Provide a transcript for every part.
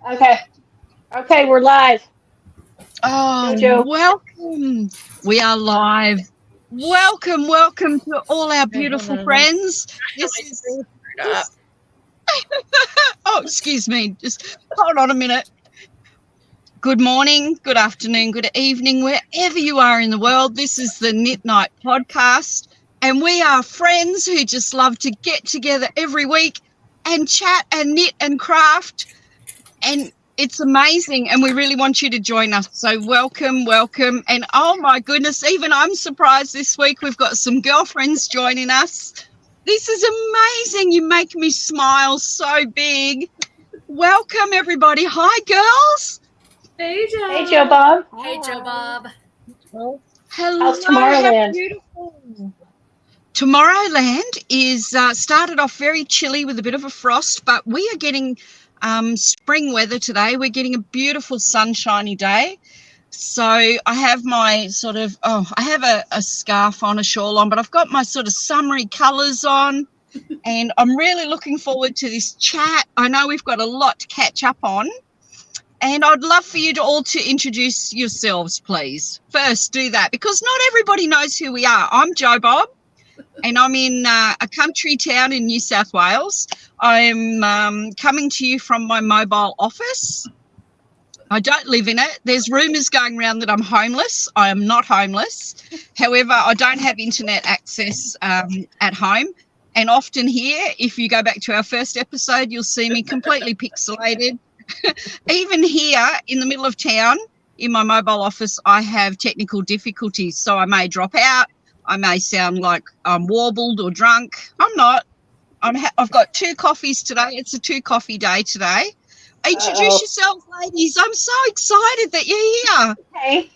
Okay. Okay, we're live. Oh, Jojo. welcome. We are live. Welcome to all our Okay, hold beautiful on. friends. This My is. screen turned up. Oh, excuse me. Just hold on a minute. Good morning, good afternoon, good evening, wherever you are in the world. This is the Knit Night podcast, and we are friends who just love to get together every week and chat and knit and craft. And it's amazing, and we really want you to join us. So welcome. And oh my goodness, even I'm surprised this week we've got some girlfriends joining us. This is amazing. You make me smile so big. Welcome, everybody. Hi, girls. Hey, Joe. Hey, Joe Bob. Hey, Joe Bob. Hello. How's How Tomorrowland? beautiful. Tomorrowland is started off very chilly with a bit of a frost, but we are getting spring weather today. We're getting a beautiful sunshiny day. So I have my I have a scarf on, a shawl on, but I've got my sort of summery colours on, and I'm really looking forward to this chat. I know we've got a lot to catch up on, and I'd love for you to all to introduce yourselves, please. First, do that, because not everybody knows who we are. I'm Jo Bob, and I'm in a country town in New South Wales. I'm coming to you from my mobile office. I don't live in it. There's rumours going around that I'm homeless. I am not homeless. However, I don't have internet access at home. And often here, if you go back to our first episode, you'll see me completely pixelated. Even here in the middle of town, in my mobile office, I have technical difficulties. So I may drop out. I may sound like I'm warbled or drunk. I'm not. I've got 2 coffees today. It's a 2 coffee day today. Introduce yourselves, ladies. I'm so excited that you're here. Hey.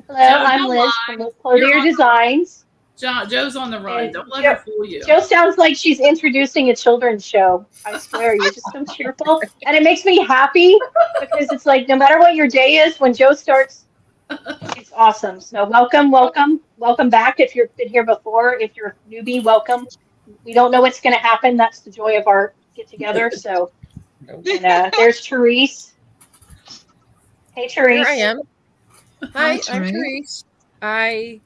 Hello, Joe, I'm don't Liz lie. from Liz Clothier You're on the Designs. Joe's on the run. And Don't let Joe, her fool you. Joe sounds like she's introducing a children's show. I swear, you're just so cheerful. And it makes me happy because it's like no matter what your day is, when Joe starts, it's awesome. So welcome back if you've been here before. If you're a newbie, welcome. We don't know what's going to happen. That's the joy of our get-together. So, and there's Therese. Hey, Therese. Here I am. Hi, I'm Therese. Therese. I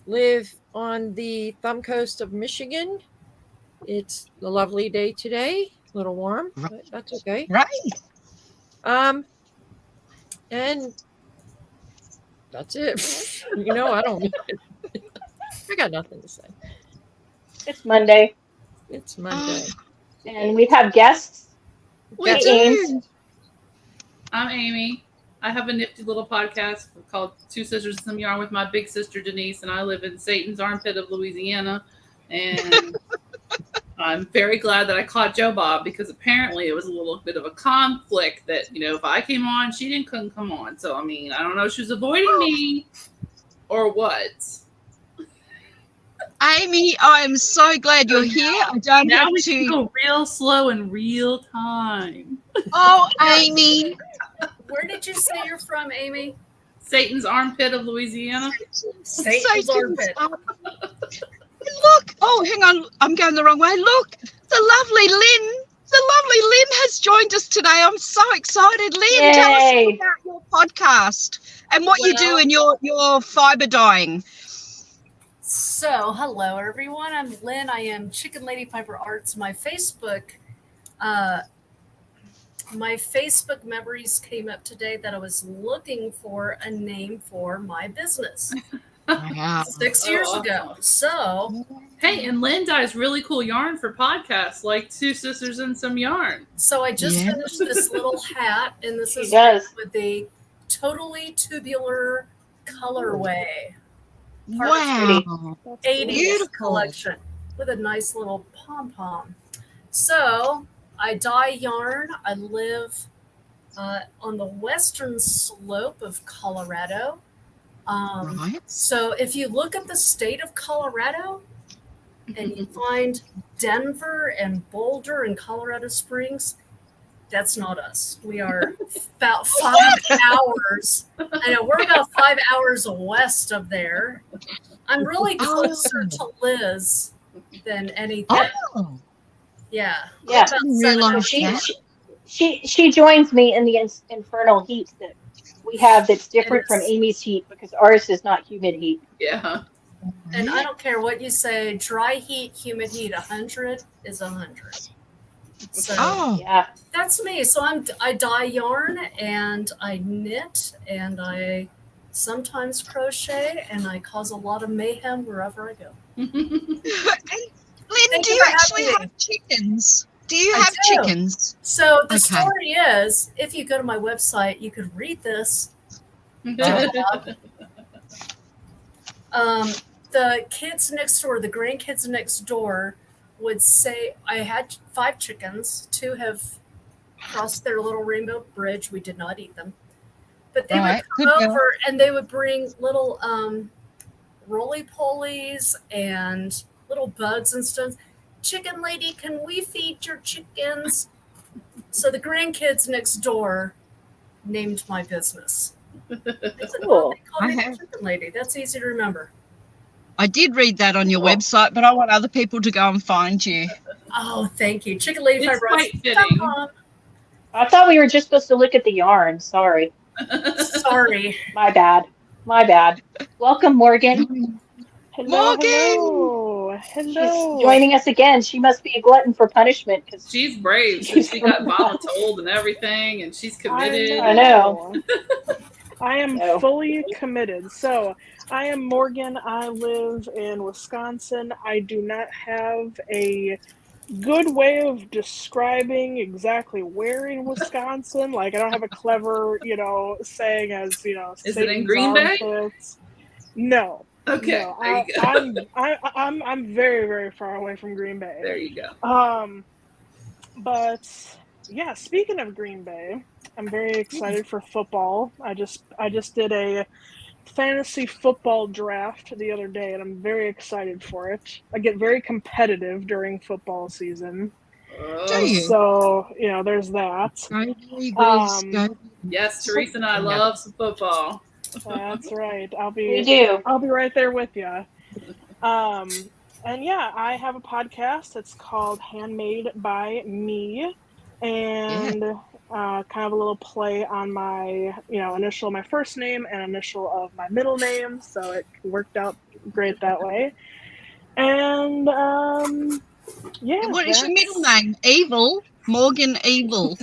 live on the thumb coast of Michigan. It's a lovely day today. A little warm, but that's okay. Right. And that's it. I don't. I got nothing to say. It's Monday, It's Monday. and we have guests. We Yes. do. I'm Amy. I have a nifty little podcast called Two Sisters and Some Yarn with my big sister Denise, and I live in Satan's armpit of Louisiana. And I'm very glad that I caught Joe Bob because apparently it was a little bit of a conflict that, if I came on, she couldn't come on. So, I mean, I don't know if she was avoiding me or what. Amy, I'm so glad you're here. I don't Now have we can to. go real slow in real time. Oh, Amy. Where did you say you're from, Amy? Satan's armpit of Louisiana. Satan's armpit. Look. Oh, hang on. I'm going the wrong way. Look, the lovely Lynn has joined us today. I'm so excited. Lynn, tell us Yay. about your podcast and what you do Well- in your fibre dyeing. So, hello everyone. I'm Lynn. I am Chicken Lady Fiber Arts. My Facebook memories came up today that I was looking for a name for my business Wow. 6 years ago. So Hey, and Lynn dyes really cool yarn for podcasts like Two Sisters and Some Yarn. I just Yeah. finished this little hat, and this She is does. with a totally tubular colorway. Wow. 80s Beautiful. collection with a nice little pom-pom. So I dye yarn. I live on the western slope of Colorado. Right. So if you look at the state of Colorado and you find Denver and Boulder and Colorado Springs, that's not us. We are about 5 hours. I know we're about 5 hours west of there. I'm really closer to Liz than anything. Oh, Yeah. Yeah. About didn't 7 realise hours. She, that. she She joins me in the infernal heat that we have that's different from is. Amy's heat because ours is not humid heat. Yeah. And I don't care what you say, dry heat, humid heat, 100 is 100. So Oh, Yeah. that's me. So I dye yarn and I knit and I sometimes crochet and I cause a lot of mayhem wherever I go. and Lynn, Thank do you you for actually having me. have chickens? Do you I have do. chickens? So the Okay. story is, if you go to my website, you could read this. The kids next door, the grandkids next door, would say, I had 5 chickens. 2 have crossed their little rainbow bridge. We did not eat them. But they Right, would good come girl. over and they would bring little roly-polies and little bugs and stuff. Chicken lady, can we feed your chickens? So the grandkids next door named my business. They said, oh, they call me the chicken lady. That's easy to remember. I did read that on your website, but I want other people to go and find you. Oh, thank you. Chicken lady It's quite fitting. I thought we were just supposed to look at the yarn. Sorry. Sorry. My bad. My bad. Welcome, Morgan. Hello, Morgan! hello, She's hello. joining us again. She must be a glutton for punishment because She's brave. So She's she got from- voluntold and everything, and she's committed. I know. I am So- fully committed. So, I am Morgan. I live in Wisconsin. I do not have a good way of describing exactly where in Wisconsin. Like, I don't have a clever, saying as, Is it in Satan's Green Bay? armpits. No. Okay, No, there you go. I'm very, very far away from Green Bay. There you go. But yeah, speaking of Green Bay, I'm very excited for football. I just did a fantasy football draft the other day, and I'm very excited for it. I get very competitive during football season, Do you? so there's that. Go Eagles, Um, go. Yes, Teresa and I love some football. That's right. we do. I'll be right there with you. And yeah, I have a podcast. It's called Handmade by Me, and kind of a little play on my, initial of my first name and initial of my middle name. So it worked out great that way. And yeah. What is your middle name? Evil? Morgan Evil.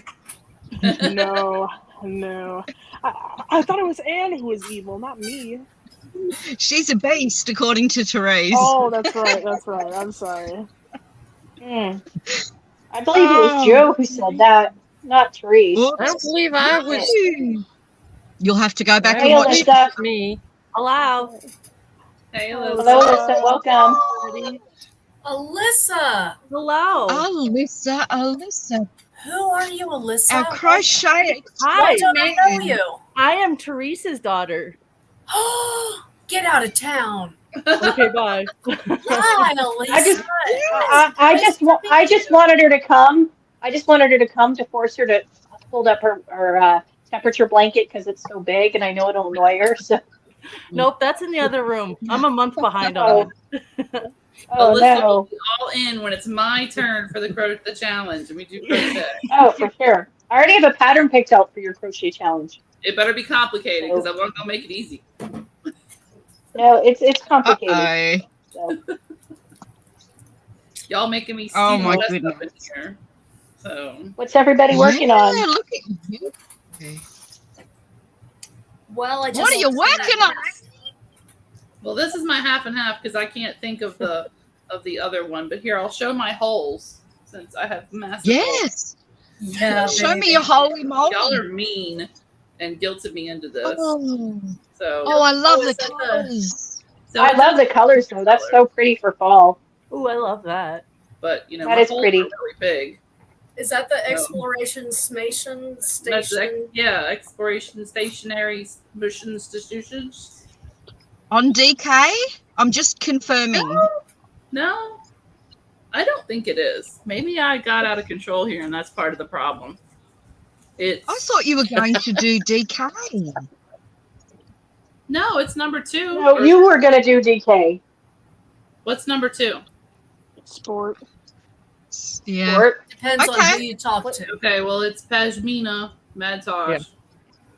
No. I thought it was Anne who was evil, not me. She's a beast, according to Therese. Oh, that's right. I'm sorry. I believe it was Joe who said that, not Therese. I don't believe I was. You'll have to go back Hey, and watch. Alyssa. Me. Hello. Hey, Hello, Alyssa. Alyssa. Welcome. Alyssa. Hello. Alyssa. Who are you, Alyssa? Our crochet. Hi. Why don't I know you? I am Teresa's daughter. Get out of town. Okay, bye. Hi, Alyssa. I just wanted her to come. I just wanted her to come to force her to hold up her temperature blanket because it's so big, and I know it'll annoy her. So. Nope, that's in the other room. I'm a month behind on it. Oh Alyssa no. will be all in when it's my turn for the challenge, and we do crochet. Oh, for sure. I already have a pattern picked out for your crochet challenge. It better be complicated because I wasn't gonna make it easy. No, it's complicated. Uh-oh. So. Y'all making me see Oh, my messed up in goodness. here. So What's everybody working on? Look at you. Well, I just What are you working on? well, this is my half and half because I can't think of the other one. But here, I'll show my holes since I have massive holes. Yes. Yeah, Show me your holy moly. Y'all are mean and guilted me into this. Oh, So I love Oh, the is that the- colors. so I love the colors though. That's so pretty for fall. Ooh, I love that. But That my is holes pretty. are really big. Is that the exploration station? That's exploration stationary missions stations. On DK, I'm just confirming. No, I don't think it is. Maybe I got out of control here, and that's part of the problem. It's I thought you were going to do DK. no, it's number 2. No, Or- you were gonna do DK. What's number 2? Sport. Yeah. Sport. Depends on Okay. who you talk to. Okay, well, it's Pashmina Mad Tosh. Yeah.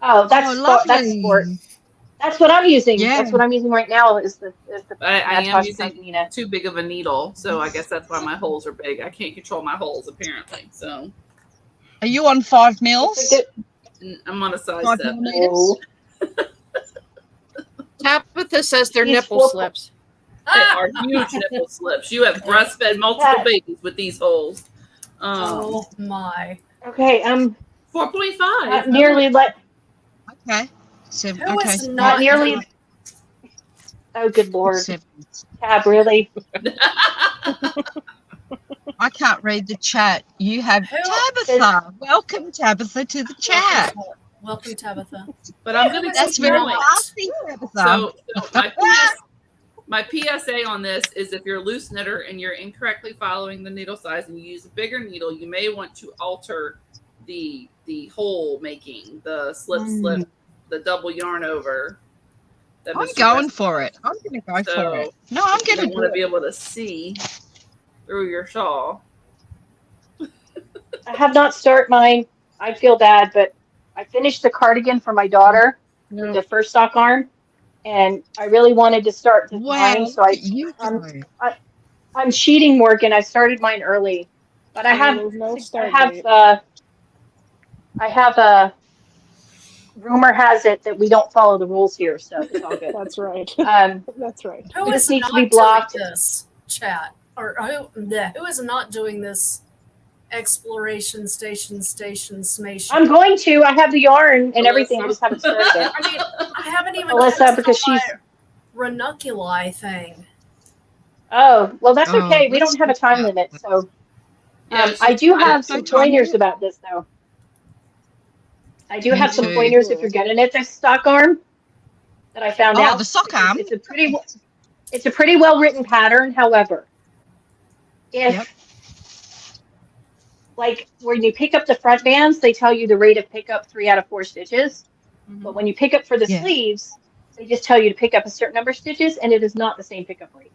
Oh, that's Oh, sport. That's lovely. sport. That's what I'm using. Yeah. That's what I'm using right now. Is the I am Natasha using Pashmina. too big of a needle, so I guess that's why my holes are big. I can't control my holes apparently, so Are you on 5 It's mils? a I'm on a size 5 7. millimeters? Oh. Tabitha says they're She's nipple full- slips. They are huge nipple slips. You have breastfed multiple Yeah. babies with these holes. Oh my. Okay, I'm 4.5. not nearly Okay. 7. Who Okay. is not not nearly. doing- Oh, good lord, 7. Tab, really? I can't read the chat. You have Who- Tabitha. Welcome, Tabitha, to the chat. Welcome, Tabitha. But I'm going to That's keep very going. classy, Tabitha. So my PSA on this is if you're a loose knitter and you're incorrectly following the needle size and you use a bigger needle, you may want to alter the hole making, the slip, the double yarn over. that I'm Mr. going West- for it. I'm going to go So, for it. No, I'm You going want to to be able to see through your shawl. I have not started mine. I feel bad, but I finished the cardigan for my daughter, No. the first stock arm, and I really wanted to start this Wow. mine, so You go. I'm cheating, Morgan. I started mine early, but I have There's no I start have date. I have a rumor has it that we don't follow the rules here, so it's all good. That's right. Um, That's right. Who This is needs to not be blocked. doing this chat? Or who is not doing this exploration station smation? I'm going to. I have the yarn and everything. I Alyssa. just haven't started it. I mean, I haven't even Alyssa, touched because on she's- my ranunculi thing. Oh, well, that's Oh, okay. We let's don't have a talk time about limit, that. so Yeah, I do I- have no some time pointers limit. about this, though. I do Me have some too. pointers if you're gonna knit this stock arm that I found Oh, out. the sock arm. It's a pretty well written pattern. However, if Yep. like when you pick up the front bands, they tell you the rate of pickup 3 out of 4 stitches. But when you pick up for the Yeah. sleeves, they just tell you to pick up a certain number of stitches, and it is not the same pickup rate.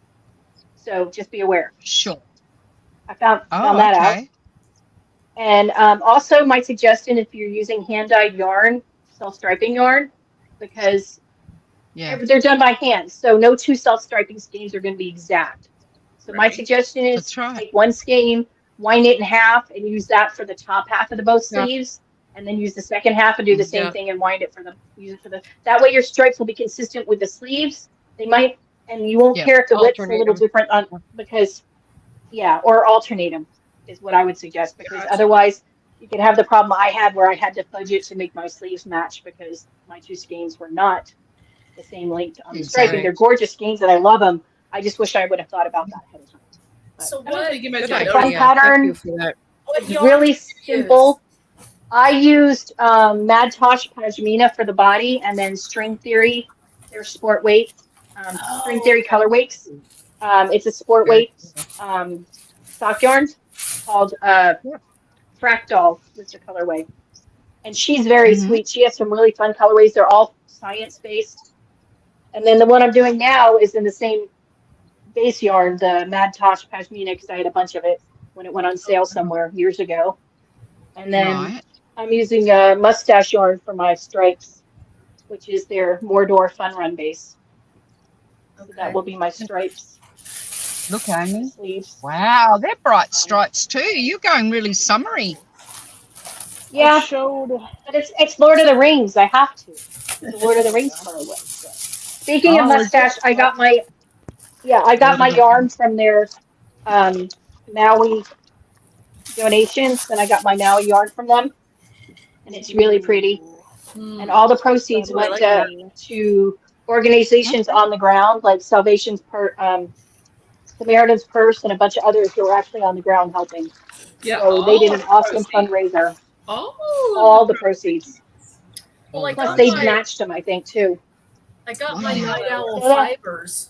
So just be aware. Sure. I found Oh, that out. okay. And also my suggestion, if you're using hand-dyed yarn, self-striping yarn, because Yeah. they're done by hand, so no 2 self-striping skeins are going to be exact. So my Right. suggestion is That's right. take one skein, wind it in half, and use that for the top half of the both Yeah. sleeves, and then use the second half and do the same Yeah. thing and wind it use it for the. That way your stripes will be consistent with the sleeves. They might, and you won't Yeah. care if the width's a Alternate little 'em. different because, yeah, or alternate them is what I would suggest, because Gotcha. otherwise you could have the problem I had where I had to fudge it to make my sleeves match because my 2 skeins were not the same length on the striping. Exactly. They're gorgeous skeins and I love them. I just wish I would have thought about that ahead of time. So I don't what? think you mentioned Good It's a that. fun idea. pattern. Thank you for that. What It's yarn really did you use? simple. I used Mad Tosh Pashmina for the body, and then String Theory, their sport weight, String Theory okay. color weights. It's a sport weight sock yarn called Fractal is the colorway. And she's very Mhm. sweet. She has some really fun colorways. They're all science-based. And then the one I'm doing now is in the same base yarn, the Mad Tosh Pashmina, because I had a bunch of it when it went on sale somewhere years ago. And then Right. I'm using mustache yarn for my stripes, which is their Mordor Fun Run base. So that Okay. will be my stripes, Look, Amy. sleeves. Wow, they're bright stripes too. You're going really summery. Yeah, I showed. but it's Lord of the Rings. I have to. It's the Lord of the Rings colorway. So. Speaking of Oh, mustache, I got my yarn from their Maui donations, and I got my Maui yarn from them, and it's really pretty. And all the proceeds That's went really- to organizations on the ground, like Samaritan's Purse, and a bunch of others who were actually on the ground helping. Yeah. So they did an all awesome proceeds. fundraiser. Oh, All the proceeds. Well, I Plus, got they my matched them, I think, too. I got my Wow. night owl So that- fibers.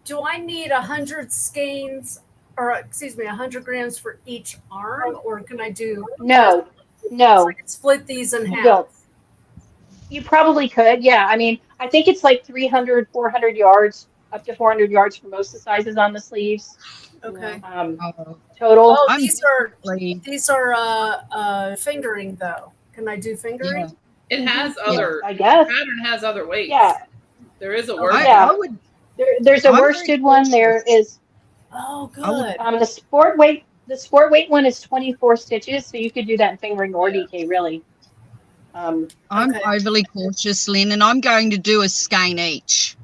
Do I need 100 skeins, or excuse me, 100 grams for each arm, or can I do? No, So I can split these in you half. don't. You probably could, yeah. I mean, I think it's like 300, 400 yards up to 400 yards for most of the sizes on the sleeves. Okay. Total. Oh, I'm these are fingering though. Can I do fingering? Yeah. It has other. I guess. The pattern has other weights. Yeah. There is a Oh, worsted. Yeah. I would. There's a I'm very worsted one. There cautious. is Oh, I would- good. the sport weight. The sport weight one is 24 stitches, so you could do that in fingering or Yeah. DK really. I'm Okay. overly cautious, Lynn, and I'm going to do a skein each.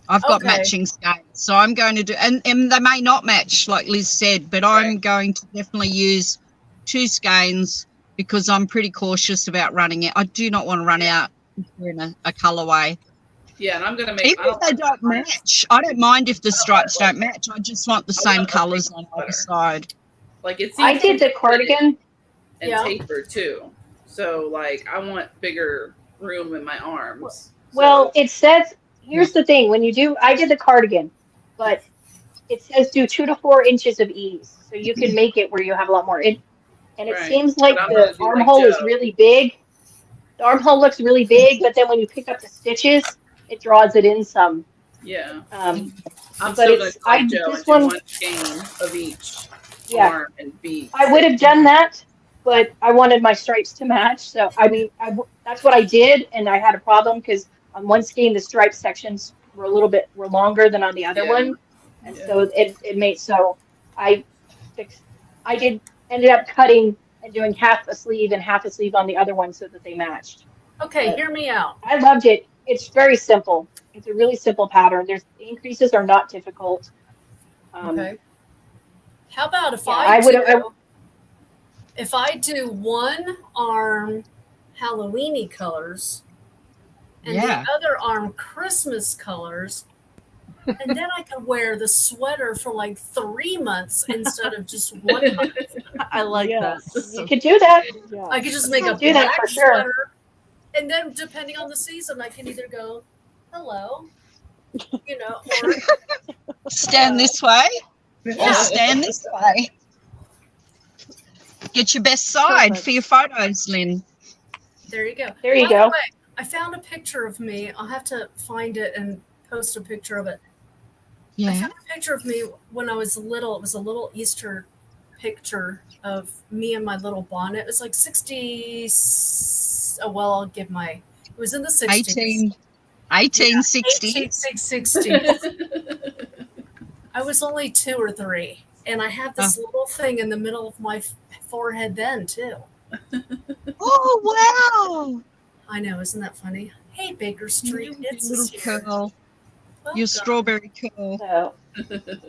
I've got Okay. matching skeins, so I'm going to do, and they may not match, like Liz said, but I'm Right. going to definitely use 2 skeins because I'm pretty cautious about running it. I do not want to run out in a colorway. Yeah, and I'm gonna make. Even if they don't match, I don't mind if the stripes don't match. I just want the I same want a colors pink on sweater. either side. Like it seems I did the cardigan. and Yeah. taper too. So like I want bigger room in my arms. Well, it says, here's the thing, I did the cardigan, but it says do 2 to 4 inches of ease. So you can make it where you have a lot more. And it Right. seems like But I'm the gonna do like armhole is Joe. really big. The armhole looks really big, but then when you pick up the stitches, it draws it in some. Yeah. Um, I'm but still gonna it's, do like Joe this and do one, one skein of each yeah, arm and be. I would have done that, but I wanted my stripes to match. So, I mean, that's what I did. And I had a problem because on one skein, the stripe sections were longer than on the other Yeah. one. And Yeah. so it made, so I ended up cutting and doing half a sleeve and half a sleeve on the other one so that they matched. Okay, hear me out. I loved it. It's very simple. It's a really simple pattern. The increases are not difficult. Okay. How about if Yeah, if I do one arm Halloweeny colors and Yeah. the other arm Christmas colors, and then I could wear the sweater for like 3 months instead of just 1 month. I like Yes. You could do that. Yeah. I could just make a Do that black for sure. sweater, and then depending on the season, I can either go, hello, or Stand this way or Yeah. stand this way. Get your best side Perfect. for your photos, Lynn. there you go. There you By the go. way, I found a picture of me. I'll have to find it and post a picture of it. I Yeah. found a picture of me when I was little. It was a little Easter picture of me and my little bonnet. It was like 60s. Oh, well, I'll give it was in the 60s. 1860. 1860s. I was only 2 or 3. And I had this little thing in the middle of my forehead then, too. Oh, wow. I know, isn't that funny? Hey, Baker Street. It's Little here. curl. Welcome. Your strawberry curl.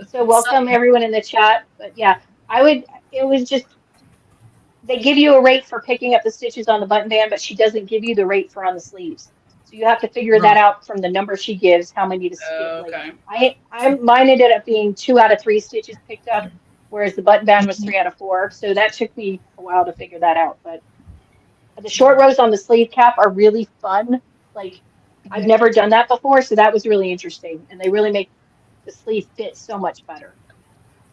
So welcome everyone in the chat. But yeah, it was just, they give you a rate for picking up the stitches on the button band, but she doesn't give you the rate for on the sleeves. So you have to figure that out from the number she gives, how many to skip. Okay. Mine ended up being 2 out of 3 stitches picked up, whereas the button band was 3 out of 4. So that took me a while to figure that out. But the short rows on the sleeve cap are really fun. Like, I've never done that before, so that was really interesting. And they really make the sleeve fit so much better.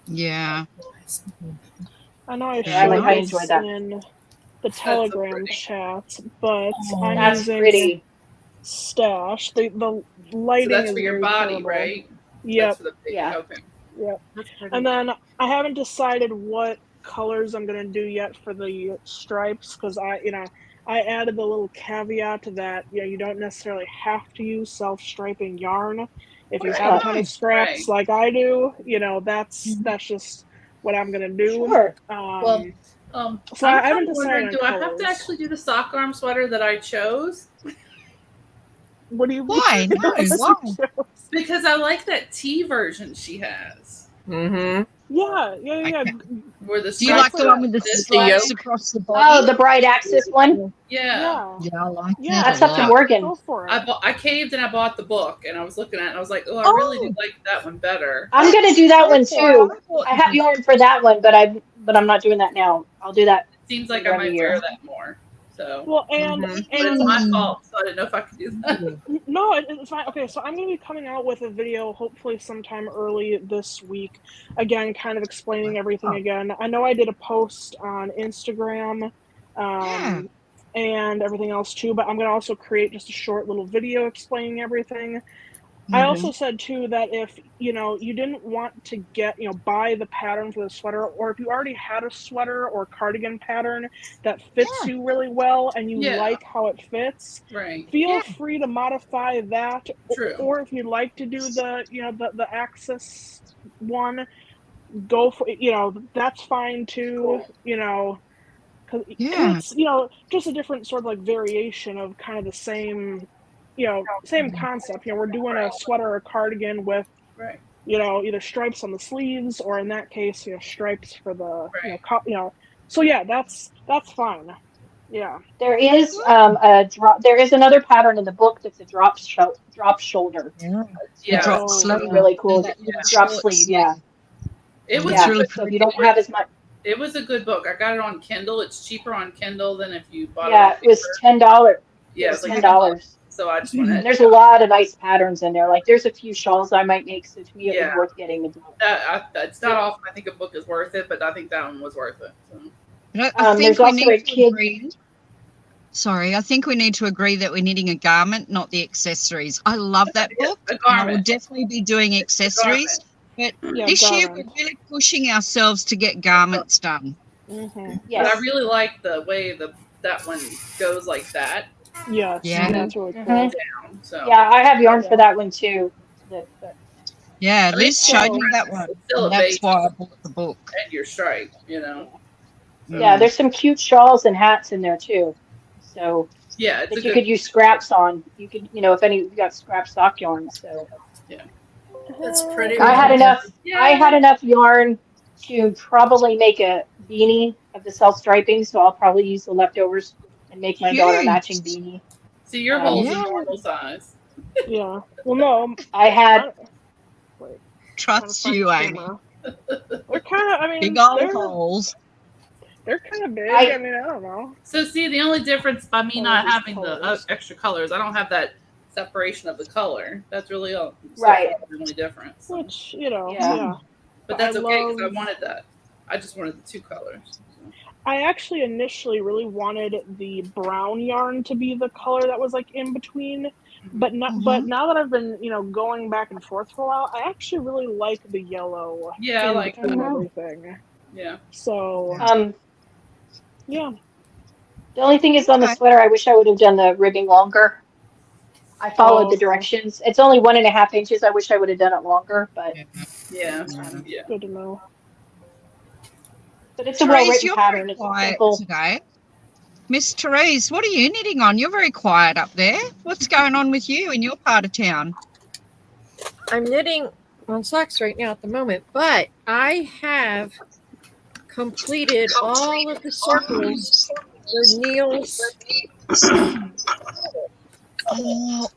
Yeah. I know I Yeah, showed I this enjoyed that. in the Telegram chat, but I'm That's using pretty. Stash. The So lighting that's is for your very body, terrible. right? Yep. That's for the big, Yeah. Okay. Yep. That's pretty. And then I haven't decided what colors I'm gonna do yet for the stripes because I added the little caveat that you don't necessarily have to use self-striping yarn if you have a ton of scraps like I do. That's just what I'm gonna do. Sure. So I haven't decided. Do I have to actually do the sock arm sweater that I chose? What do you? Why? No, why? Because I like that T version she has. Mm-hmm. Yeah. Where the Do you like stripes the are one with the this stripes way. across the body? Oh, the Bright Axis one? Yeah. Yeah, I like Yeah, that That's a up to lot. Morgan. Go for it. I caved and I bought the book and I was looking at it and I was like, oh, I really do like that one better. I'm gonna do that one too. I have yarn for that one, but I'm not doing that now. I'll do that. Seems like I might wear that more. So. Well, and But it's my fault, so I didn't know if I could do that. No, it's fine. Okay, so I'm going to be coming out with a video hopefully sometime early this week. Again, kind of explaining everything again. I know I did a post on Instagram and everything else too, but I'm going to also create just a short little video explaining everything. I also said too that if you didn't want to get buy the pattern for the sweater, or if you already had a sweater or cardigan pattern that fits you really well and you like how it fits, Right. feel free to modify that. True. Or if you'd like to do the the axis one, go for that's fine too. Because it's just a different sort of like variation of kind of the same same concept. We're doing a sweater or cardigan with either stripes on the sleeves, or in that case stripes for the so yeah, that's fine. Yeah, there is a drop. There is another pattern in the book that's a drop shoulder. Yeah. Drop sleeve. Really cool. Yeah. Drop sleeve. Yeah. It was Yeah. really So if you don't have as much. It was a good book. I got it on Kindle. It's cheaper on Kindle than if you bought it. Yeah, it was $10. Yeah, it's it's like $10. So I just went ahead. There's a lot of nice patterns in there. Like there's a few shawls I might make, so to me it was worth getting the book. It's not often I think a book is worth it, but I think that one was worth it. So. But I think there's we also need a to kid. agree. Sorry, I think we need to agree that we're knitting a garment, not the accessories. I love that book. And I will definitely be doing accessories. But this year we're really pushing ourselves to get garments done. Yes. But I really like the way that one goes like that. Yes. Yeah. That's really cool. Down, so. Yeah, I have yarn for that one too. Yeah, Liz showed me that one. And that's why I bought the book. And your stripe, Yeah, there's some cute shawls and hats in there too. So that you could use scraps on. You could, if you got scrap sock yarn. So That's pretty. I had enough yarn to probably make a beanie of the self striping. So I'll probably use the leftovers and make my daughter a matching beanie. See, your hole's a normal size. Yeah. Well, no, I had. Trust you, Amy. They're kind of. I mean, big old holes. They're kind of big. I mean, I don't know. So see, the only difference by me not having the extra colors, I don't have that separation of the color. That's really all. Right. The only difference. Which yeah. But that's okay because I wanted that. I just wanted the two colors. I actually initially really wanted the brown yarn to be the color that was like in between, but not. But now that I've been going back and forth for a while, I actually really like the yellow. Yeah, I like everything. Yeah. So yeah. The only thing is on the sweater, I wish I would have done the ribbing longer. I followed the directions. It's only 1.5 inches. I wish I would have done it longer, but yeah. Good to know. But it's a well-written pattern. It's simple. Today. Miss Therese, what are you knitting on? You're very quiet up there. What's going on with you in your part of town? I'm knitting on socks right now at the moment, but I have completed all of the circles for Neil's. Oh,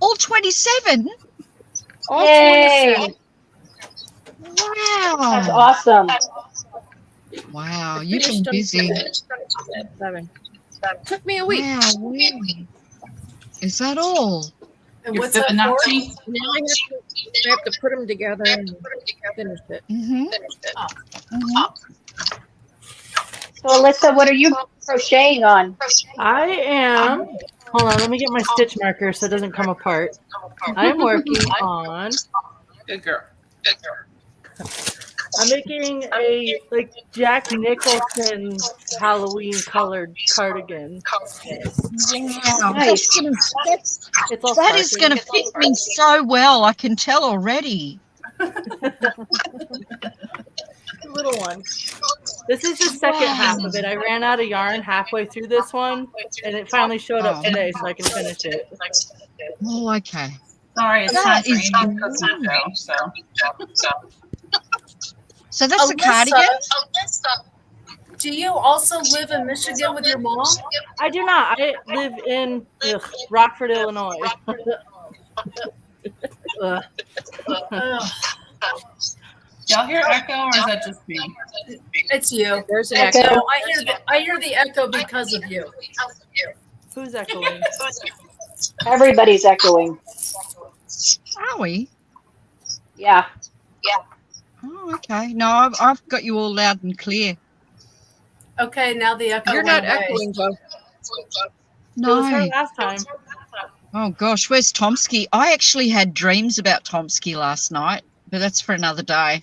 all 27? All Yay! 27. Wow. That's awesome. Wow, you've been busy. 7. Took me a week. Wow, really? Is that all? And what's that for? Now I have to put them together and finish it. So, Alyssa, what are you crocheting on? I am. Hold on, let me get my stitch marker so it doesn't come apart. I am working on. Good girl. I'm making a Jack Nicholson Halloween colored cardigan. Wow, Nice. that is going to fit me so well. I can tell already. Little one. This is the second half of it. I ran out of yarn halfway through this one, and it finally showed up today, so I can finish it. Oh, okay. Sorry, it's That time is for So that's the cardigan? Do you also live in Michigan with your mom? I do not. I live in Rockford, Illinois. Y'all hear echo, or is that just me? It's you. There's an Echo. echo. I hear the echo because of you. Who's echoing? Everybody's echoing. Are we? Yeah. Oh, okay. No, I've got you all loud and clear. Okay, now the echo. You're not went away. echoing, Joe. It was her No. last time. Oh, gosh, where's Tomsky? I actually had dreams about Tomsky last night, but that's for another day.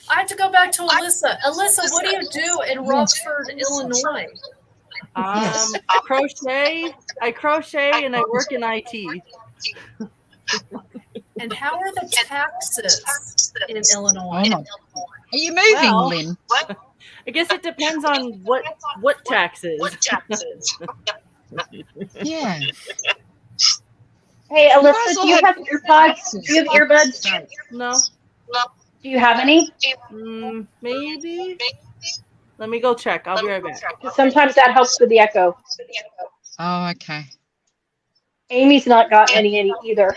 I have to go back to Alyssa. Alyssa, what do you do in Rockford, Illinois? Yes. I crochet and I work in IT. And how are the taxes in Illinois? Oh, are you moving, Well, Lynn? I guess it depends on what taxes. Yeah. Hey, guys Alyssa, all do you have have earpods? Do you have earbuds? No. Do you have any? Maybe. Let me go check. I'll be right back. 'Cause sometimes that helps with the echo. Oh, okay. Amy's not got any either.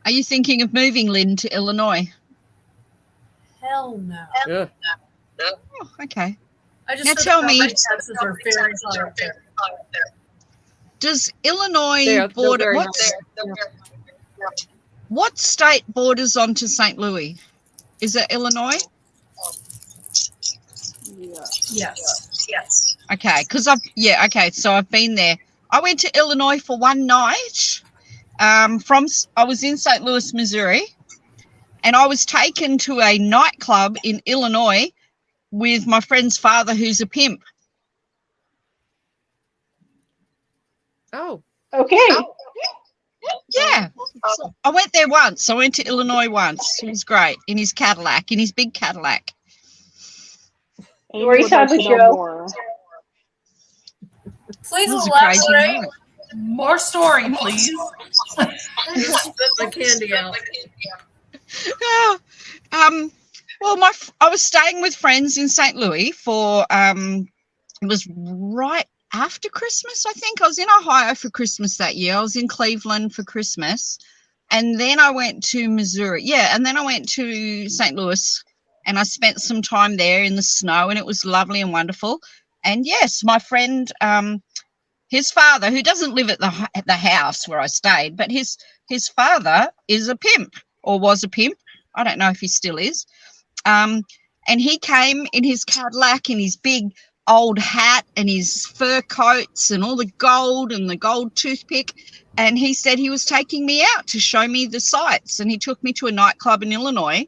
Are you thinking of moving, Lynn, to Illinois? Hell no. Yeah. Oh, okay. I just Now heard tell the me- property taxes are very high up there. Does Illinois They're border... very What state borders onto St. Louis? Is it Illinois? Yes. Okay, so I've been there. I went to Illinois for one night. I was in St. Louis, Missouri, and I was taken to a nightclub in Illinois with my friend's father, who's a pimp. Oh. Okay. Yeah, I went there once. I went to Illinois once. It was great in his Cadillac, in his big Cadillac. Amy Story would time like with to know Joe. more. Please It was a crazy elaborate. night. More story, please. I just spit my candy out. Oh, well, I was staying with friends in St. Louis for it was right after Christmas, I think. I was in Ohio for Christmas that year. I was in Cleveland for Christmas, and then I went to Missouri. Yeah, and then I went to St. Louis, and I spent some time there in the snow, and it was lovely and wonderful. And yes, my friend, his father, who doesn't live at the house where I stayed, but his father is a pimp, or was a pimp. I don't know if he still is. And he came in his Cadillac, in his big old hat and his fur coats and all the gold and the gold toothpick. And he said he was taking me out to show me the sights. And he took me to a nightclub in Illinois.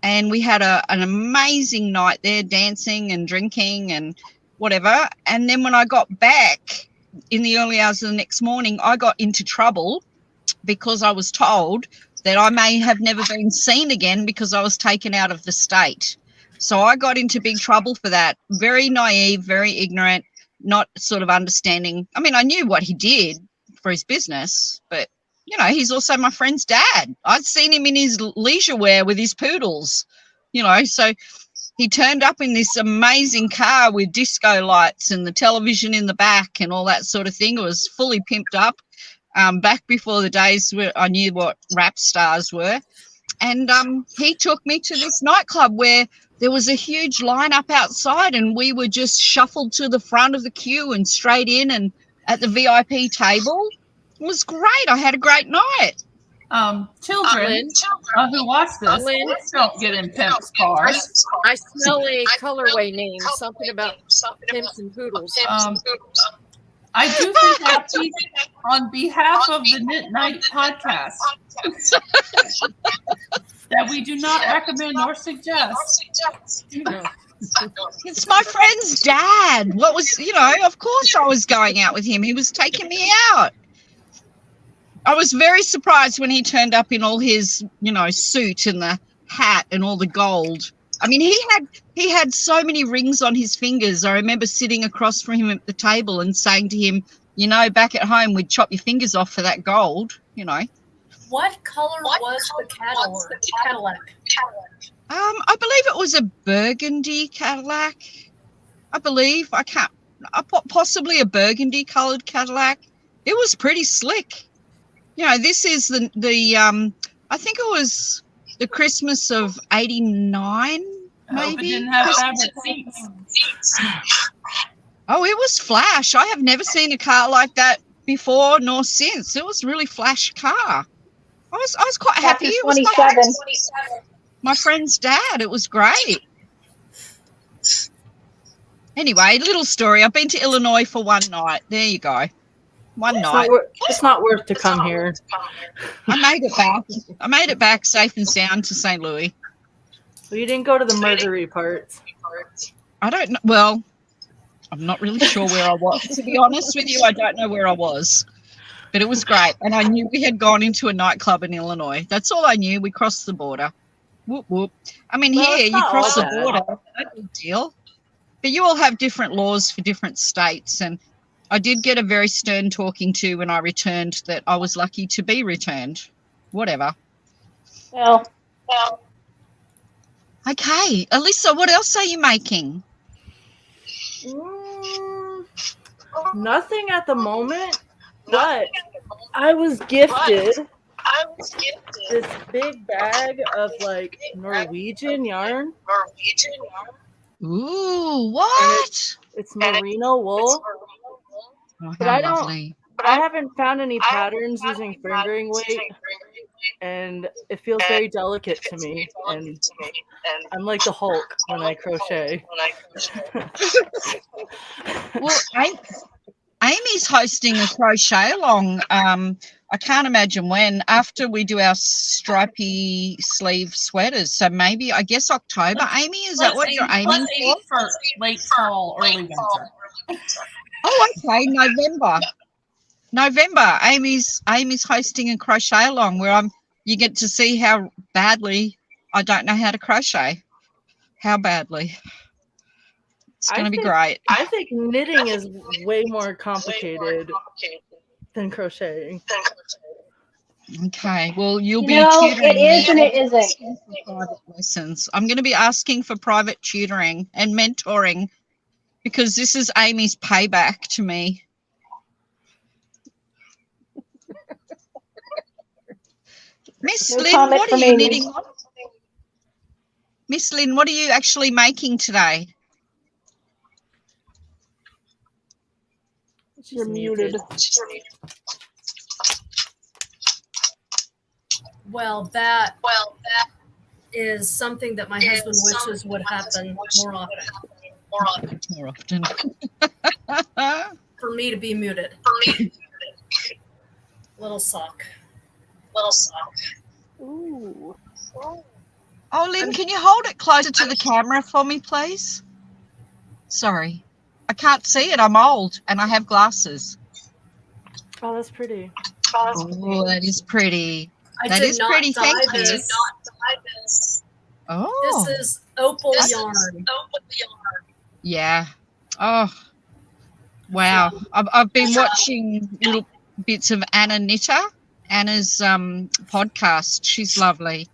And we had an amazing night there, dancing and drinking and whatever. And then when I got back in the early hours of the next morning, I got into trouble because I was told that I may have never been seen again because I was taken out of the state. So I got into big trouble for that. Very naive, very ignorant, not sort of understanding. I mean, I knew what he did for his business, but, you know, he's also my friend's dad. I'd seen him in his leisure wear with his poodles, you know, so he turned up in this amazing car with disco lights and the television in the back and all that sort of thing. It was fully pimped up. Back before the days where I knew what rap stars were. And he took me to this nightclub where there was a huge lineup outside and we were just shuffled to the front of the queue and straight in and at the VIP table. It was great. I had a great night. Children who watch this, Lynn. don't get in pimps' cars. I smell a colorway name, something about pimps and poodles. I do think that on behalf of the Knit Night podcast that we do not recommend or suggest. It's my friend's dad. What was, you know, of course I was going out with him. He was taking me out. I was very surprised when he turned up in all his, you know, suit and the hat and all the gold. I mean, he had so many rings on his fingers. I remember sitting across from him at the table and saying to him, you know, back at home, we'd chop your fingers off for that gold, you know. What color was the Cadillac? I believe it was a burgundy Cadillac. I believe. Possibly a burgundy colored Cadillac. It was pretty slick. You know, this is the I think it was the Christmas of '89, I hope it maybe. didn't have fabric seats. Oh, it was flash. I have never seen a car like that before nor since. It was a really flash car. I was quite happy. Happy It was 27. my friend's dad. It was great. Anyway, little story. I've been to Illinois for one night. There you go. one It's night. it's not worth to come here. I made it back. I made it back safe and sound to St. Louis. Well, you didn't go to the murdery parts. I don't know. Well, I'm not really sure where I was. To be honest with you, I don't know where I was. But it was great. And I knew we had gone into a nightclub in Illinois. That's all I knew. We crossed the border. Whoop, whoop. I mean, Well, here, it's you not cross all the bad. border. No big deal. But you all have different laws for different states. And I did get a very stern talking to when I returned that I was lucky to be returned. Whatever. Well, Okay. Alyssa, what else are you making? Nothing at the moment, but I was gifted this big bag of like Norwegian yarn. Ooh, what? It's merino wool. Oh, But how I don't- lovely. I haven't found any patterns using fingering weight, and it feels very delicate to me. And I'm like the Hulk when I crochet. Well, Amy's hosting a crochet along. I can't imagine when, after we do our stripy sleeve sweaters. So maybe, I guess October. Amy, is that what you're aiming for? for late fall, early winter. Oh, okay, November. Amy's hosting a crochet along where you get to see how badly I don't know how to crochet. How badly. It's going to be great. I think knitting is way more complicated than crocheting. Okay, well, you'll be it tutoring is me and it isn't. for private lessons. I'm going to be asking for private tutoring and mentoring because this is Amy's payback to me. Miss No Lynn, comment what are from you Amy. knitting on? Miss Lynn, what are you actually making today? You're muted. Well, that is something that my husband wishes would happen more often. More often. For me to be muted. Little sock. Ooh. Oh, Lynn, can you hold it closer to the camera for me, please? Sorry. I can't see it. I'm old and I have glasses. Oh, that's pretty. Oh, that is pretty. I That did is not pretty. dye Thank you. this. Oh. This is opal yarn. Yeah. Oh. Wow. I've been watching little bits of Anna Knitter, Anna's podcast. She's lovely.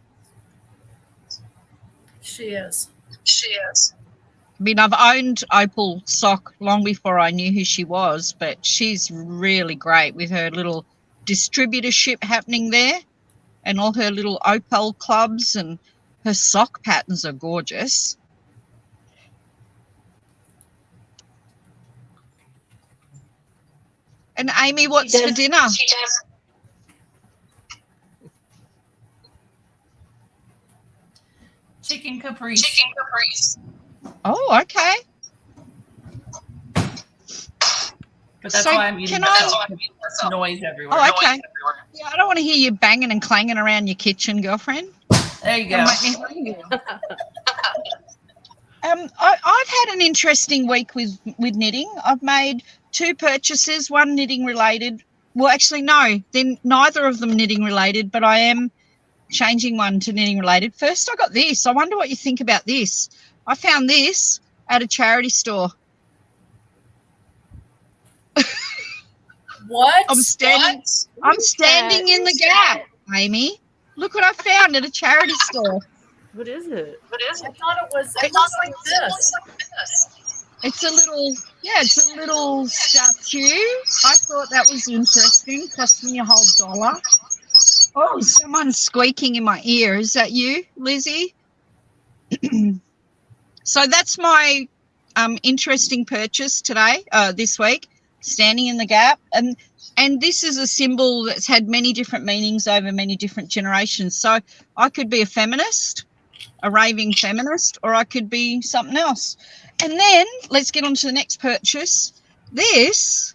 She is. I mean, I've owned Opal Sock long before I knew who she was, but she's really great with her little distributorship happening there and all her little Opal clubs, and her sock patterns are gorgeous. And Amy, what's for dinner? Chicken caprese. Oh, okay. But that's So why I'm eating can I- the noise everywhere. Oh, okay. Yeah, I don't want to hear you banging and clanging around your kitchen, girlfriend. There you go. It'll make me hungry. I've had an interesting week with knitting. I've made 2 purchases, one knitting related. Well, actually, no, then neither of them knitting related, but I am changing one to knitting related. First, I got this. I wonder what you think about this. I found this at a charity store. What? I'm standing in the gap, Amy. Look what I found at a charity store. What is it? I thought it was. It looks like this. It's a little statue. I thought that was interesting. Cost me a whole $1. Oh, someone's squeaking in my ear. Is that you, Lizzie? So that's my interesting purchase today, this week, standing in the gap. And this is a symbol that's had many different meanings over many different generations. So I could be a feminist, a raving feminist, or I could be something else. And then let's get on to the next purchase. This,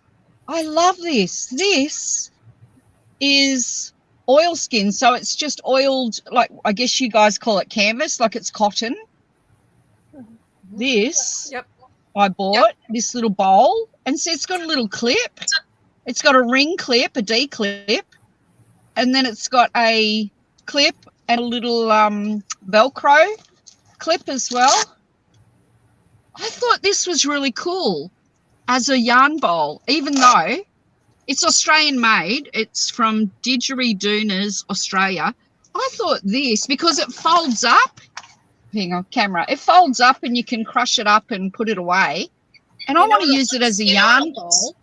I love this. This is oilskin, so it's just oiled, like I guess you guys call it canvas, like it's cotton. This Yep. I bought, this little bowl, and see it's got a little clip. It's got a ring clip, a D clip, and then it's got a clip and a little Velcro clip as well. I thought this was really cool as a yarn bowl, even though it's Australian made. It's from Didgeridooners, Australia. I thought this, because it folds up. Hang on, camera. It folds up and you can crush it up and put it away. And I want to use it as a yarn bowl,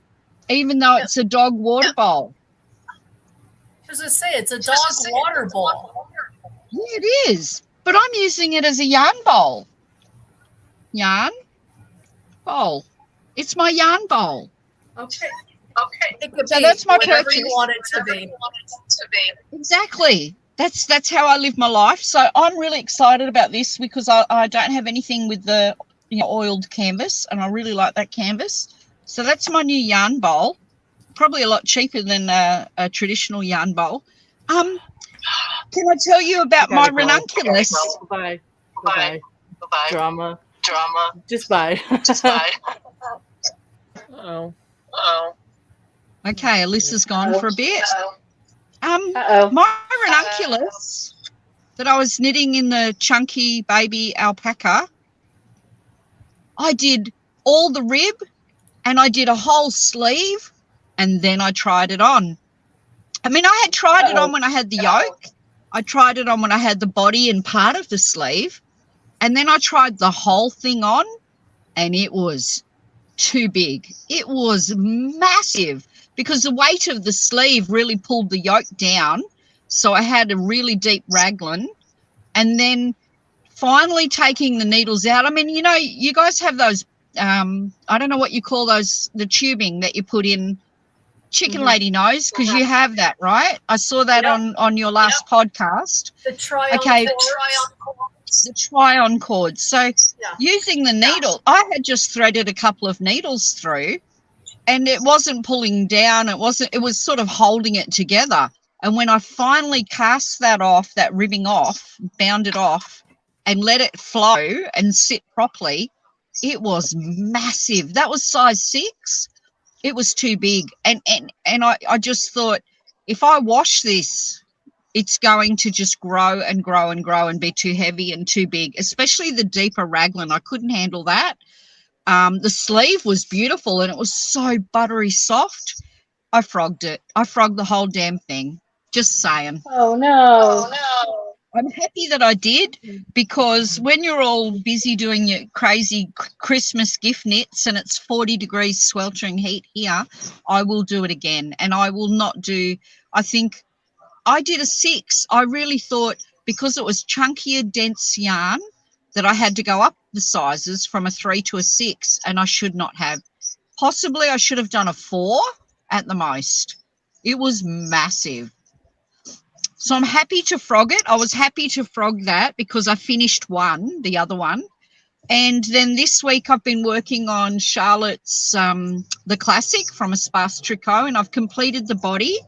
even though it's a dog water bowl. I was going to say, it's a dog water bowl. Yeah, it is. But I'm using it as a yarn bowl. Yarn bowl. It's my yarn bowl. Okay. It could So be that's my whatever purchase. you want it to be. Exactly. That's how I live my life. So I'm really excited about this because I don't have anything with the oiled canvas, and I really like that canvas. So that's my new yarn bowl. Probably a lot cheaper than a traditional yarn bowl. Can I tell you about my ranunculus? Bye. Bye. Drama. Just bye. Oh. Okay, Alyssa's gone for a bit. Uh-oh. My ranunculus that I was knitting in the chunky baby alpaca, I did all the rib and I did a whole sleeve, and then I tried it on. I mean, I had tried it on when I had the yoke. I tried it on when I had the body and part of the sleeve. And then I tried the whole thing on, and it was too big. It was massive because the weight of the sleeve really pulled the yoke down. So I had a really deep raglan. And then finally taking the needles out. I mean, you guys have those, I don't know what you call those, the tubing that you put in. Chicken Lady knows, because you have that, right? I saw that on your last podcast. The try-on cords. The try-on cord. So using the needle, I had just threaded a couple of needles through, and it wasn't pulling down. It was sort of holding it together. And when I finally cast that off, that ribbing off, bound it off, and let it flow and sit properly, it was massive. That was size 6. It was too big. And I just thought, if I wash this, it's going to just grow and grow and grow and be too heavy and too big, especially the deeper raglan. I couldn't handle that. The sleeve was beautiful and it was so buttery soft. I frogged it. I frogged the whole damn thing. Just saying. Oh, no. I'm happy that I did, because when you're all busy doing your crazy Christmas gift knits and it's 40 degrees sweltering heat here, I will do it again. And I will not do, I think I did a 6. I really thought, because it was chunkier, dense yarn, that I had to go up the sizes from a 3 to a 6, and I should not have. Possibly I should have done a 4 at the most. It was massive. So I'm happy to frog it. I was happy to frog that because I finished the other one. And then this week I've been working on Charlotte's the classic from a Sparse Tricot, and I've completed the body.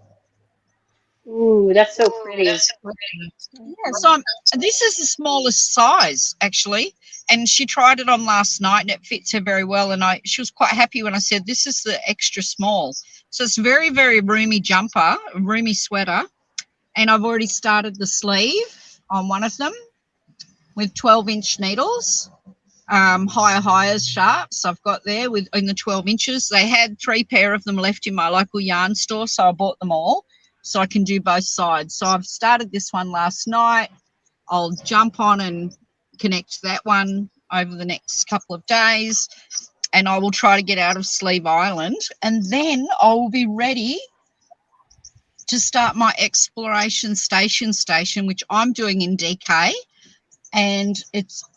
Ooh, that's so pretty. Yeah, so this is the smallest size, actually. And she tried it on last night and it fits her very well. And she was quite happy when I said, this is the extra small. So it's very, very roomy jumper, roomy sweater. And I've already started the sleeve on one of them with 12-inch needles, higher sharps I've got there in the 12 inches. They had 3 pair of them left in my local yarn store, so I bought them all so I can do both sides. So I've started this one last night. I'll jump on and connect that one over the next couple of days, and I will try to get out of Sleeve Island, and then I will be ready to start my exploration station, which I'm doing in DK, and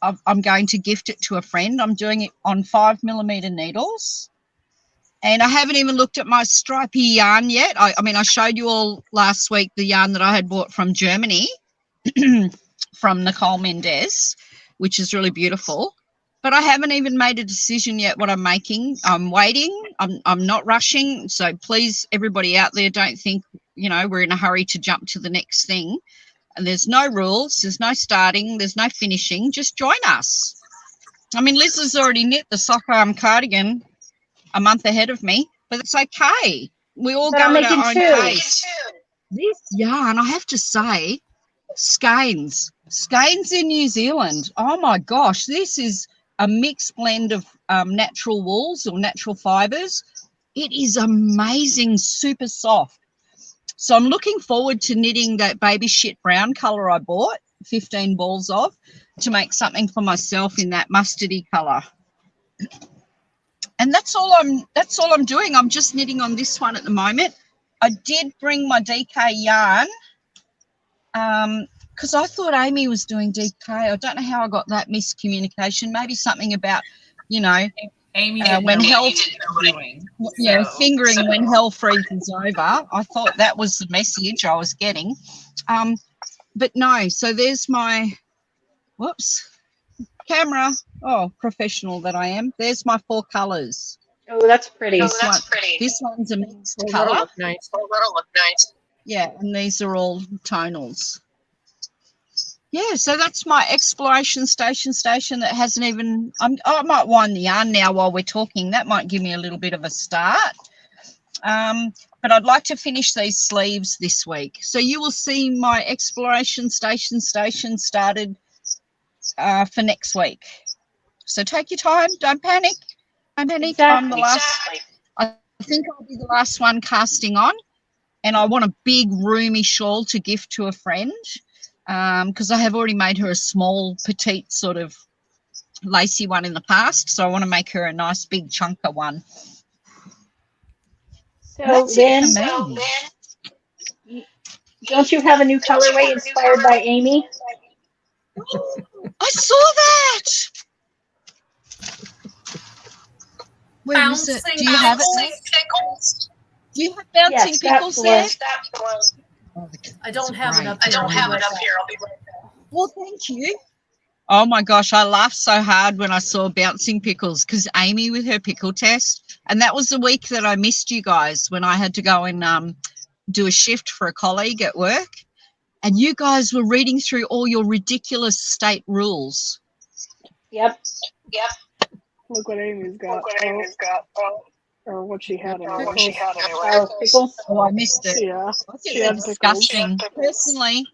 I'm going to gift it to a friend. I'm doing it on 5mm needles, and I haven't even looked at my stripy yarn yet. I mean, I showed you all last week the yarn that I had bought from Germany from Nicole Mendez, which is really beautiful. but I haven't even made a decision yet what I'm making. I'm waiting. I'm not rushing. So please, everybody out there, don't think, we're in a hurry to jump to the next thing. And there's no rules. There's no starting. There's no finishing. Just join us. I mean, Liz has already knit the sock arm cardigan a month ahead of me, but it's okay. We all go at our own pace. This yarn, I have to say, Skeins in New Zealand. Oh my gosh, this is a mixed blend of natural wools or natural fibers. It is amazing, super soft. So I'm looking forward to knitting that baby shit brown colour I bought 15 balls of to make something for myself in that mustardy colour. And that's all I'm doing. I'm just knitting on this one at the moment. I did bring my DK yarn because I thought Amy was doing DK. I don't know how I got that miscommunication. Maybe something about, Amy when hell fingering when hell freezes over. I thought that was the message I was getting. But no, so there's my camera. Oh, professional that I am. There's my 4 colours. Oh, that's pretty. This one's a mixed That'll colour. look nice. Yeah, and these are all tonals. Yeah, so that's my exploration station that hasn't even... I might wind the yarn now while we're talking. That might give me a little bit of a start. But I'd like to finish these sleeves this week. So you will see my exploration station started for next week. So take your time. Don't panic. Exactly. I'm the last. I think I'll be the last one casting on. And I want a big roomy shawl to gift to a friend because I have already made her a small, petite sort of lacy one in the past. So I want to make her a nice big chunker one. So then, don't you have a new colorway inspired by Amy? I saw that. Where is it? Do you have it? Pickles. Do you have bouncing pickles there? I don't have it up Great. here. I'll be right back. Well, thank you. Oh my gosh, I laughed so hard when I saw bouncing pickles because Amy with her pickle test, and that was the week that I missed you guys when I had to go and do a shift for a colleague at work, and you guys were reading through all your ridiculous state rules. Yep. Look what Amy's got. Or what she had anyway. Pickles. Oh, I missed it. Yeah. I think they're disgusting. Personally,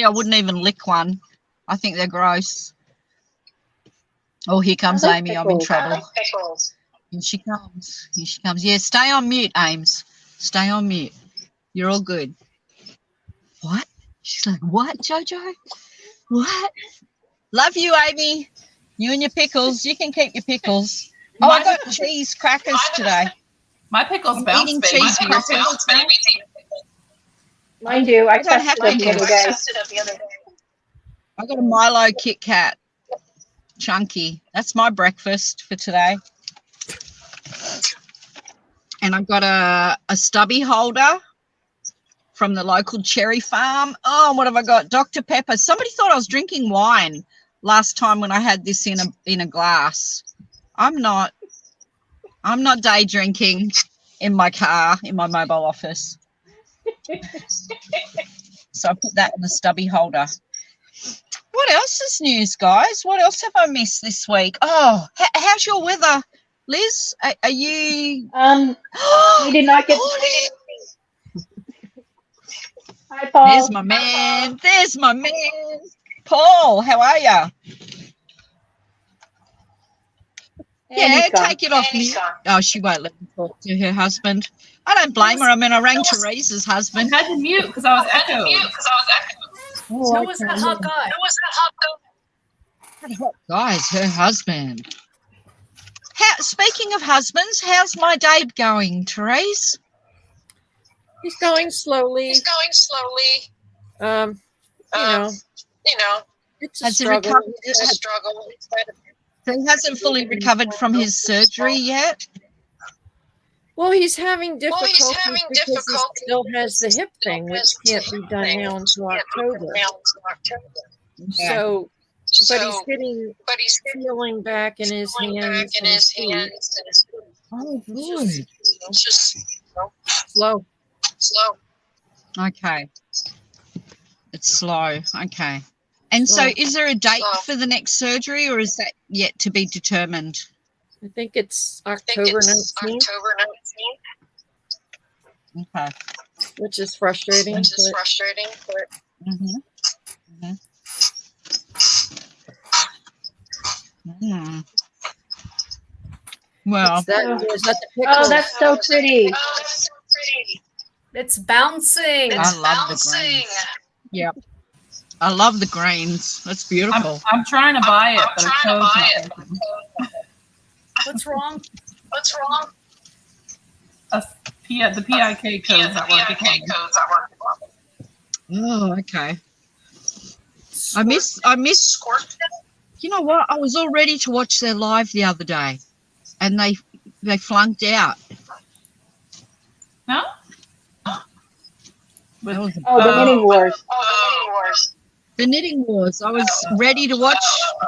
I wouldn't even lick one. I think they're gross. Oh, here comes like Amy. I'm in pickles. trouble. Here she comes. Yeah, stay on mute, Ames. Stay on mute. You're all good. What? She's like, what, Jojo? What? Love you, Amy. You and your pickles. You can keep your pickles. Oh, I got cheese crackers today. My pickles I'm bounce, eating baby. cheese Do yours crackers. bounce? Mine do. I don't have tested them the other day. I got a Milo Kit Kat. Chunky. That's my breakfast for today. And I've got a stubby holder from the local cherry farm. Oh, what have I got? Dr. Pepper. Somebody thought I was drinking wine last time when I had this in a glass. I'm not day drinking in my car, in my mobile office. So I put that in the stubby holder. What else is news, guys? What else have I missed this week? Oh, how's your weather, Liz? Are you? We did not get. Hi, Paul. There's my man. Paul, how are you? Yeah, take it off mute. Oh, she won't let me talk to her husband. I don't blame her. I mean, I rang Teresa's husband. I had to mute because I was echoed. Who was that hot guy? That hot guy is her husband. Speaking of husbands, how's my date going, Therese? He's going slowly. You know, it's a Has he struggle. recovered? So he hasn't fully recovered from his surgery yet? Well, he's having difficulty because he still has the hip thing, which can't be done now until October. Yeah. So But he's feeling back in his hands and his feet. Oh, good. It's just slow. Okay. It's slow. Okay. And Slow. so is there a date for the next surgery, or is that yet to be determined? I think it's October 19th, Okay. which is frustrating. But Mm-hmm. Mm. Well, is that the pickle? Oh, that's so pretty. It's bouncing. I love the greens. Yep. I love the greens. That's beautiful. I'm trying to buy it, but it's not working. What's wrong? The PIK code's not working. Oh, okay. I miss. You know what? I was all ready to watch their live the other day, and they flunked out. No? That was Oh, the knitting wars. the knitting wars. I was ready to watch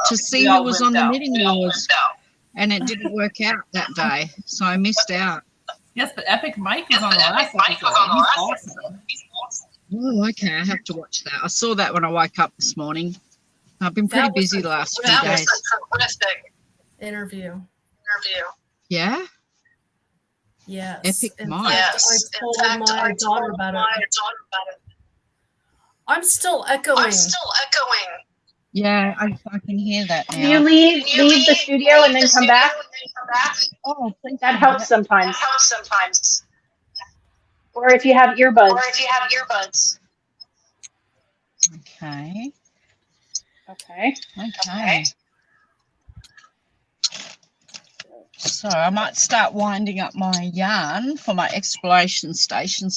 to see who was on the knitting wars, and it didn't work out that day, so I missed out. Yes, but Epic Mike is on the last episode. He's awesome. Oh, okay. I have to watch that. I saw that when I woke up this morning. I've been pretty That was busy a the last few That was days. a terrific interview. Yeah? Yes. Epic In Mike. fact, I told my daughter about it. I'm still echoing. Yeah, I can hear that now. Can you leave the studio and then come back? Oh, thank That you. helps sometimes. Or if you have earbuds. Okay. Okay. Okay. So I might start winding up my yarn for my exploration station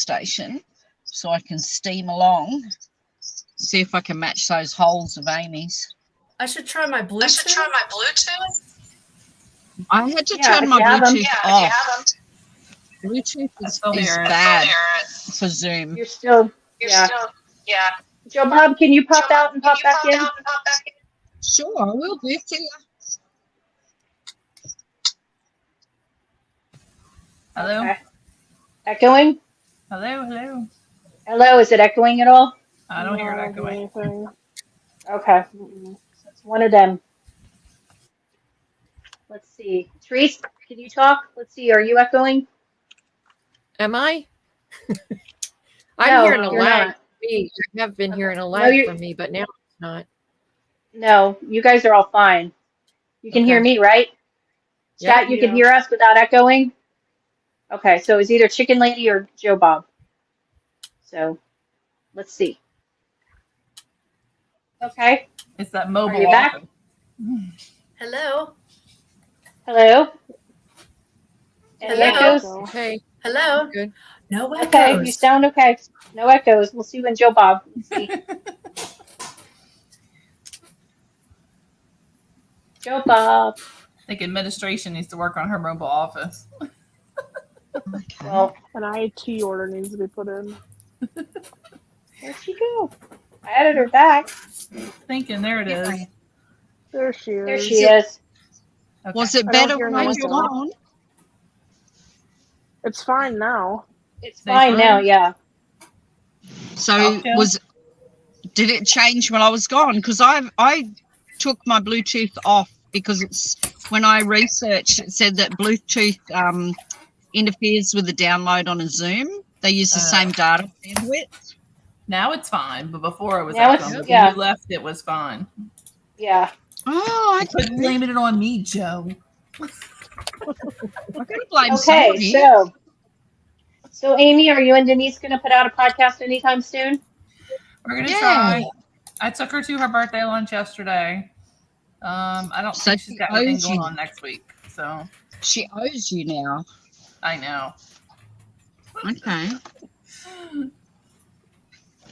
so I can steam along. See if I can match those holes of Amy's. I should try my Bluetooth. I had to Yeah, turn if my you have 'em. Bluetooth off. Bluetooth is still hear it. bad for Zoom. You're still, yeah. Joe Bob, can you pop out and pop back in? Sure, I will do. See ya. Hello? Okay. Echoing? Hello? Hello, is it echoing at all? I don't hear it Not echoing. anything. Okay. It's one of them. Let's see. Therese, can you talk? Let's see. Are you echoing? Am I? No, I'm hearing a you're lag. not. I have been hearing a lag you're- from me, but now it's not. No, you guys are all fine. You can hear Okay. me, right? Yeah. Chat, you can Yeah. hear us without echoing? Okay, so it's either Chicken Lady or Joe Bob. So, let's see. Okay. It's that mobile. Are you back? office. Hello. Hello? Any Hello? echoes? Okay. Hello. Good. No Okay, you echoes. sound okay. No echoes. We'll see you in Joe Bob. Let's see. Joe Bob. I think administration needs to work on her mobile office. Okay. Well, An IT order needs to be put in. where'd she go? I added her back. Thinking, there it is. There she is. There she is. Okay. Was it I don't better hear when I no was echo. gone? It's fine now. It's Say fine fine. now, yeah. So Okay. did it change when I was gone? Because I took my Bluetooth off because it's when I researched it said that Bluetooth interferes with the download on a Zoom. They use the same data bandwidth. Now it's fine, but before it was Now echoing. it's- When yeah. you left, it was fine. Yeah. Oh, I Quit blaming it on me, Joe. gotta blame Okay, somebody. so Amy, are you and Denise going to put out a podcast anytime soon? We're gonna Yeah. try. I took her to her birthday lunch yesterday. I don't So think she's she got anything owes going you. on next week, so She owes you now. I know. Okay.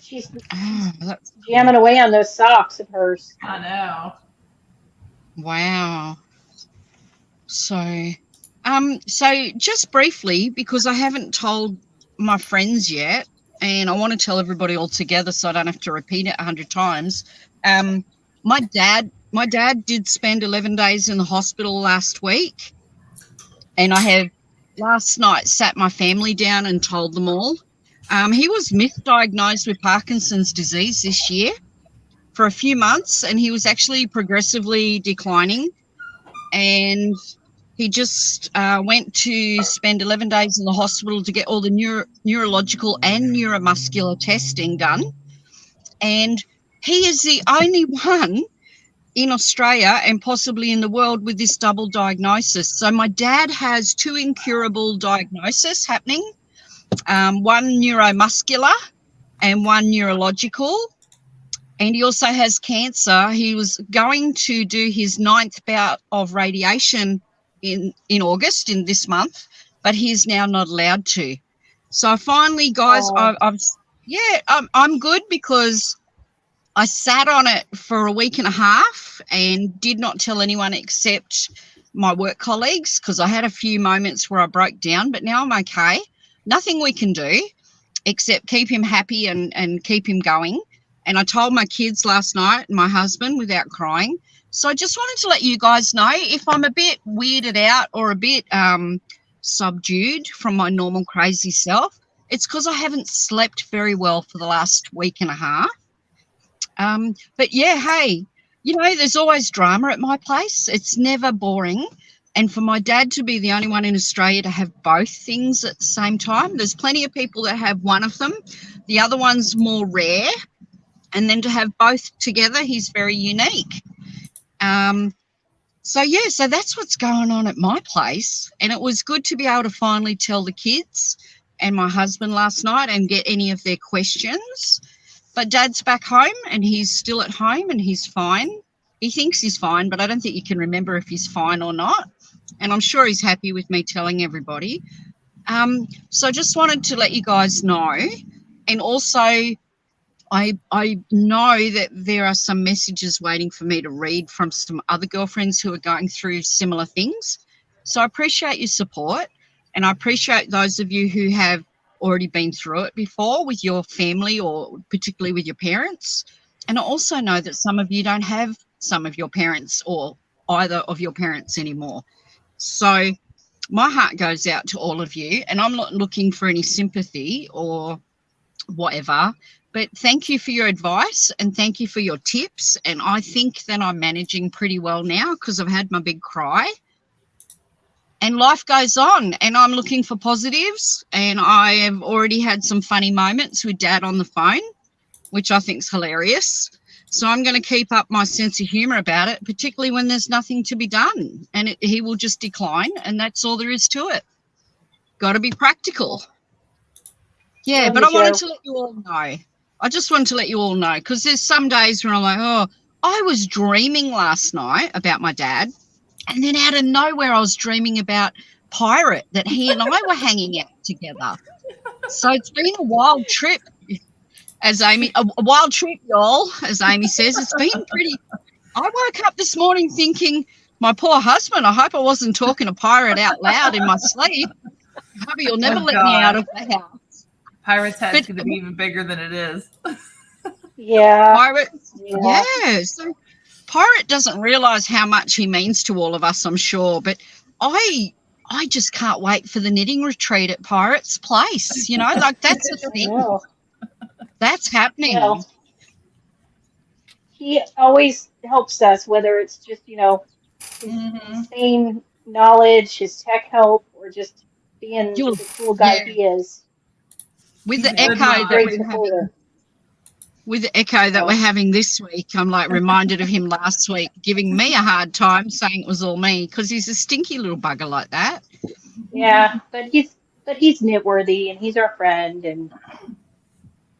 She's Oh, that's jamming away on those socks of hers. I know. wow. So just briefly, because I haven't told my friends yet, and I want to tell everybody all together so I don't have to repeat it 100 times. My dad my dad did spend 11 days in the hospital last week, and I have last night sat my family down and told them all. He was misdiagnosed with Parkinson's disease this year for a few months, and he was actually progressively declining. And he just went to spend 11 days in the hospital to get all the neurological and neuromuscular testing done. And he is the only one in Australia and possibly in the world with this double diagnosis. So my dad has 2 incurable diagnoses happening, one neuromuscular and one neurological. And he also has cancer. He was going to do his 9th bout of radiation in August, in this month, but he's now not allowed to. So finally, guys, I'm good because I sat on it for a week and a half and did not tell anyone except my work colleagues, because I had a few moments where I broke down, but now I'm okay. Nothing we can do except keep him happy and keep him going. And I told my kids last night and my husband without crying. So I just wanted to let you guys know, if I'm a bit weirded out or a bit subdued from my normal crazy self, it's because I haven't slept very well for the last week and a half. But yeah, hey, you know, there's always drama at my place. It's never boring. And for my dad to be the only one in Australia to have both things at the same time, there's plenty of people that have one of them. The other one's more rare. And then to have both together, he's very unique. So that's what's going on at my place. And it was good to be able to finally tell the kids and my husband last night and get any of their questions. But Dad's back home and he's still at home and he's fine. He thinks he's fine, but I don't think you can remember if he's fine or not. And I'm sure he's happy with me telling everybody. So I just wanted to let you guys know. And also, I know that there are some messages waiting for me to read from some other girlfriends who are going through similar things. So I appreciate your support, and I appreciate those of you who have already been through it before with your family or particularly with your parents. And I also know that some of you don't have some of your parents or either of your parents anymore. So my heart goes out to all of you, and I'm not looking for any sympathy or whatever, but thank you for your advice and thank you for your tips. And I think that I'm managing pretty well now because I've had my big cry. And life goes on, and I'm looking for positives, and I have already had some funny moments with Dad on the phone, which I think is hilarious. So I'm going to keep up my sense of humour about it, particularly when there's nothing to be done, and he will just decline, and that's all there is to it. Got to be practical. Yeah, but I wanted to let you all know. I just wanted to let you all know, because there's some days where I'm like, oh, I was dreaming last night about my dad. And then out of nowhere, I was dreaming about Pirate, that he and I were hanging out together. So it's been a wild trip, a wild trip, y'all, as Amy says. It's been pretty. I woke up this morning thinking, my poor husband, I hope I wasn't talking to Pirate out loud in my sleep. Hubby will never let me out of the house. Pirate's head's going to be even bigger than it is. Yeah. Pirate, yeah. So Pirate doesn't realise how much he means to all of us, I'm sure, but I just can't wait for the knitting retreat at Pirate's place. You know, like that's the thing. That's happening. Well, he always helps us, whether it's just, you know, his same knowledge, his tech help, or just being the cool guy he is. With the echo that we're having this week, I'm like reminded of him last week giving me a hard time, saying it was all me, because he's a stinky little bugger like that. Yeah, but he's knitworthy, and he's our friend, and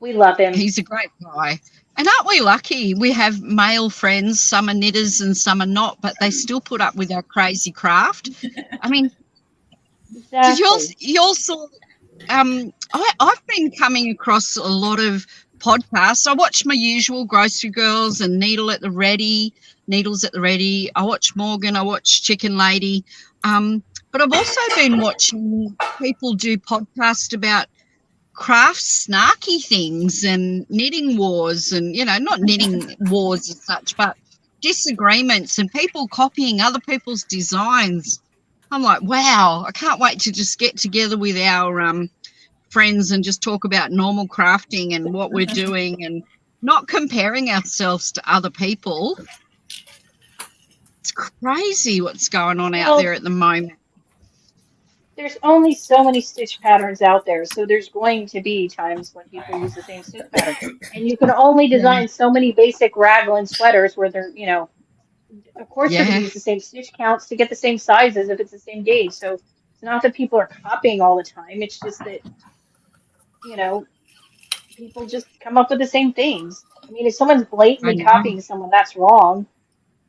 we love him. He's a great guy. And aren't we lucky? We have male friends, some are knitters and some are not, but they still put up with our crazy craft. I mean, exactly. Did you all saw, I've been coming across a lot of podcasts. I watch my usual Grocery Girls and Needles at the Ready. I watch Morgan. I watch Chicken Lady. But I've also been watching people do podcasts about craft snarky things and knitting wars and, you know, not knitting wars as such, but disagreements and people copying other people's designs. I'm like, wow, I can't wait to just get together with our friends and just talk about normal crafting and what we're doing and not comparing ourselves to other people. It's crazy what's going on out there at the moment. There's only so many stitch patterns out there, so there's going to be times when people use the same stitch pattern. And you can only design so many basic raglan sweaters where they're, of course they're going to use the same stitch counts to get the same sizes if it's the same gauge. So it's not that people are copying all the time. It's just that, people just come up with the same things. I mean, if someone's blatantly copying someone, that's wrong.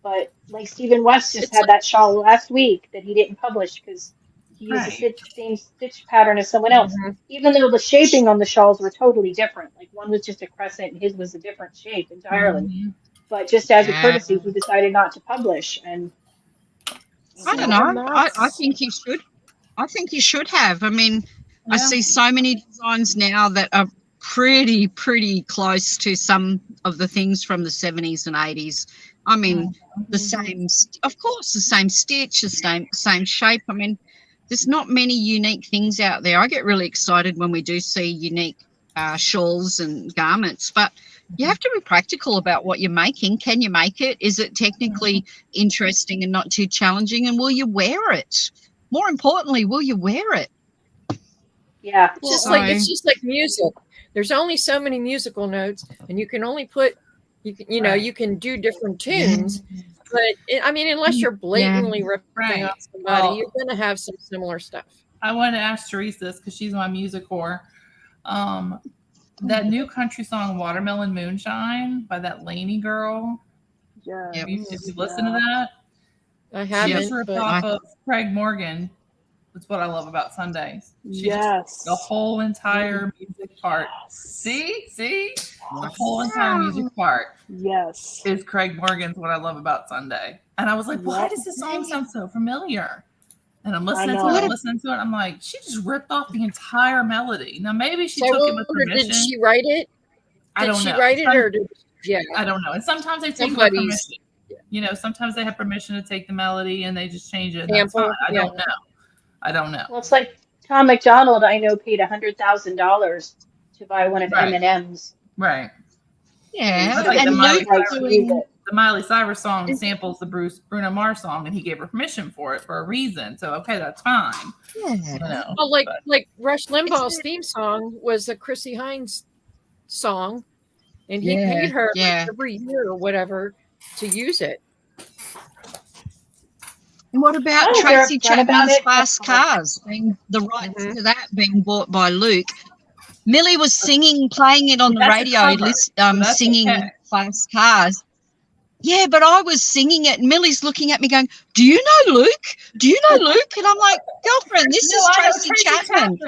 But like Stephen West just had that shawl last week that he didn't publish because he used the same stitch pattern as someone else, even though the shaping on the shawls were totally different. Like one was just a crescent and his was a different shape entirely. But just as a courtesy, he decided not to publish. And I don't know. I think he should. I think he should have. I mean, I see so many designs now that are pretty close to some of the things from the 70s and 80s. I mean, the same, of course, the same stitch, the same shape. I mean, there's not many unique things out there. I get really excited when we do see unique shawls and garments, but you have to be practical about what you're making. Can you make it? Is it technically interesting and not too challenging? And will you wear it? More importantly, will you wear it? Yeah. It's just like music. There's only so many musical notes, and you can only put, you can do different tunes. But I mean, unless you're blatantly ripping off somebody, you're going to have some similar stuff. I want to ask Teresa this because she's my music whore. That new country song "Watermelon Moonshine" by that Lainey girl. Yeah. If you listen to that, I haven't. She ripped off of Craig Morgan. That's what I love about Sundays. The whole entire music part. See? The whole entire music part. Yes. Is Craig Morgan's what I love about Sunday. And I was like, why does this song sound so familiar? And I'm listening to it. I'm like, she just ripped off the entire melody. Now maybe she took it with permission. Did she write it? I don't know. Did she write it or I don't know. And sometimes they take with permission. Sometimes they have permission to take the melody and they just change it. I don't know. Well, it's like Tom McDonald, I know, paid $100,000 to buy one of Eminem's. Right. Yeah. Like the Miley Cyrus song samples the Bruno Mars song, and he gave her permission for it for a reason. So, okay, that's fine. Yeah. Well, like Rush Limbaugh's theme song was a Chrissy Hines song, and he paid her every year or whatever to use it. And what about Tracy Chapman's Fast Cars? The rights to that being bought by Luke. Millie was playing it on the radio, singing Fast Cars. Yeah, but I was singing it, and Millie's looking at me going, do you know Luke? Do you know Luke? And I'm like, girlfriend, this is Tracy Chapman.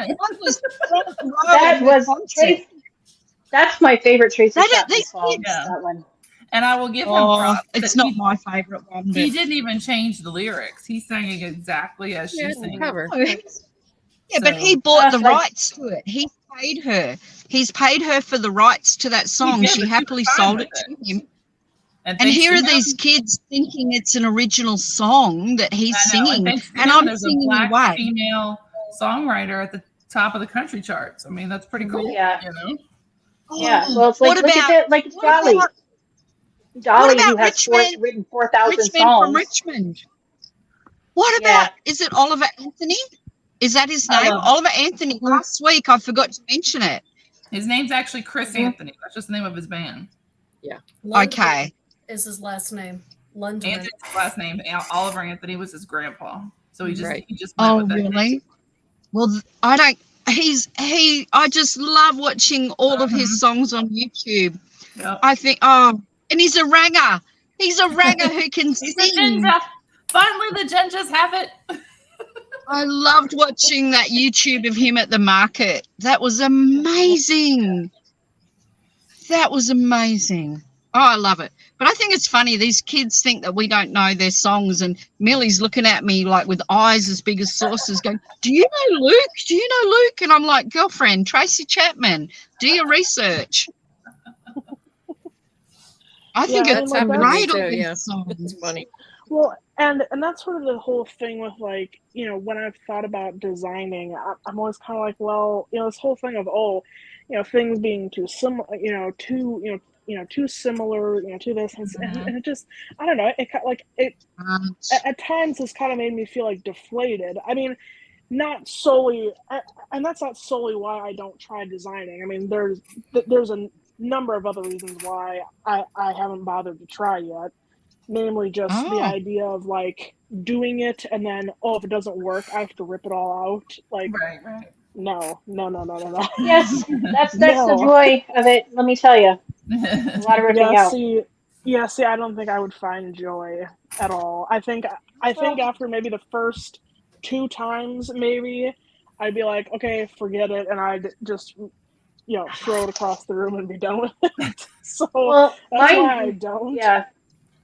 That's my favorite Tracy Chapman song, that one. And I will give him props. It's not my favorite one. He didn't even change the lyrics. He sang it exactly as she sang it. Yeah, but he bought the rights to it. He paid her. He's paid her for the rights to that song. She happily sold it to him. And here are these kids thinking it's an original song that he's singing. And I'm singing away. Female songwriter at the top of the country charts. I mean, that's pretty cool. Yeah. Yeah. Well, it's like, look at it, like Dolly. Dolly, who has written 4,000 songs. From Richmond. What about, is it Oliver Anthony? Is that his name? Oliver Anthony. Last week, I forgot to mention it. His name's actually Chris Anthony. That's just the name of his band. Yeah. London okay. Is his last name. London. Anthony's last name. Oliver Anthony was his grandpa. So he just went with that really? Name. Well, I just love watching all of his songs on YouTube. Yep. I think, and he's a ranger. He's a ranger who can sing. Finally, the gingers have it. I loved watching that YouTube of him at the market. That was amazing. Oh, I love it. But I think it's funny. These kids think that we don't know their songs, and Millie's looking at me like with eyes as big as saucers going, do you know Luke? Do you know Luke? And I'm like, girlfriend, Tracy Chapman, do your research. I think Yeah, it's like great. too, All yeah. these songs. It's funny. Well, and that's sort of the whole thing with, like, when I've thought about designing, I'm always kind of like, well, this whole thing of, things being too similar, too similar, to this, and it just, I don't know, at times has kind of made me feel like deflated. I mean, not solely, and that's not solely why I don't try designing. I mean, there's a number of other reasons why I haven't bothered to try yet. Namely, just the idea of, like, doing it and then, if it doesn't work, I have to rip it all out. Like, Right. no. Yes, that's the No. joy of it. Let me tell you, a lot of ripping out. See, I don't think I would find joy at all. I think after maybe the first 2 times, maybe I'd be like, okay, forget it, and I'd just throw it across the room and be done with it. So that's why I don't. Yeah,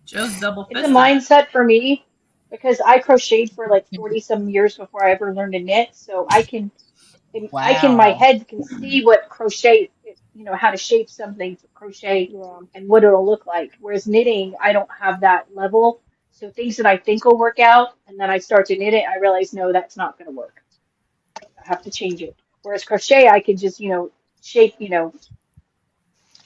Joe's double it's a fisted. mindset for me because I crocheted for like 40 some years before I ever learned to knit, so I can my head can see what crochet, how to shape something for crochet and what it'll look like. Whereas knitting, I don't have that level. So things that I think will work out, and then I start to knit it, I realize, no, that's not going to work. I have to change it. Whereas crochet, I can just, shape,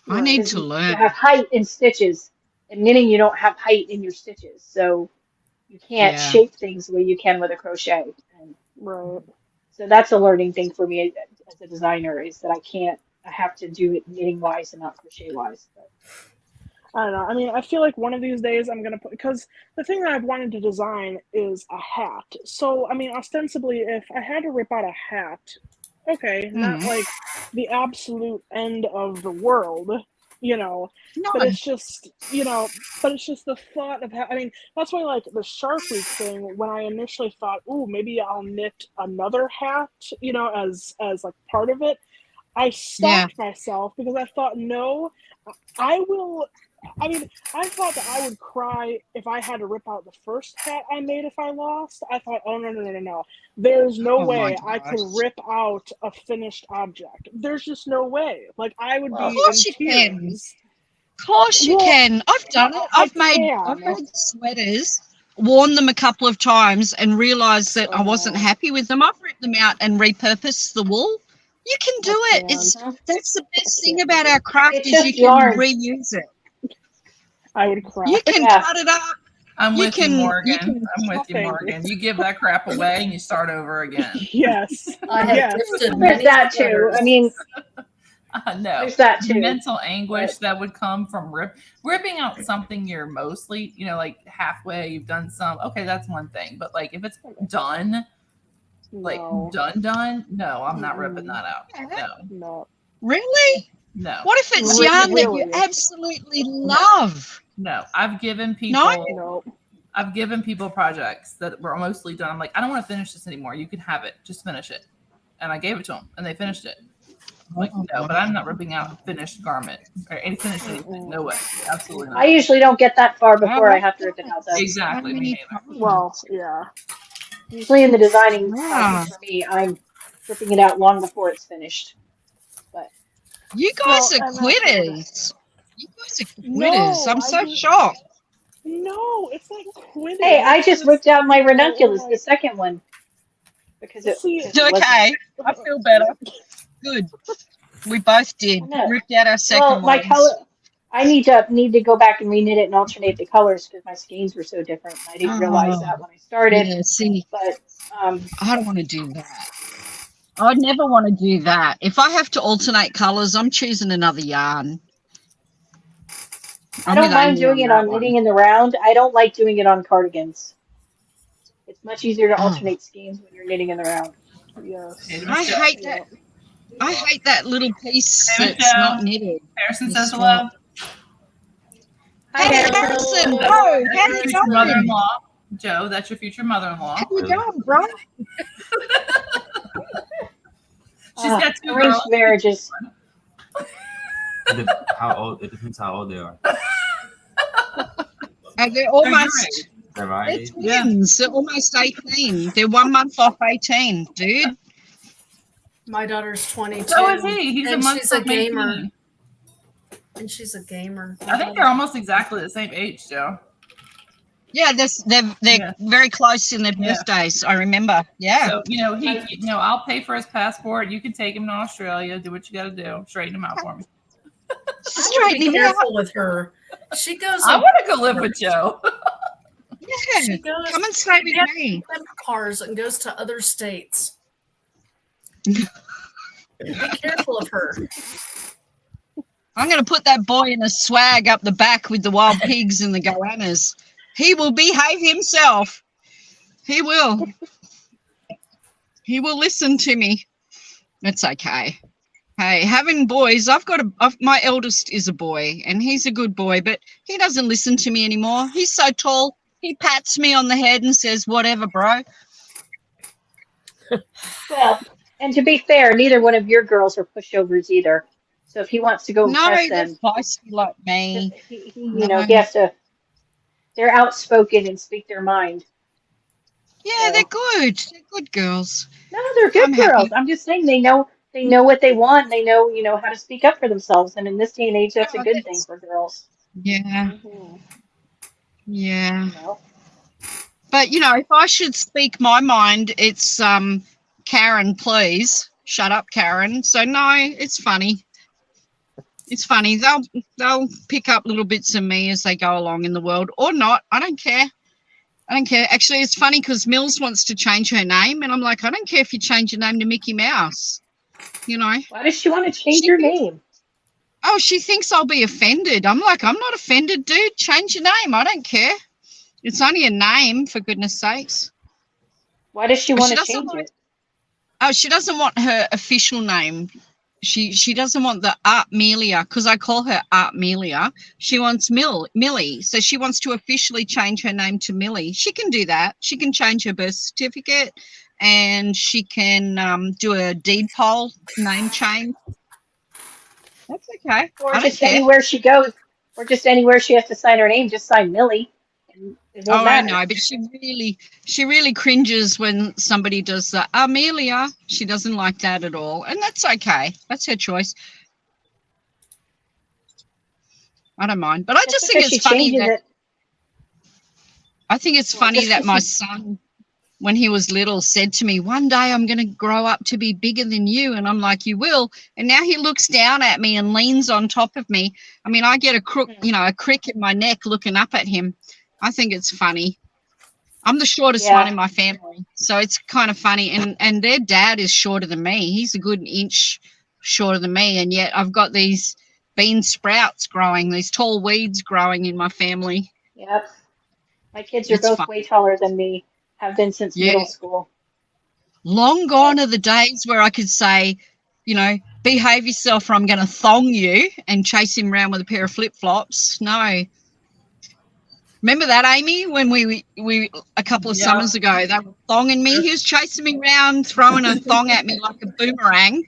I need to you learn. have height in stitches. In knitting, you don't have height in your stitches. So you can't shape things the way you can with a crochet. And Right. so that's a learning thing for me as a designer, is that I have to do it knitting wise and not crochet wise. But I don't know. I mean, I feel like one of these days I'm going to because the thing that I've wanted to design is a hat. So, I mean, ostensibly, if I had to rip out a hat, okay, not like the absolute end of the world, but it's just, the thought of I mean, that's why, like, the Shark Week thing, when I initially thought, maybe I'll knit another hat, as like part of it, I stopped myself because I thought, no, I will. I mean, I thought that I would cry if I had to rip out the first hat I made if I lost. I thought, oh, no. There's no way I could rip out a finished object. There's just no way. Like, I would be in tears. Of course you can. I've done it. I've made sweaters, worn them a couple of times and realised that I wasn't happy with them. I've ripped them out and repurposed the wool. You can do it. That's the best thing about our craft, is you can reuse it. I would cry. You can cut it up. I'm with you, Morgan. You give that crap away and you start over again. Yes. There's that too. I mean, no. There's that too. Mental anguish that would come from ripping out something you're mostly, like halfway, you've done some. Okay, that's one thing. But, like, if it's done, like done, no, I'm not ripping that out. No. Really? No. What if it's yarn that you absolutely love? No, I've given people I've given people projects that were mostly done. I'm like, I don't want to finish this anymore. You can have it. Just finish it. And I gave it to them, and they finished it. I'm like, no, but I'm not ripping out a finished garment or any finished anything. No way. Absolutely not. I usually don't get that far before I have to rip it out, though. Exactly. Me neither. Well, yeah. Usually in the designing process for me, I'm ripping it out long before it's finished. But you guys are quitters. I'm so shocked. No, it's not quitting. Hey, I just ripped out my ranunculus, the second one. Because it okay. I feel better. Good. We both did. Ripped out our second one. My color, I need to go back and reknit it and alternate the colors because my skeins were so different. I didn't realize that when I started. Yeah, see, but I don't want to do that. I'd never want to do that. If I have to alternate colors, I'm choosing another yarn. I don't mind doing it on knitting in the round. I don't like doing it on cardigans. It's much easier to alternate skeins when you're knitting in the round. Yes. I hate that. I hate that little piece that's not knitted. Harrison says hello. Hey, Harrison. Oh, how you doing? Mother-in-law. Joe, that's your future mother-in-law. How you doing, bro? She's got 2 arranged girls. marriages. How old? It depends how old they are. And they're almost. They're twins. They're almost 18. They're 1 month off 18, dude. My daughter's 22. So is he. He's and she's a gamer. And she's a gamer. I think they're almost exactly the same age, Joe. Yeah, they're very close in their birthdays. I remember. Yeah. So I'll pay for his passport. You can take him to Australia. Do what you got to do. Straighten him out for me. Be careful with her. She goes. I want to go live with Joe. Yeah, she goes, come and stay with me. Cars and goes to other states. Be careful of her. I'm going to put that boy in a swag up the back with the wild pigs and the goannas. He will behave himself. He will. He will listen to me. It's okay. Hey, having boys, my eldest is a boy, and he's a good boy, but he doesn't listen to me anymore. He's so tall. He pats me on the head and says, whatever, bro. Well, and to be fair, neither one of your girls are pushovers either. So if he wants to go impress them, they're feisty like me. He has to. They're outspoken and speak their mind. Yeah, they're good. They're good girls. No, they're good girls. I'm just saying they know what they want. They know, how to speak up for themselves. And in this day and age, that's a good thing for girls. Yeah. Mm-hmm. Yeah. But, if I should speak my mind, it's Karen, please. Shut up, Karen. So, no, it's funny. It's funny. They'll pick up little bits of me as they go along in the world or not. I don't care. Actually, it's funny because Mills wants to change her name. And I'm like, I don't care if you change your name to Mickey Mouse. Why does she want to change her name? Oh, she thinks I'll be offended. I'm like, I'm not offended, dude. Change your name. I don't care. It's only a name, for goodness sakes. Why does she want to change it? Oh, she doesn't want her official name. She doesn't want the Artmelia, because I call her Artmelia. She wants Millie. So she wants to officially change her name to Millie. She can do that. She can change her birth certificate, and she can do a deed poll name change. That's okay. Or just anywhere she goes, or just anywhere she has to sign her name, just sign Millie. I know, but she really cringes when somebody does the Amelia. She doesn't like that at all, and that's okay. That's her choice. I don't mind, but I just think it's funny that that my son, when he was little, said to me, "One day I'm going to grow up to be bigger than you," and I'm like, "You will." And now he looks down at me and leans on top of me. I mean, I get a crick in my neck looking up at him. I think it's funny. I'm the shortest one in my family, so it's kind of funny. And their dad is shorter than me. He's a good inch shorter than me, and yet I've got these bean sprouts growing, these tall weeds growing in my family. Yep. My kids are both way taller than me, have been since middle school. Long gone are the days where I could say, behave yourself or I'm going to thong you and chase him around with a pair of flip-flops. No. Remember that, Amy, when we a couple of summers ago, they were thonging me. He was chasing me around, throwing a thong at me like a boomerang,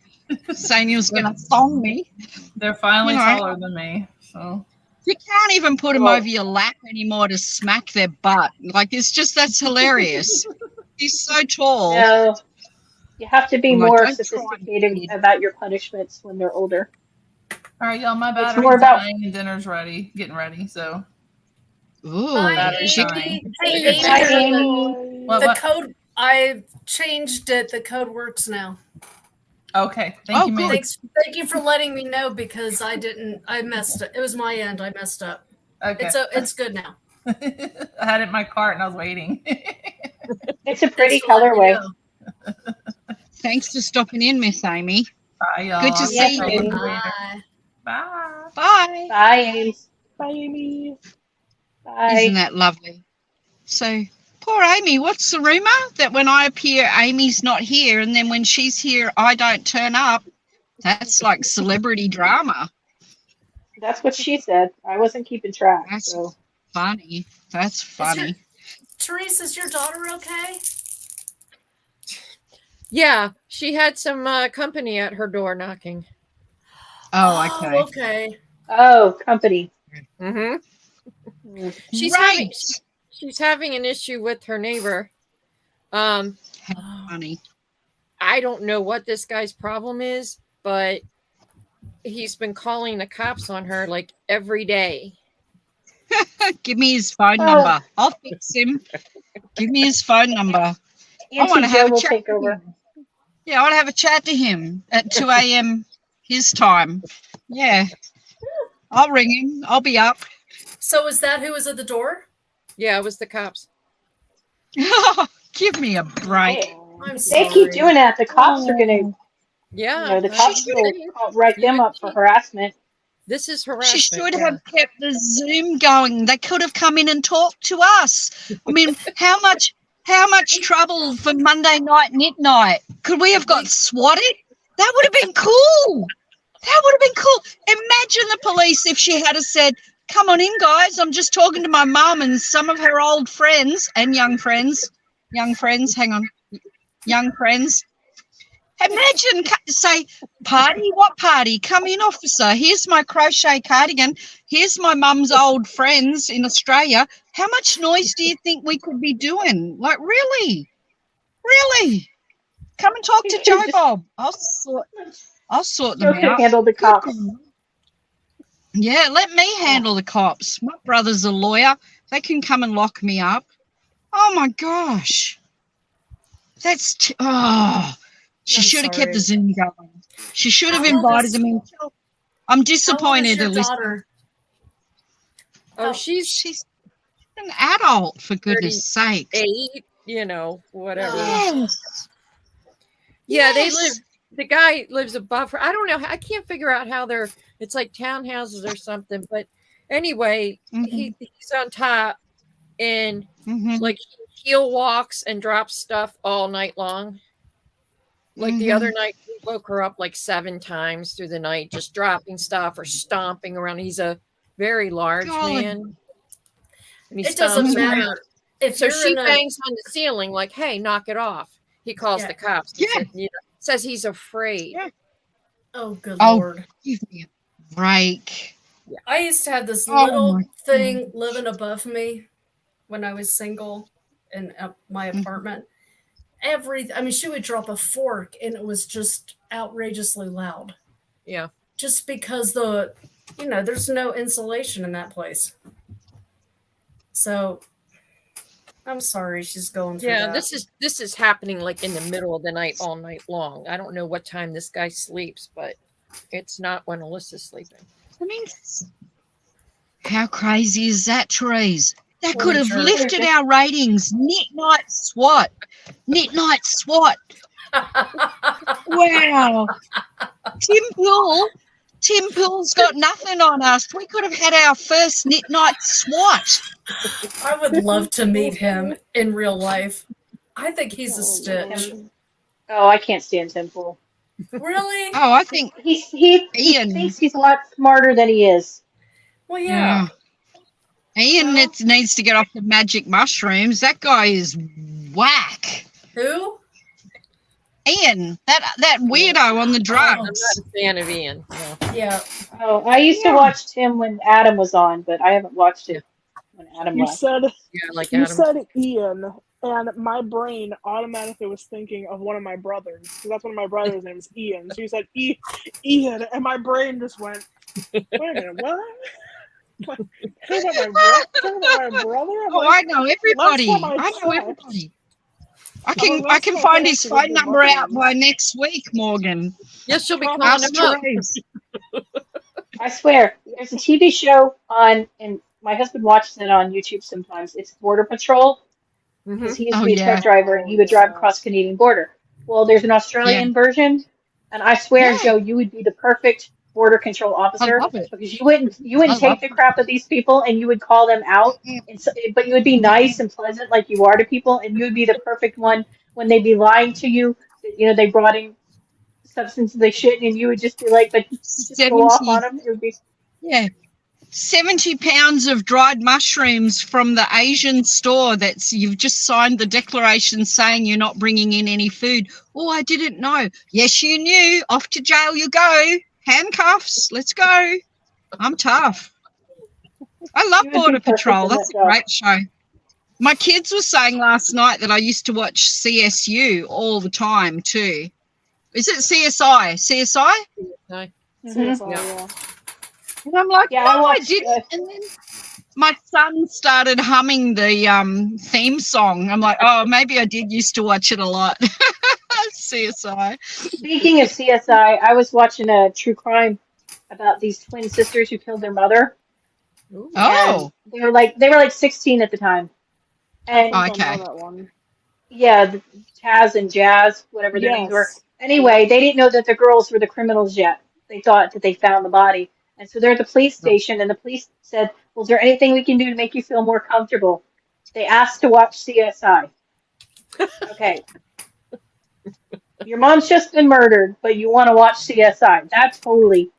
saying he was going to thong me. They're finally taller than me, so. You can't even put them over your lap anymore to smack their butt. Like, that's hilarious. He's so tall. No, you have to be more sophisticated about your punishments when they're older. All right, y'all, my battery's dying and dinner's getting ready, so. Ooh, Amy. The code, I changed it. The code works now. Okay. Thank you, Millie. Thank you for letting me know because I messed it. It was my end. I messed up. Okay. It's good now. I had it in my cart and I was waiting. It's a pretty colorway. Thanks for stopping in, Miss Amy. Bye, y'all. Good to see you. Bye. Bye. Bye. Bye, Amy. Bye, Amy. Bye. Isn't that lovely? So, poor Amy, what's the rumor? That when I appear, Amy's not here, and then when she's here, I don't turn up? That's like celebrity drama. That's what she said. I wasn't keeping track. That's funny. That's funny. Therese, is your daughter okay? Yeah, she had some company at her door knocking. Oh, okay. Okay. Oh, company. Mm-hmm. She's having an issue with her neighbor. How funny. I don't know what this guy's problem is, but he's been calling the cops on her like every day. Give me his phone number. I'll fix him. Give me his phone number. I want Auntie to Joe have a will chat take to over. him. Yeah, I want to have a chat to him at 2 a.m. his time. Yeah. I'll ring him. I'll be up. So is that who was at the door? Yeah, it was the cops. Give me a break. I'm They sorry. keep doing that. The cops are going to, Yeah. the cops will write them up for harassment. This is harassment. She should have kept the Zoom going. They could have come in and talked to us. I mean, how much trouble for Monday night knit night? Could we have got swatted? That would have been cool. That would have been cool. Imagine the police if she had said, come on in, guys. I'm just talking to my mum and some of her old friends and young friends. Young friends. Imagine, say, party? What party? Come in, officer. Here's my crochet cardigan. Here's my mum's old friends in Australia. How much noise do you think we could be doing? Like, really? Really? Come and talk to Joe Bob. I'll sort them Joe can out. handle the cops. Yeah, let me handle the cops. My brother's a lawyer. They can come and lock me up. Oh, my gosh. That's she should have kept the Zoom going. She should have invited them in. I'm disappointed. How old is your daughter? Oh, she's an adult, for goodness sake. 8, whatever. Yes. Yeah, they live. The guy lives above her. I don't know. I can't figure out how it's like townhouses or something. But anyway, he's on top, and like he heel walks and drops stuff all night long. Like the other night, we woke her up like 7 times through the night, just dropping stuff or stomping around. He's a very large man. And it doesn't matter. So she bangs on the ceiling like, hey, knock it off. He calls the cops. Says he's afraid. Yeah. Oh, good Lord. Give me a break. Yeah. I used to have this little thing living above me when I was single in my apartment. She would drop a fork and it was just outrageously loud. Yeah. Just because there's no insulation in that place. So I'm sorry she's going through that. This is happening like in the middle of the night all night long. I don't know what time this guy sleeps, but it's not when Alyssa's sleeping. I mean, how crazy is that, Therese? That could have lifted our ratings. Knit Night SWAT. Wow. Tim Pool's got nothing on us. We could have had our first Knit Night SWAT. I would love to meet him in real life. I think he's a stitch. Oh, I can't stand Tim Pool. Really? Oh, I think he Ian thinks he's a lot smarter than he is. Well, yeah. Ian needs to get off the magic mushrooms. That guy is whack. Who? Ian, that weirdo on the drugs. I'm not a fan of Ian. No. Yeah. Oh, I used to watch Tim when Adam was on, but I haven't watched it when Adam left. You said Ian, and my brain automatically was thinking of one of my brothers, because that's one of my brothers' name is Ian. So you said Ian, and my brain just went, wait a minute, what? Talking about my brother? I know everybody. I know everybody. I can find his phone number out by next week, Morgan. Yes, she'll be calling him up. I swear, there's a TV show on, and my husband watches it on YouTube sometimes. It's Border Patrol, because he used to be a truck driver, and he would drive across the Canadian border. Well, there's an Australian version, and I swear, Joe, you would be the perfect border control officer, because you wouldn't take the crap of these people, and you would call them out, but you would be nice and pleasant like you are to people, and you would be the perfect one when they'd be lying to you. They brought in substances they shouldn't, and you would just be like, but just go off on them. It would be 70 pounds of dried mushrooms from the Asian store you've just signed the declaration saying you're not bringing in any food. Oh, I didn't know. Yes, you knew. Off to jail you go. Handcuffs. Let's go. I'm tough. I love Border Patrol. That's a great show. My kids were saying last night that I used to watch CSU all the time too. Is it CSI? CSI? No. CSI, Yeah. yeah. And I'm like, Yeah, no, I I watched. didn't. And then my son started humming the theme song. I'm like, oh, maybe I did used to watch it a lot. CSI. Speaking of CSI, I was watching a true crime about these twin sisters who killed their mother, Ooh. and Oh, they were like 16 at the time. I And think I know okay. that one. yeah, Taz and Jazz, whatever their names were. Yes. Anyway, they didn't know that the girls were the criminals yet. They thought that they found the body. And so they're at the police station, and the police said, well, is there anything we can do to make you feel more comfortable? They asked to watch CSI. Okay, your mom's just been murdered, but you want to watch CSI. That totally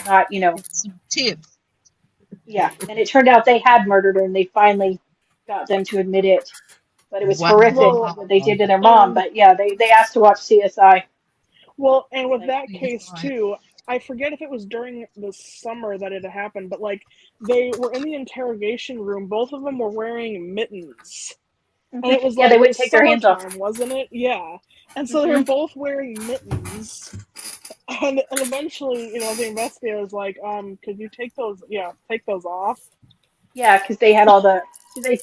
not, It's a tip. yeah. And it turned out they had murdered her, and they finally got them to admit it. But it was horrific Well, what they did to their mom. But yeah, they asked to watch CSI. Well, and with Like, that case CSI. too, I forget if it was during the summer that it happened, but like they were in the interrogation room. Both of them were wearing mittens, and it was yeah, they like wouldn't take their hands off. summertime, wasn't it? Yeah, and so they were both wearing mittens, and eventually, the investigator was like, could you take those? Yeah, take those off. Yeah, because they had all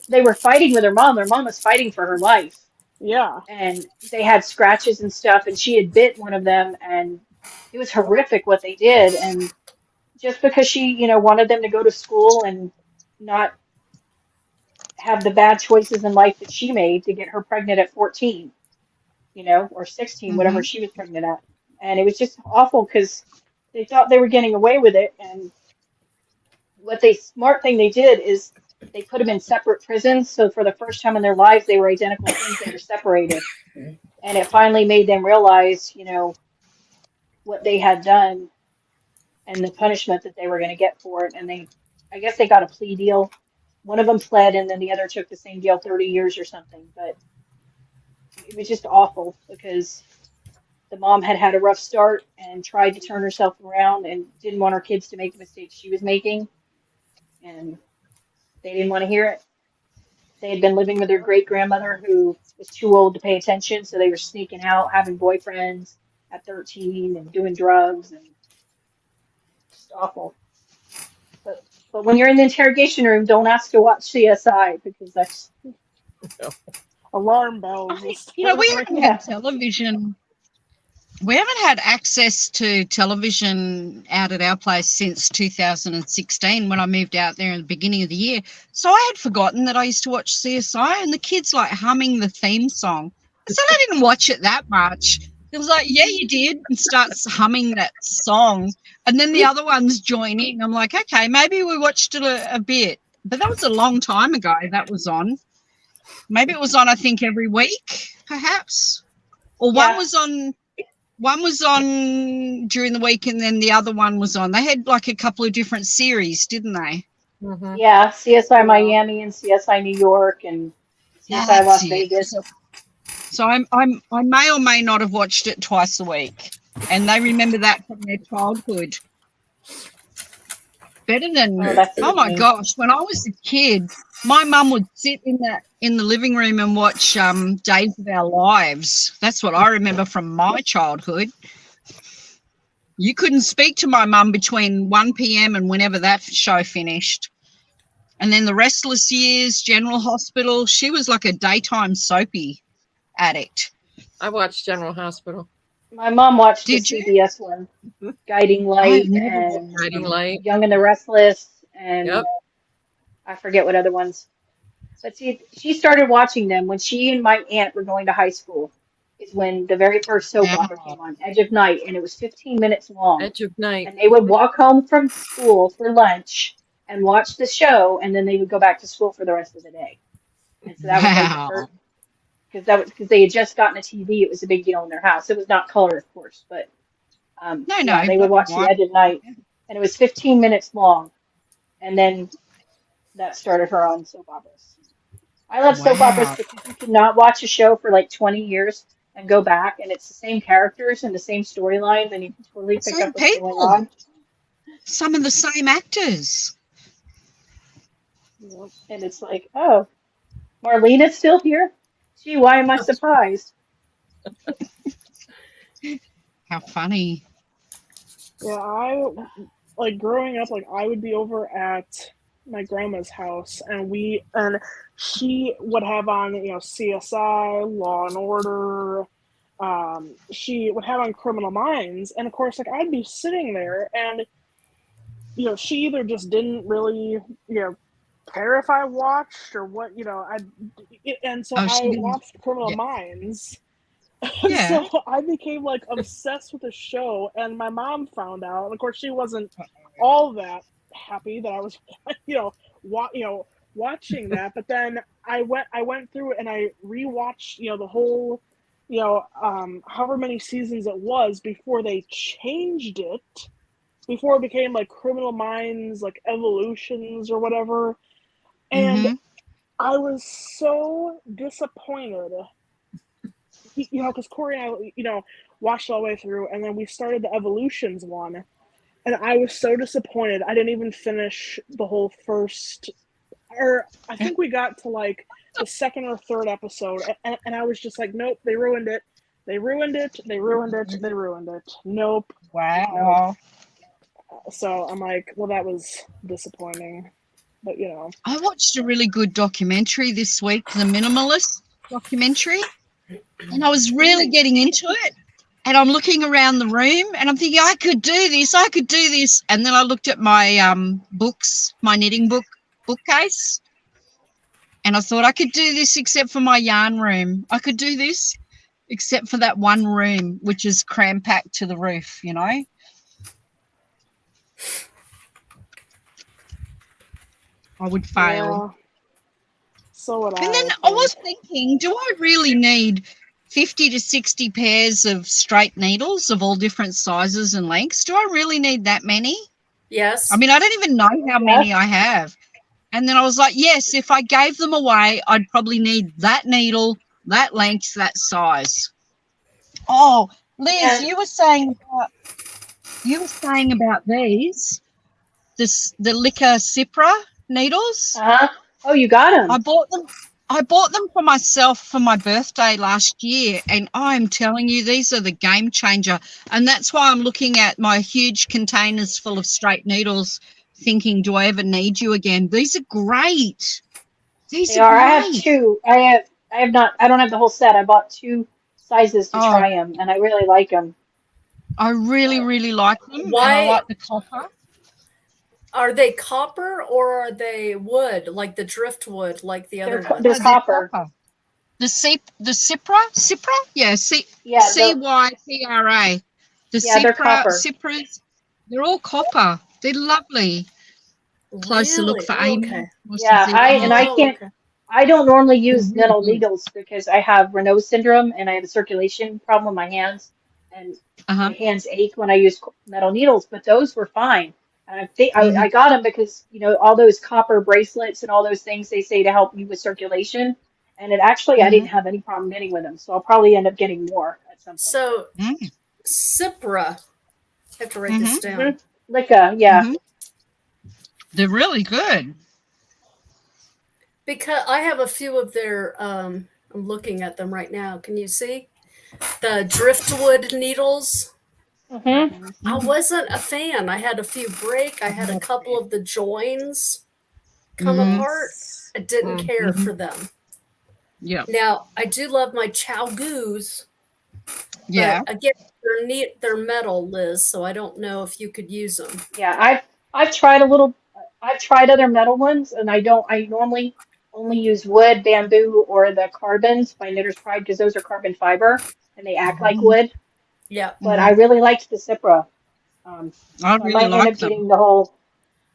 they were fighting with her mom. Their mom was fighting for her life, Yeah, and they had scratches and stuff. And she had bit one of them, and it was horrific what they did. And just because she, wanted them to go to school and not have the bad choices in life that she made to get her pregnant at 14, or 16, whatever Mm-hmm. she was pregnant at. And it was just awful because they thought they were getting away with it. And what they smart thing they did is they put them in separate prisons. So for the first time in their lives, they were identical twins. They were separated. And it finally made them realize, what they had done and the punishment that they were going to get for it. And I guess they got a plea deal. One of them pled, and then the other took the same deal, 30 years or something. But it was just awful because the mom had had a rough start and tried to turn herself around and didn't want her kids to make the mistakes she was making. And they didn't want to hear it. They had been living with their great grandmother who was too old to pay attention, so they were sneaking out, having boyfriends at 13 and doing drugs, and just awful. But when you're in the interrogation room, don't ask to watch CSI because that's alarm bells. We haven't had television. We haven't had access to television out at our place since 2016 when I moved out there in the beginning of the year. So I had forgotten that I used to watch CSI, and the kids like humming the theme song. I said I didn't watch it that much. It was like, yeah, you did, and starts humming that song. And then the other ones join in. I'm like, okay, maybe we watched it a bit. But that was a long time ago that was on. Maybe it was on, I think, every week, perhaps. Or Yeah. one was on during the week, and then the other one was on. They had like a couple of different series, didn't they? Mm-hmm. Yeah, CSI Miami and CSI New York and CSI Las Vegas. So I may or may not have watched it twice a week, and they remember that from their childhood. Better than oh my gosh! When I was a kid, my mum would sit in the living room and watch Days of Our Lives. That's what I remember from my childhood. You couldn't speak to my mum between 1 p.m. and whenever that show finished. And then The Restless Years, General Hospital. She was like a daytime soapy addict. I watched General Hospital. My mom watched the Did you? CBS one, Guiding Light and Guiding Light. Young and the Restless, and Yep. I forget what other ones. But see, she started watching them when she and my aunt were going to high school. Is when the very first soap opera came on, Edge of Night, and it was 15 minutes long. Edge of Night. And they would walk home from school for lunch and watch the show, and then they would go back to school for the rest of the day. And so that was like because they had just gotten a TV. It was a big deal in their house. It was not color, of course, but they would watch the Edge of Night, and it was 15 minutes long, and then that started her on soap operas. I love soap operas because you cannot watch a show for like 20 years and go back, and it's the same characters and the same storylines, and you can totally pick up what's going on. Some of the same actors. And it's like, oh, Marlena's still here? Gee, why am I surprised? How funny. Yeah, I like growing up. Like I would be over at my grandma's house, and she would have on CSI, Law and Order. She would have on Criminal Minds, and of course, like I'd be sitting there, and she either just didn't really care if I watched or what. And so I watched Criminal Minds. Yeah. So I became like obsessed with the show, and my mom found out. And of course, she wasn't all that happy that I was, watching that. But then I went through and I rewatched, the whole, however many seasons it was before they changed it, before it became like Criminal Minds, like Evolutions or whatever. And I was so disappointed. Because Corey and I, watched all the way through, and then we started the Evolutions one, and I was so disappointed. I didn't even finish the whole first, or I think we got to like the second or third episode, and I was just like, nope, they ruined it. They ruined it. They ruined it. They ruined it. Nope. Wow. Nope. So I'm like, well, that was disappointing, but I watched a really good documentary this week, the Minimalist documentary. And I was really getting into it, and I'm looking around the room and I'm thinking, I could do this. And then I looked at my books, my knitting bookcase, and I thought I could do this except for my yarn room. I could do this except for that one room, which is cram-packed to the roof, I would fail. Yeah. So would I. And then I was thinking, do I really need 50 to 60 pairs of straight needles of all different sizes and lengths? Do I really need that many? Yes. I mean, I don't even know how many I have. And then I was like, yes, if I gave them away, I'd probably need that needle, that length, that size. Oh, Liz, you were saying about these, the Liquor Cipra needles. Oh, you got them. I bought them for myself for my birthday last year, and I'm telling you, these are the game changer. And that's why I'm looking at my huge containers full of straight needles thinking, do I ever need you again? These are great. These are great. I have two. I don't have the whole set. I bought two sizes to try them, and I really like them. I really, really like them. Why? And I like the copper. Are they copper or are they wood, like the driftwood, like the other ones? They're copper. The Cipra? Yeah, C-Y-P-R-A. The Cipra, they're copper. Cipras, they're all copper. They're lovely. Closer look for Amy. Okay. I don't normally use metal needles because I have Raynaud syndrome and I have a circulation problem with my hands, and my hands ache when I use metal needles, but those were fine. And I think I got them because, all those copper bracelets and all those things they say to help you with circulation. And it actually, I didn't have any problem knitting with them. So I'll probably end up getting more at some point. So, Cipra. I have to write this down. Lica, yeah. They're really good. Because I have a few of their, I'm looking at them right now. Can you see? The driftwood needles. I wasn't a fan. I had a few break. I had a couple of the joins come apart. I didn't care for them. Yeah. Now I do love my Chow Goos. Yeah. But again, they're metal, Liz. So I don't know if you could use them. Yeah, I've tried I've tried other metal ones, and I normally only use wood, bamboo, or the carbons by Knitter's Pride because those are carbon fiber and they act like wood. Yeah. But I really liked the Cipra. I might end up getting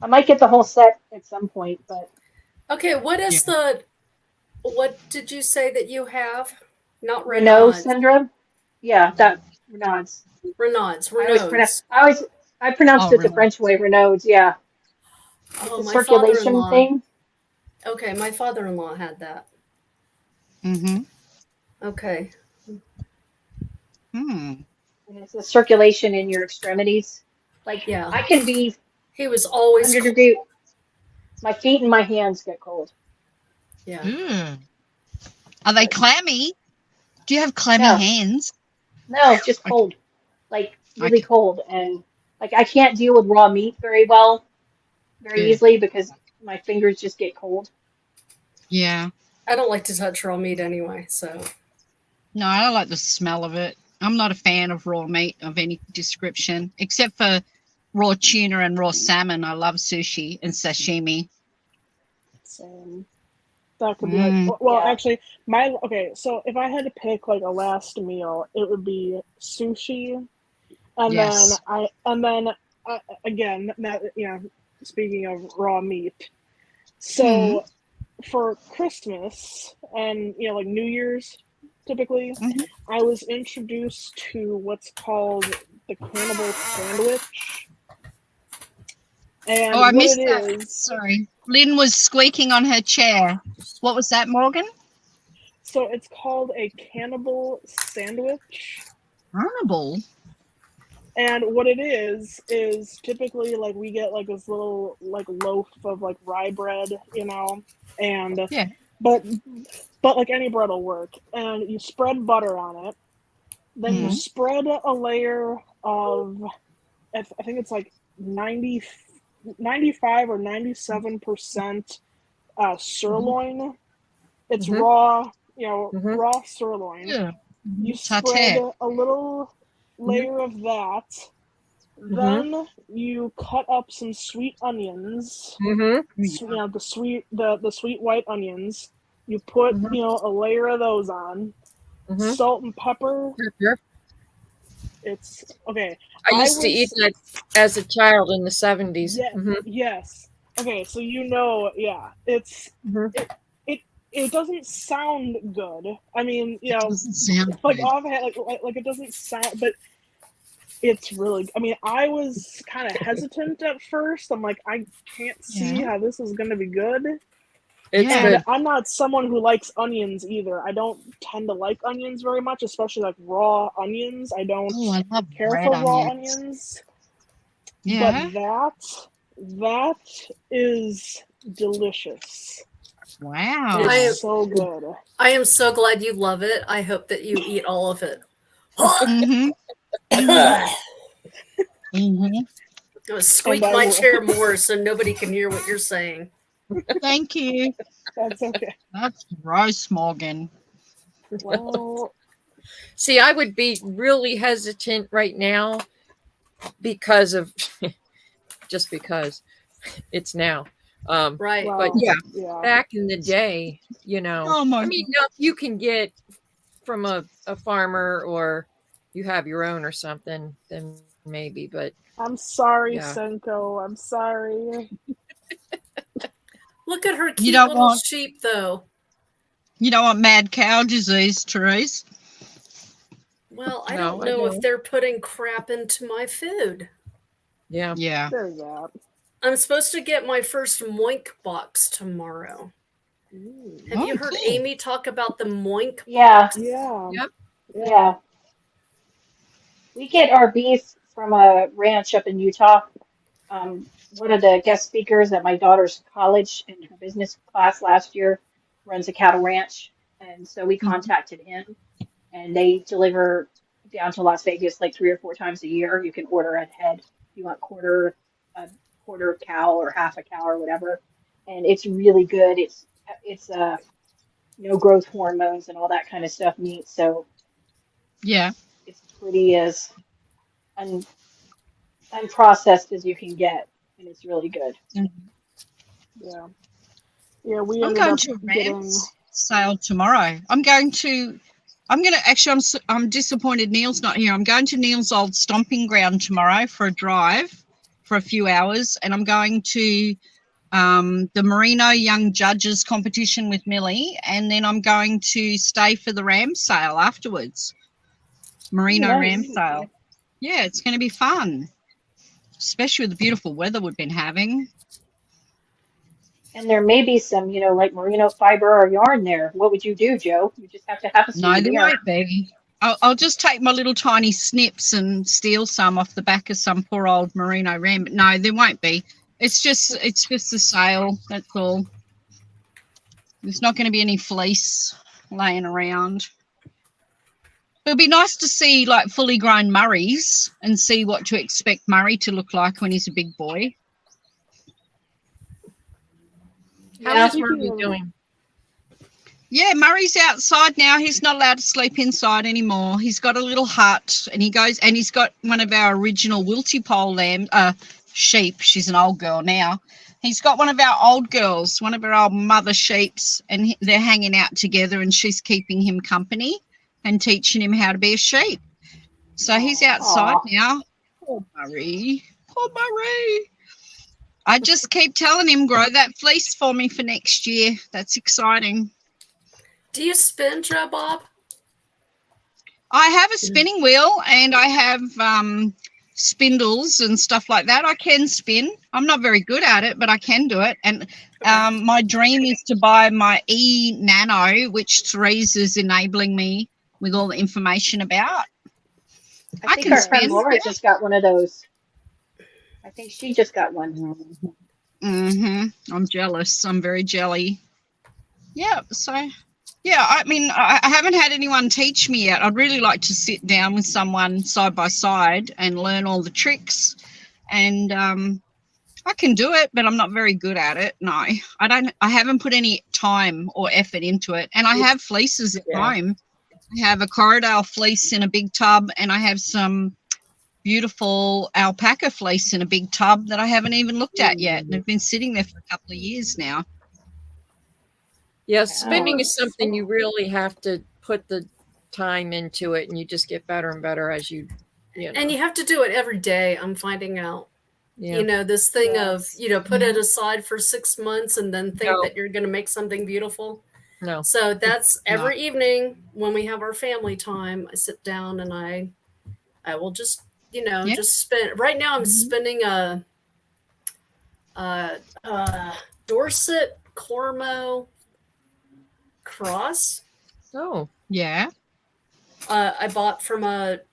I might get the whole set at some point, but. Okay, what did you say that you have? Not Raynaud syndrome? Yeah, that Raynaud's. I pronounced it the French way, Raynaud's, yeah. It's a circulation thing. Okay, my father-in-law had that. Okay. And it's a circulation in your extremities. Like, I can be. He was always 100 degree. My feet and my hands get cold. Yeah. Are they clammy? Do you have clammy hands? No, just cold. Like really cold. And Like I can't deal with raw meat very Yeah. easily because my fingers just get cold. Yeah. I don't like to touch raw meat anyway, so. No, I don't like the smell of it. I'm not a fan of raw meat of any description, except for raw tuna and raw salmon. I love sushi and sashimi. Same. That could be like, well, actually, so if I had to pick like a last meal, it would be sushi, and then again, speaking of raw meat, so for Christmas and like New Year's, typically, I was introduced to what's called the cannibal sandwich. And I missed it that. is, Sorry. Lynn was squeaking on her chair. What was that, Morgan? so it's called a cannibal sandwich. Cannibal? And what it is typically like we get like this little like loaf of like rye bread, and but like any bread will work. And you spread butter on it. Then you spread a layer of, I think it's like 95 or 97% sirloin. It's raw, raw sirloin. Yeah. You spread a little layer of that. Then you cut up some sweet onions. The sweet white onions. You put a layer of those on. Salt and pepper. It's okay. I used to eat that as a child in the 70s. Yeah, yes. Okay, so it's it doesn't sound good. I mean, like offhand, like it doesn't sound, but it's really. I mean, I was kind of hesitant at first. I'm like, I can't see how this is going to be good. And I'm not someone who likes onions either. I don't tend to like onions very much, especially like raw onions. I don't care for raw onions. Yeah. But that is delicious. Wow. It's so good. I am so glad you love it. I hope that you eat all of it. I'm gonna squeak my chair more so nobody can hear what you're saying. Thank you. That's okay. That's gross, Morgan. Well, see, I would be really hesitant right now because of just because it's now. Right. But back in the day, I mean, now you can get from a farmer or you have your own or something, then maybe, but I'm sorry, Senko. I'm sorry. Look at her cute little sheep, though. You don't want mad cow disease, Therese? Well, I don't know if they're putting crap into my food. Yeah. There's that. I'm supposed to get my first Moink box tomorrow. Have you heard Amy talk about the Moink box? Yeah. We get our beef from a ranch up in Utah. One of the guest speakers at my daughter's college in her business class last year runs a cattle ranch. And so we contacted him and they deliver down to Las Vegas like 3 or 4 times a year. You can order ahead if you want quarter cow or half a cow or whatever. And it's really good. It's no growth hormones and all that kind of stuff meat. So it's pretty as unprocessed as you can get. And it's really good. Yeah, I'm going to a ramp sale tomorrow. I'm disappointed Neil's not here. I'm going to Neil's old stomping ground tomorrow for a drive for a few hours, and I'm going to the Merino Young Judges competition with Millie, and then I'm going to stay for the ram sale afterwards. Ram sale. Yeah, it's going to be fun. Especially with the beautiful weather we've been having. And there may be some, like merino fiber or yarn there. What would you do, Joe? You just have to have a souvenir. No, there won't be. I'll just take my little tiny snips and steal some off the back of some poor old merino ram. But no, there won't be. It's just a sale. That's all. There's not going to be any fleece laying around. It'll be nice to see like fully grown Murrays and see what to expect Murray to look like when he's a big boy. How is Murray doing? Yeah, Murray's outside now. He's not allowed to sleep inside anymore. He's got a little hut, and he's got one of our original Wilty pole sheep. She's an old girl now. He's got one of our old girls, one of our old mother sheeps, and they're hanging out together, and she's keeping him company and teaching him how to be a sheep. So he's outside now. Poor Murray. Poor Murray. I just keep telling him, grow that fleece for me for next year. That's exciting. Do you spin, Joe Bob? I have a spinning wheel and I have spindles and stuff like that. I can spin. I'm not very good at it, but I can do it. And my dream is to buy my e-nano, which Therese is enabling me with all the information about. I think our friend Laura just got one of those. I think she just got one. I'm jealous. I'm very jelly. Yeah, so... Yeah, I mean, I haven't had anyone teach me yet. I'd really like to sit down with someone side by side and learn all the tricks. And I can do it, but I'm not very good at it. No, I haven't put any time or effort into it. And I have fleeces at home. I have a Corriedale fleece in a big tub, and I have some beautiful alpaca fleece in a big tub that I haven't even looked at yet. And they've been sitting there for a couple of years now. Yeah, spinning is something you really have to put the time into it, and you just get better and better as you know. And you have to do it every day, I'm finding out. Yeah. You know, this thing of, put it aside for 6 months and then think that you're going to make something beautiful. No. So that's every evening when we have our family time, I sit down and I will just, just spin. Right now I'm spinning a Dorset Cormo cross. Oh, yeah. I bought from and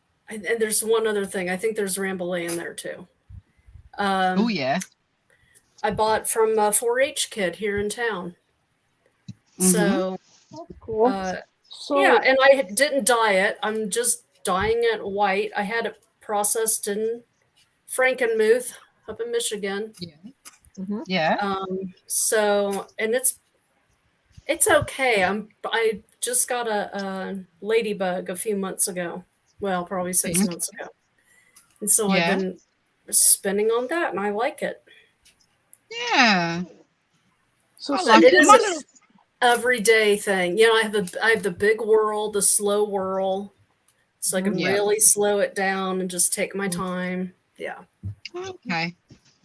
there's one other thing. I think there's Rambouillet in there too. Oh yeah. I bought from a 4-H kid here in town. So that's cool. Yeah, and I didn't dye it. I'm just dyeing it white. I had it processed in Frankenmuth up in Michigan. Yeah. Yeah. So, and it's okay. I just got a ladybug a few months ago. Well, probably 6 months ago. And so I've been spinning on that, and I like it. Yeah. So it is an everyday thing. I have the big whirl, the slow whirl, so I can really slow it down and just take my time. Yeah. Okay.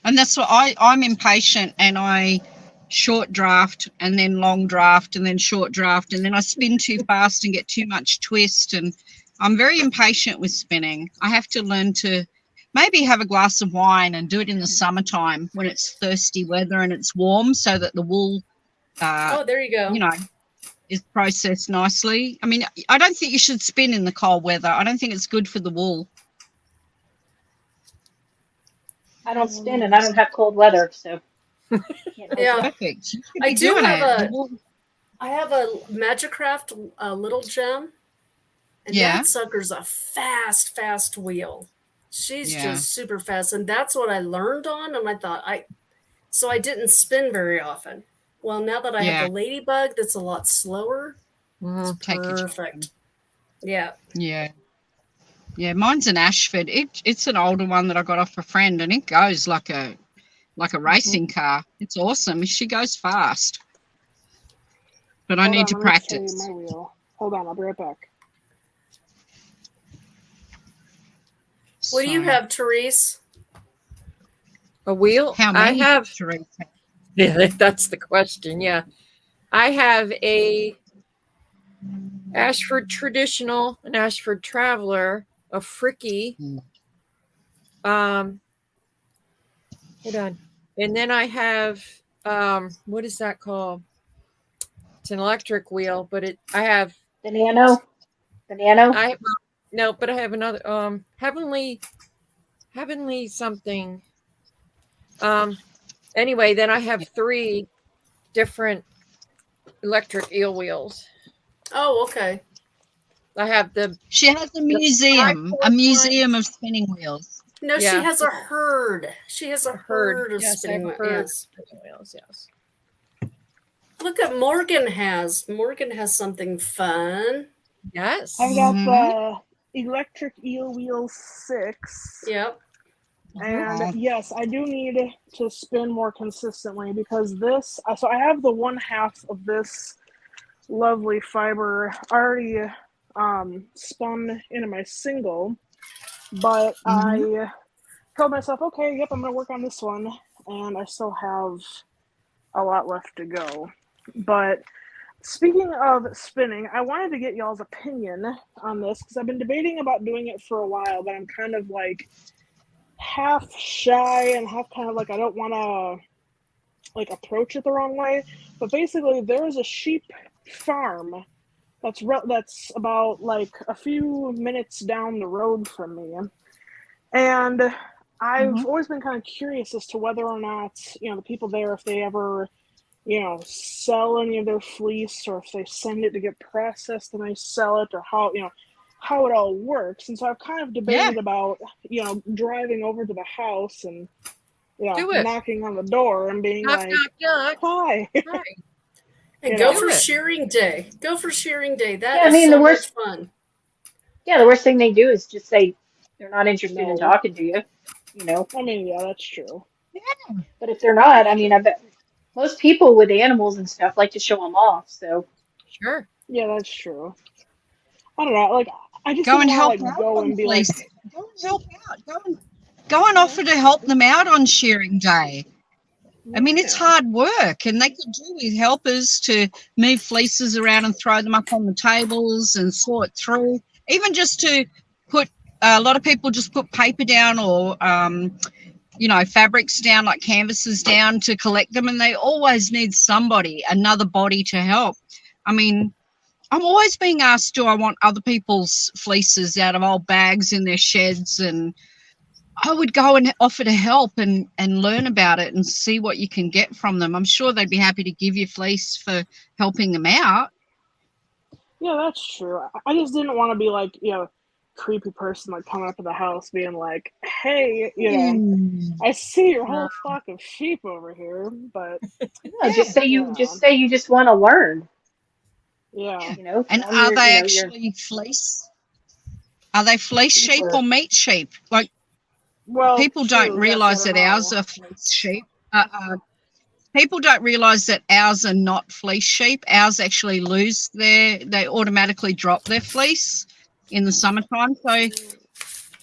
And that's what I'm impatient, and I short draft and then long draft and then short draft, and then I spin too fast and get too much twist, and I'm very impatient with spinning. I have to learn to maybe have a glass of wine and do it in the summertime when it's thirsty weather and it's warm, so that the wool there you go. Is processed nicely. I mean, I don't think you should spin in the cold weather. I don't think it's good for the wool. I don't spin and I don't have cold weather, so yeah, perfect. I do have I have a Magicraft little gem, and that sucker's a fast wheel. She's just super fast, and that's what I learned on. And I thought so I didn't spin very often. Well, now that I have the ladybug, that's a lot slower. It's perfect. Yeah. Yeah. Yeah, mine's an Ashford. It's an older one that I got off a friend, and it goes like a racing car. It's awesome. She goes fast. But I need to practice. My wheel. Hold on, I'll be right back. What do you have, Therese? A wheel? How many? I have. Therese? Yeah, that's the question. Yeah, I have a Ashford Traditional, an Ashford Traveler, a Fricky. Hold on, and then I have what is that called? It's an electric wheel, but I have the Nano. No, but I have another Heavenly something. Anyway, then I have 3 different electric eel wheels. Oh, okay. I have the. She has a museum of spinning wheels. No, Yeah. she has a herd. She has a herd of Yes, I spinning have a wheels. herd Yes. of spinning wheels. Yes. Look at Morgan has. Morgan has something fun. Yes. I've got the electric eel wheel 6. Yep. And yes, I do need to spin more consistently because this. So I have the 1/2 of this lovely fiber already spun into my single, but I told myself, okay, yep, I'm going to work on this one, and I still have a lot left to go. But speaking of spinning, I wanted to get y'all's opinion on this because I've been debating about doing it for a while, but I'm kind of like half shy and half kind of like I don't want to like approach it the wrong way. But basically, there is a sheep farm that's about like a few minutes down the road from me, and I've always been kind of curious as to whether or not the people there, if they ever sell any of their fleece, or if they send it to get processed and they sell it, or how it all works. And so I've kind of debated about driving over to the house and knocking on the door and being Knock, like, knock, knock. hi. And go for shearing day. Go for shearing day. That is so much fun. Yeah, the worst thing they do is just say they're not interested in talking to you. I mean, yeah, that's true. Yeah. But if they're not, I mean, I bet most people with animals and stuff like to show them off. So sure. Yeah, that's true. I don't know. Like, I just go and help like, out go and be like, go and help out. Go and offer to help them out on shearing day. I mean, it's hard work, and they could do with helpers to move fleeces around and throw them up on the tables and sort through. Even just to put, a lot of people just put paper down or, fabrics down, like canvases down to collect them, and they always need somebody, another body to help. I mean, I'm always being asked, do I want other people's fleeces out of old bags in their sheds? And I would go and offer to help and learn about it and see what you can get from them. I'm sure they'd be happy to give you fleece for helping them out. Yeah, that's true. I just didn't want to be like, creepy person like coming up to the house being like, hey, I see your whole flock of sheep over here, but just say you just want to learn. Yeah. And are they actually fleece? Are they fleece sheep or meat sheep? Like, people don't realize that ours are fleece sheep. People don't realize that ours are not fleece sheep. Ours actually they automatically drop their fleece in the summertime. So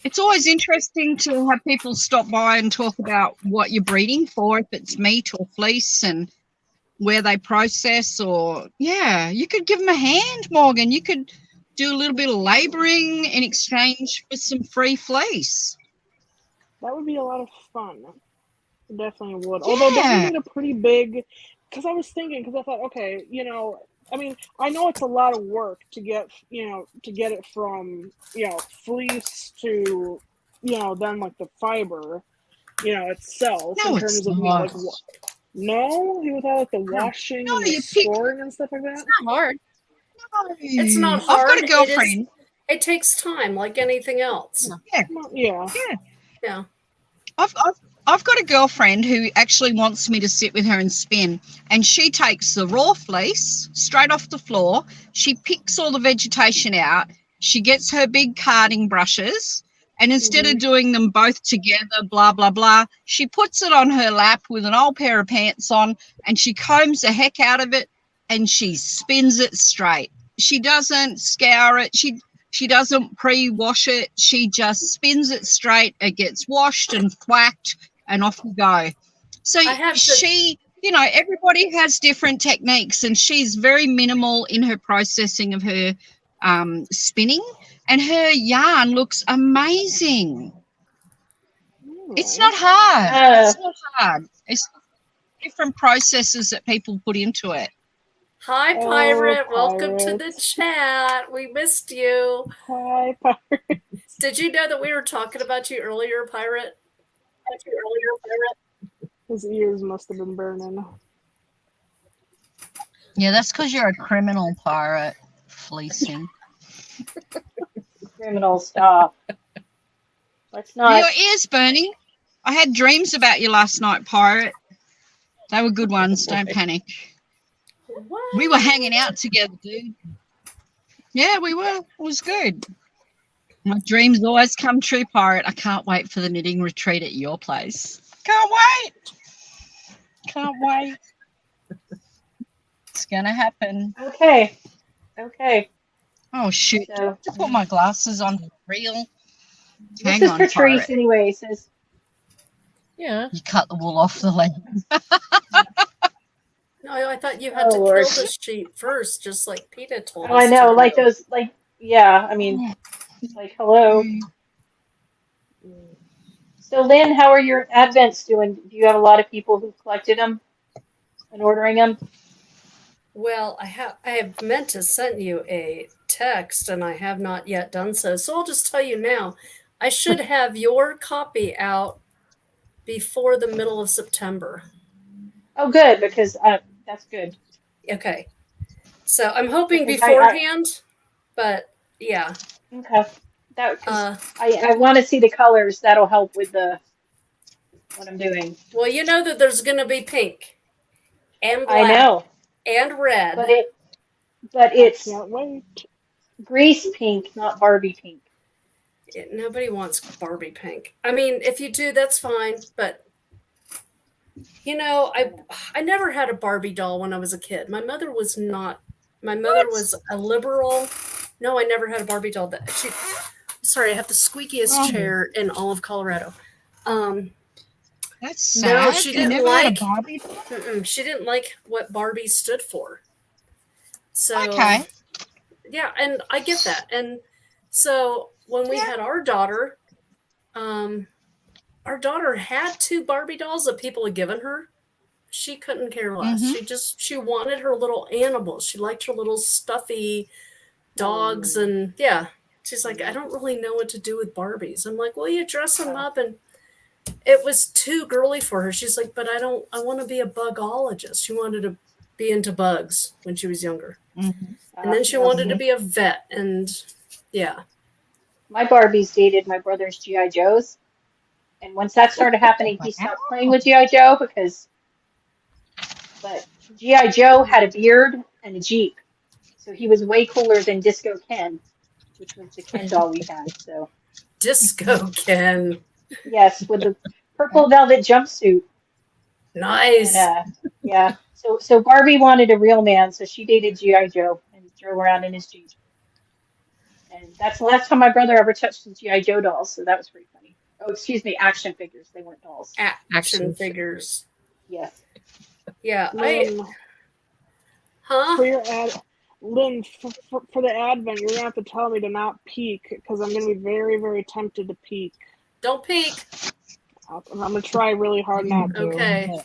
it's always interesting to have people stop by and talk about what you're breeding for, if it's meat or fleece, and where they process. Or you could give them a hand, Morgan. You could do a little bit of laboring in exchange for some free fleece. That would be a lot of fun. It definitely would. Although don't you need a pretty big, because I was thinking, because I thought, okay, I mean, I know it's a lot of work to get it from, fleece to, then like the fiber, itself, No, in terms of, like, without like the washing and the storing and stuff like that? It's not hard. No. It's not hard. I've got a girlfriend. It takes time, like anything else. Yeah. I've got a girlfriend who actually wants me to sit with her and spin, and she takes the raw fleece straight off the floor. She picks all the vegetation out. She gets her big carding brushes, and instead of doing them both together, blah, blah, blah, she puts it on her lap with an old pair of pants on, and she combs the heck out of it, and she spins it straight. She doesn't scour it. She doesn't pre-wash it. She just spins it straight. It gets washed and thwacked, and off we go. So everybody has different techniques, and she's very minimal in her processing of her spinning, and her yarn looks amazing. It's not hard. It's not hard. It's different processes that people put into it. Hi, Pirate. Welcome to the chat. We missed you. Hi, Pirate. Did you know that we were talking about you earlier, Pirate? His ears must have been burning. Yeah, that's because you're a criminal pirate, fleecing. Criminal, stop. Let's Are not. your ears burning? I had dreams about you last night, Pirate. They were good ones. Don't panic. What? We were hanging out together, dude. Yeah, we were. It was good. My dreams always come true, Pirate. I can't wait for the knitting retreat at your place. Can't wait. Can't wait. It's going to happen. Okay. Oh, shoot. So, I have to put my glasses on for real. this Hang is on, Patrice Pirate. anyway. Says, Yeah. You cut the wool off the leg. No, I thought you had Oh, to Lord. kill the sheep first, just like PETA told oh, us. I know, to like do. those, like, yeah, I mean, like, hello. So, Lynn, how are your Advents doing? Do you have a lot of people who collected them and ordering them? Well, I have meant to send you a text, and I have not yet done so. So I'll just tell you now. I should have your copy out before the middle of September. Oh, good, because that's good. Okay. So I'm hoping Because beforehand, but yeah. Okay. I want to see the colors. That'll help with what I'm doing. Well, you know that there's going to be pink and black I know, and red. but it's Can't wait. grease pink, not Barbie pink. Nobody wants Barbie pink. I mean, if you do, that's fine. But you know, I never had a Barbie doll when I was a kid. My mother was not. My mother was a liberal. No, I never had a Barbie doll. Sorry, I have the squeakiest chair in all of Colorado. That's sad. No, she You didn't never like. had a Barbie doll? She didn't like what Barbie stood for. So Okay. yeah, and I get that. And so when we had our daughter had 2 Barbie dolls that people had given her. She couldn't care less. She wanted her little animals. She liked her little stuffy dogs, and yeah. She's like, I don't really know what to do with Barbies. I'm like, well, you dress them up, and it was too girly for her. She's like, but I want to be a bugologist. She wanted to be into bugs when she was younger. And then she wanted to be a vet, and yeah. My Barbies dated my brother's G.I. Joes. And once that started happening, he stopped playing with G.I. Joe but G.I. Joe had a beard and a Jeep. So he was way cooler than Disco Ken, which was the Ken doll we had. So Disco Ken. yes, with the purple velvet jumpsuit. Nice. And, yeah. So Barbie wanted a real man, so she dated G.I. Joe and drove around in his Jeep. And that's the last time my brother ever touched his G.I. Joe dolls, so that was pretty funny. Oh, excuse me, action figures. They weren't dolls. Action figures. Yes. Yeah. Lynn, for your Lynn, for the Advent, you're going to have to tell me to not peek, because I'm going to be very, very tempted to peek. Don't peek. I'm going to try really hard not to. Okay.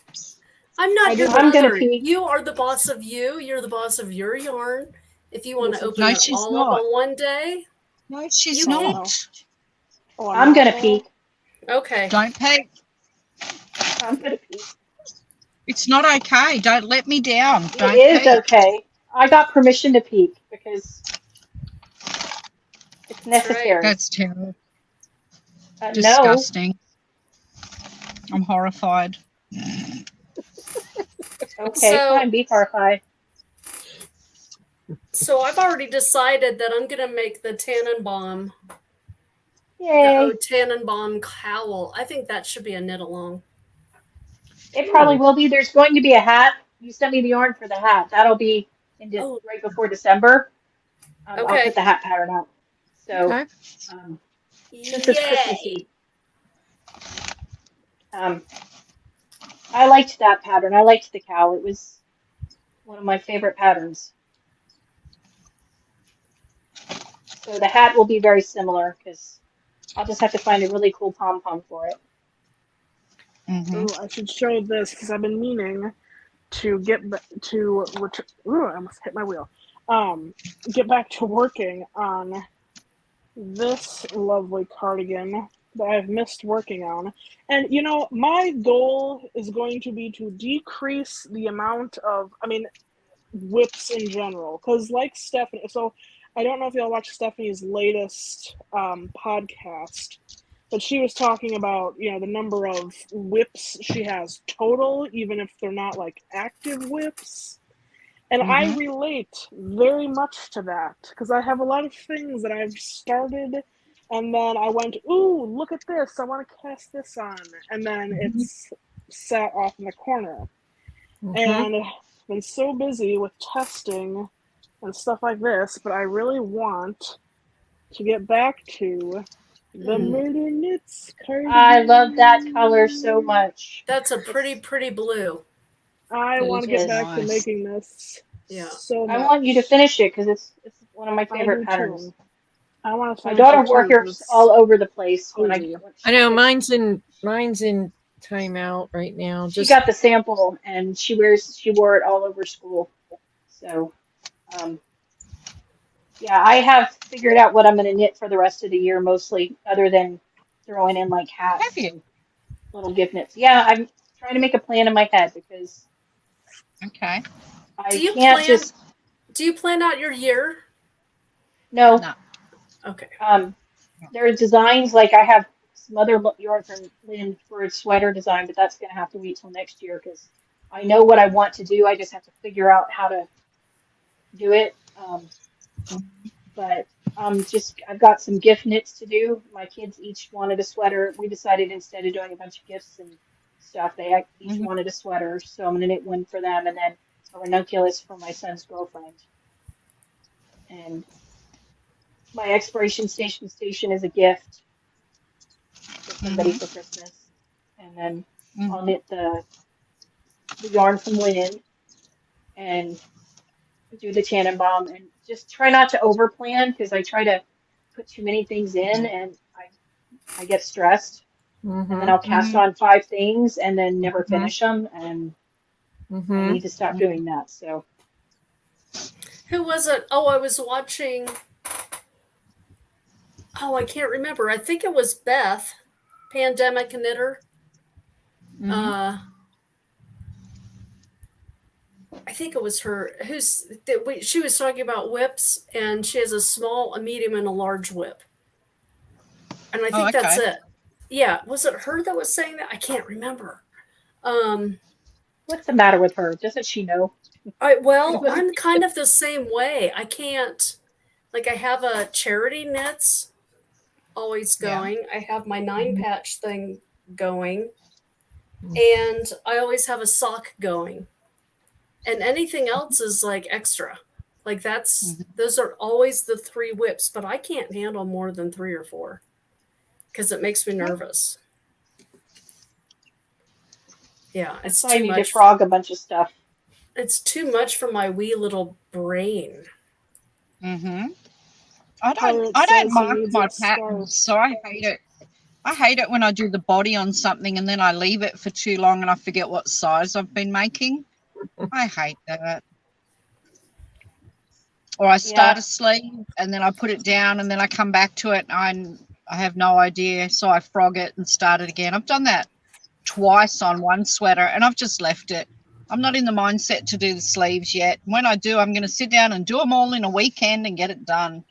I'm not your I'm mother. gonna peek. You are the boss of you. You're the boss of your yarn. If you want to open No, it she's all not. up on one day. No, she's You not. Oh, I'm going to peek. Okay. Don't peek. I'm going to peek. It's not okay. Don't let me down. Don't It is peek. okay. I got permission to peek because it's necessary. That's terrible. No. Disgusting. I'm horrified. Okay, fine. Be horrified. So I've already decided that I'm going to make the Tannenbaum. Yay. The Tannenbaum cowl. I think that should be a knit along. It probably will be. There's going to be a hat. You sent me the yarn for the hat. That'll be right before December. I'll put the hat pattern out. So, since it's Christmassy. I liked that pattern. I liked the cow. It was one of my favorite patterns. So the hat will be very similar because I'll just have to find a really cool pom-pom for it. Ooh, I should show this because I've been meaning to get to return. Ooh, I almost hit my wheel. Get back to working on this lovely cardigan that I've missed working on. And, you know, my goal is going to be to decrease the amount of, whips in general. Because like Stephanie, so I don't know if y'all watched Stephanie's latest podcast, but she was talking about, the number of whips she has total, even if they're not like active whips. And I relate very much to that because I have a lot of things that I've started and then I went, ooh, look at this. I want to cast this on. And then it's sat off in the corner. And I've been so busy with testing and stuff like this, but I really want to get back to the Murder Knits cardigan. I love that color so much. That's a pretty blue. I want to get back to making this. Yeah. So much. I want you to finish it because it's one of my favorite patterns. Too. I want to. My daughter wore hers all over the place. I know mine's in timeout right now. She got the sample and she wore it all over school. So, yeah, I have figured out what I'm going to knit for the rest of the year, mostly, other than throwing in like hats, and little gift knits. Yeah, I'm trying to make a plan in my head because. Okay. Do you plan out your year? No. Okay. There are designs, like I have some other yarn from Lynn for a sweater design, but that's going to have to wait till next year because I know what I want to do. I just have to figure out how to do it. But I've got some gift knits to do. My kids each wanted a sweater. We decided instead of doing a bunch of gifts and stuff, they each wanted a sweater. So I'm going to knit one for them and then a ranunculus for my son's girlfriend. And my expiration station is a gift for somebody for Christmas. And then I'll knit the yarn from Lynn and do the Tannenbaum and just try not to overplan because I try to put too many things in and I get stressed. And then I'll cast on 5 things and then never finish them. And I need to stop doing that. So, who was it? Oh, I was watching. Oh, I can't remember. I think it was Beth, Pandemic Knitter. I think it was her. She was talking about whips, and she has a small, a medium, and a large whip. And I think that's it. Yeah, was it her that was saying that? I can't remember. What's the matter with her? Doesn't she know? I'm kind of the same way. I can't. Like, I have a charity knits always going. Yeah. I have my 9-patch thing going. And I always have a sock going. And anything else is like extra. Like those are always the 3 whips, but I can't handle more than 3 or 4 because it makes me nervous. Yeah, it's too much. I need to frog a bunch of stuff. It's too much for my wee little brain. I don't mark my patterns, so I hate it. I hate it when I do the body on something and then I leave it for too long and I forget what size I've been making. I hate that. Or I start a sleeve and then I put it down and then I come back to it and I have no idea, so I frog it and start it again. I've done that twice on one sweater and I've just left it. I'm not in the mindset to do the sleeves yet. When I do, I'm going to sit down and do them all in a weekend and get it done.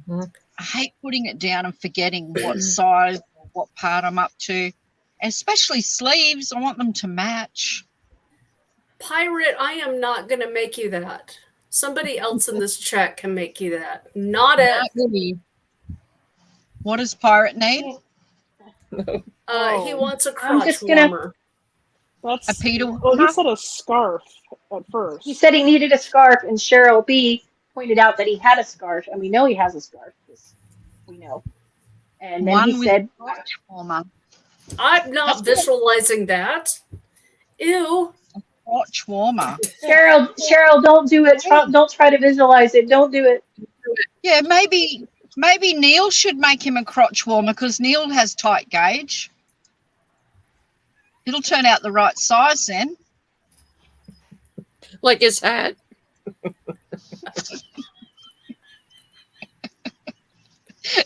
I hate putting it down and forgetting what size or what part I'm up to, especially sleeves. I want them to match. Pirate, I am not going to make you that. Somebody else in this chat can make you that. Not me. What does Pirate need? He wants a crotch warmer. That's a pedal. Well, he said a scarf at first. He said he needed a scarf, and Cheryl B pointed out that he had a scarf, and we know he has a scarf. We know. And then he said, I'm not visualizing that. Ew. Crotch warmer. Cheryl, don't do it. Don't try to visualize it. Don't do it. Yeah, maybe Neil should make him a crotch warmer because Neil has tight gauge. It'll turn out the right size then. Like his hat.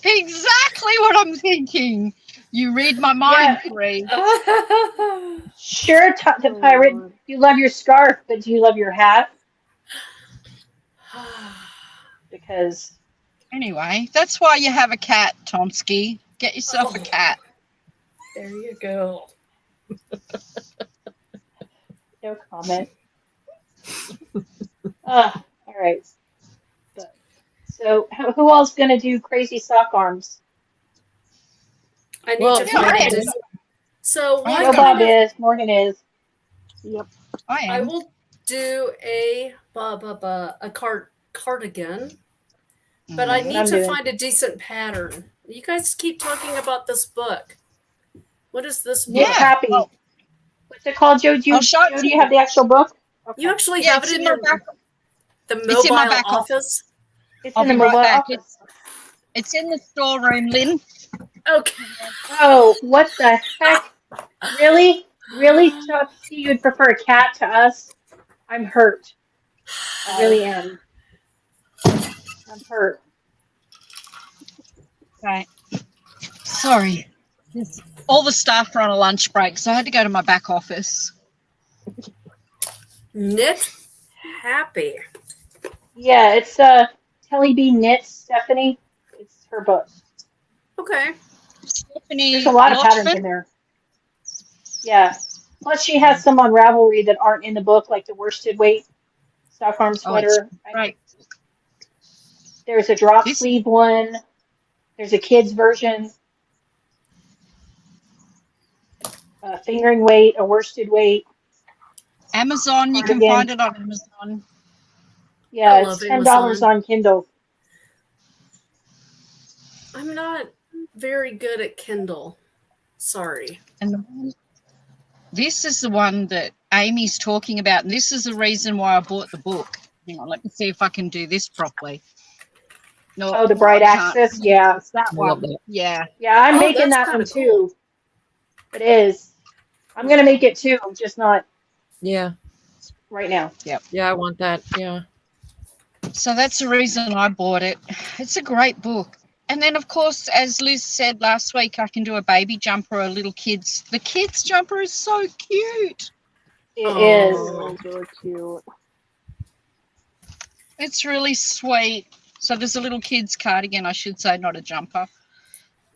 Exactly what I'm thinking. You read my mind, Bree. Sure, the Pirate, you love your scarf, but do you love your hat? Because Anyway, that's why you have a cat, Tomsky. Get yourself a cat. There you go. No comment. All right. So who else going to do crazy sock arms? I need Well, to yeah, find I it. am. So I Joe what Bob kind of, is, Morgan is. Yep. I I am. will do a cardigan, but I That's what need I'm to doing. find a decent pattern. You guys keep talking about this book. What is this book? Knit Happy. Oh, What's it called, Joe? I'll show it Do to you have the actual book? Okay. You actually Yeah, have it's it in in my your back. the It's in my mobile back office? It's I'll in the be right mobile back. office. It's in the storeroom, Lynn. Okay. Oh, what the heck? Really? Really, Topsy, you'd prefer a cat to us? I'm hurt. I really am. I'm hurt. Right. Sorry. All the staff are on a lunch break, so I had to go to my back office. Knit Happy. Yeah, it's Telly B Knits, Stephanie. It's her book. Okay. Stephanie There's a lot of patterns Lotchman. in there. Yeah. Plus, she has some on Ravelry that aren't in the book, like the worsted weight stock arm sweater. Right. There's a drop This- sleeve one. There's a kid's version. Fingering weight, a worsted weight. Amazon, you can Cardigan. find it on Amazon. Yeah, I it's love $10 Amazon. on Kindle. I'm not very good at Kindle. Sorry. And this is the one that Amy's talking about, and this is the reason why I bought the book. Hang on, let me see if I can do this properly. No, Oh, the Bright I can't. Axis? Yeah. It's that I love one. that. Yeah. Yeah, I'm Oh, making that's that one kinda cool. too. It is. I'm going to make it too, just not Yeah. right now. Yeah, I want that. Yeah. So that's the reason I bought it. It's a great book. And then, of course, as Liz said last week, I can do a baby jumper, a little kids. The kids jumper is so cute. It is. Oh. It's really cute. It's really sweet. So there's a little kids cardigan, I should say, not a jumper.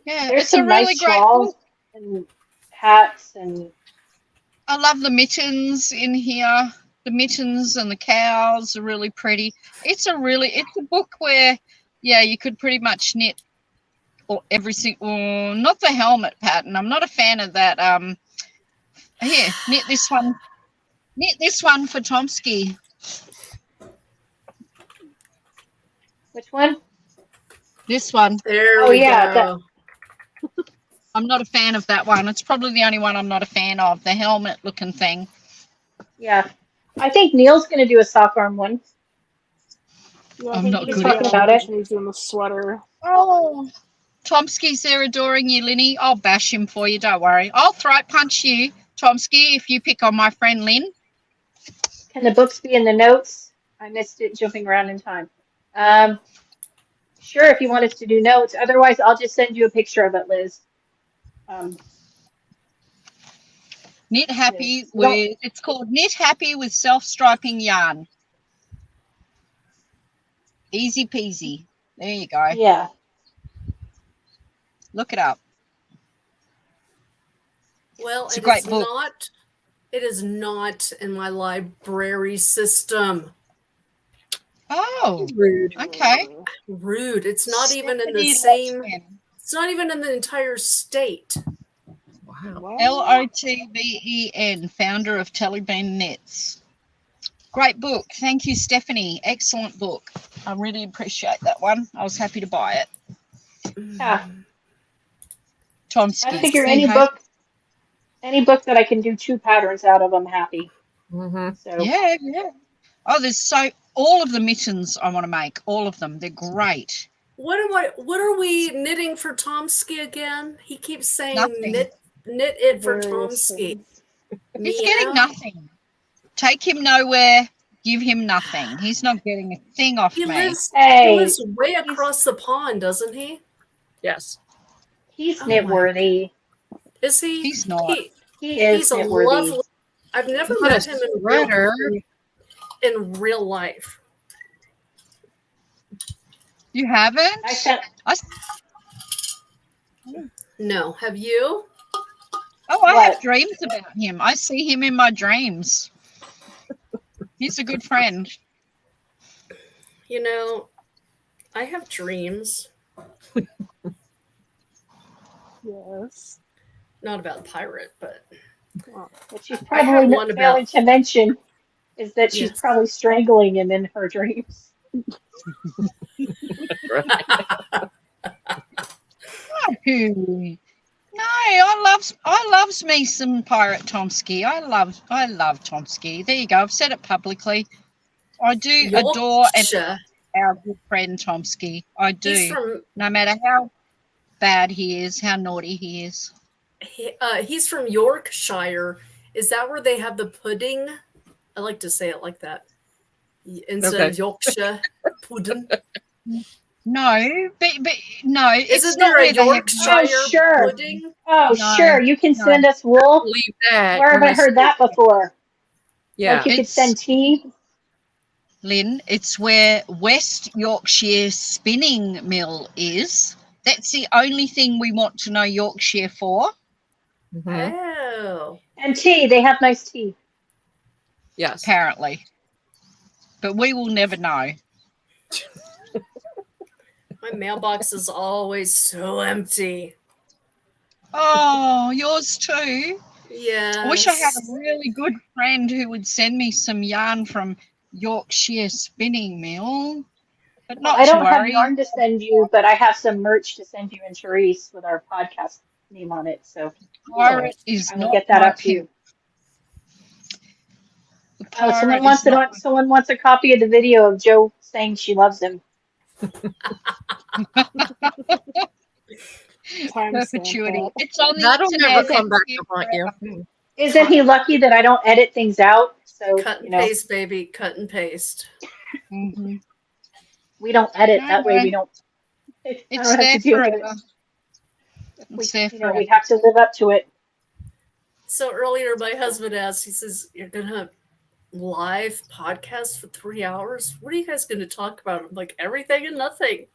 Yeah, There's it's a some really nice great shawls book. and hats and I love the mittens in here. The mittens and the cows are really pretty. It's a book where, yeah, you could pretty much knit or every single, not the helmet pattern. I'm not a fan of that. Here, knit this one. Knit this one for Tomsky. which one? This one. There Oh, we yeah, go. I'm not a fan of that one. It's probably the only one I'm not a fan of, the helmet looking thing. Yeah. I think Neil's going to do a sock arm one. Yeah, I I'm think not he's good at that. He's doing the sweater. Oh, Tomsky's there adoring you, Linny. I'll bash him for you, don't worry. I'll throat punch you, Tomsky, if you pick on my friend Lynn. Can the books be in the notes? I missed it jumping around in time. Sure, if you want us to do notes. Otherwise, I'll just send you a picture of it, Liz. Knit Happy Yes. with, it's called Knit Happy with Self-Striping Yarn. Easy peasy. There you go. Yeah. Look it up. Well, It's a great book. It is not in my library system. Oh, Rude. okay. Rude. It's not even in the Stephanie same. Lotchman. It's not even in the entire state. Wow. Wow. Lotven, founder of Tellybean Knits. Great book. Thank you, Stephanie. Excellent book. I really appreciate that one. I was happy to buy it. Yeah. Tomsky. I figure see any how- book that I can do 2 patterns out of, I'm happy. Mm-hmm. So Yeah, yeah. Oh, all of the mittens I want to make. All of them. They're great. What are we knitting for Tomsky again? He keeps saying Nothing. knit it for Various Tomsky. things. He's Meow. getting nothing. Take him nowhere. Give him nothing. He's not getting a thing off He me. lives hey, way across the pond, doesn't he? Yes. he's Oh knit my- worthy. Is he? He's not. He is He's a knit worthy. lovely. I've never What met a him sweater. in real life. You haven't? I sent. No, have you? Oh, I What? have dreams about him. I see him in my dreams. He's a good friend. You know, I have dreams. Yes. Not about pirate, but What she's I have probably one not failing about- to mention is that she's Yes. probably strangling him in her dreams. No, I loves me some Pirate Tomsky. I love Tomsky. There you go. I've said it publicly. I do adore and Yorkshire. our good friend Tomsky. I do. He's from No matter how bad he is, how naughty he is. he's from Yorkshire. Is that where they have the pudding? I like to say it like that. Instead of Yorkshire pudding. No, but no, Isn't there a Yorkshire sure. pudding? Oh, No, sure. You can send us wool. Believe that. Where have I heard that before? Yeah. Like you could send tea. Lynn, it's where West Yorkshire Spinning Mill is. That's the only thing we want to know Yorkshire for. Mhm. Oh. And tea. They have nice tea. Yes. Apparently. But we will never know. My mailbox is always so empty. Oh, yours too. Yeah. I wish I had a really good friend who would send me some yarn from Yorkshire Spinning Mill. But not I to don't have worry. yarn to send you, but I have some merch to send you and Therese with our podcast name on it. So Pirate is I will not get that my up to you. The Oh, someone pirate wants is it not on. Someone wants a copy of the video of Joe saying she loves him. perpetuity. It's on the That'll internet. never come back to haunt you. Isn't he lucky that I don't edit things out? So Cut and paste, baby. Cut and paste. Mm-hmm. We don't edit No, that way. no. We don't. I It's don't have there to deal with forever. it. It's there We forever. have to live up to it. So earlier, my husband asked, he says, "You're going to have live podcast for 3 hours? What are you guys going to talk about?" I'm like, everything and nothing.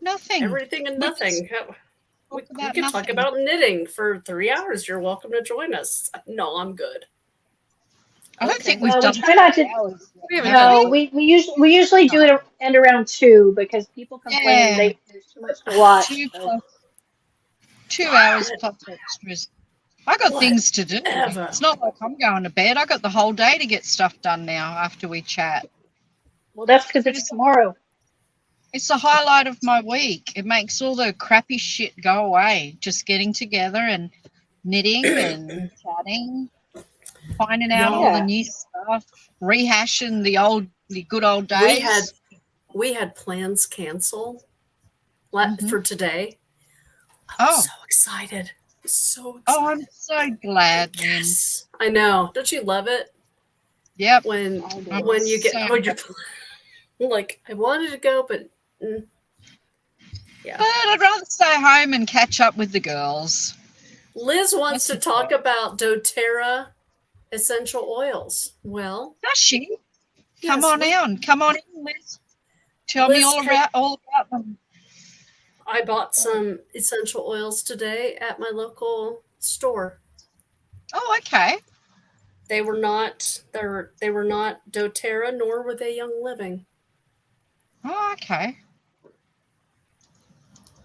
Nothing. Everything and nothing. We about can talk nothing. about knitting for 3 hours. You're welcome to join us. No, I'm good. I don't Okay. think we've Well, we done try not to. We haven't No, done we usually do it end around 2 because people complain Yeah. there's too much to watch. 2 So. 2 hours plus extras. I got What? things to do. Ever. It's not like I'm going to bed. I got the whole day to get stuff done now after we chat. Well, that's because it's tomorrow. It's the highlight of my week. It makes all the crappy shit go away. Just getting together and knitting and chatting, finding out all the new stuff, rehashing the good old days. We had plans cancel for today. I'm so excited. So excited. Oh, I'm so glad, Lynn. Yes. I know. Don't you love it? Yep. When you get like, I wanted to go, but yeah. But I'd rather stay home and catch up with the girls. Liz wants to talk about doTERRA essential oils. Well, does she? Yes, Come on in, Liz. Tell me all about them. I bought some essential oils today at my local store. Oh, okay. They were not doTERRA, nor were they Young Living. Oh, okay.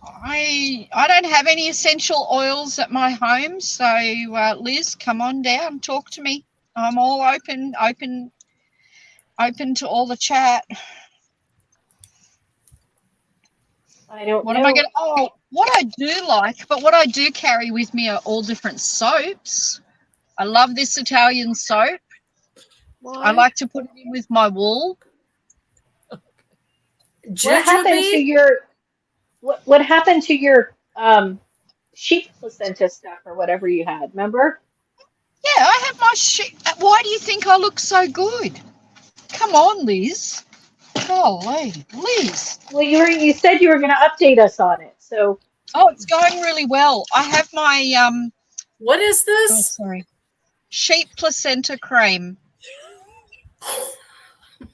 I don't have any essential oils at my home, so Liz, come on down, talk to me. I'm all open to all the chat. I don't What know. am I going to? Oh, what I do carry with me are all different soaps. I love this Italian soap. Why? I like to put it in with my wool. What happened to your what happened to your sheep placenta stuff or whatever you had? Remember? Yeah, I have my sheep. Why do you think I look so good? Come on, Liz. Golly, Liz. Well, you said you were going to update us on it, so. Oh, it's going really well. I have my What is this? Oh, sorry. Sheep placenta cream.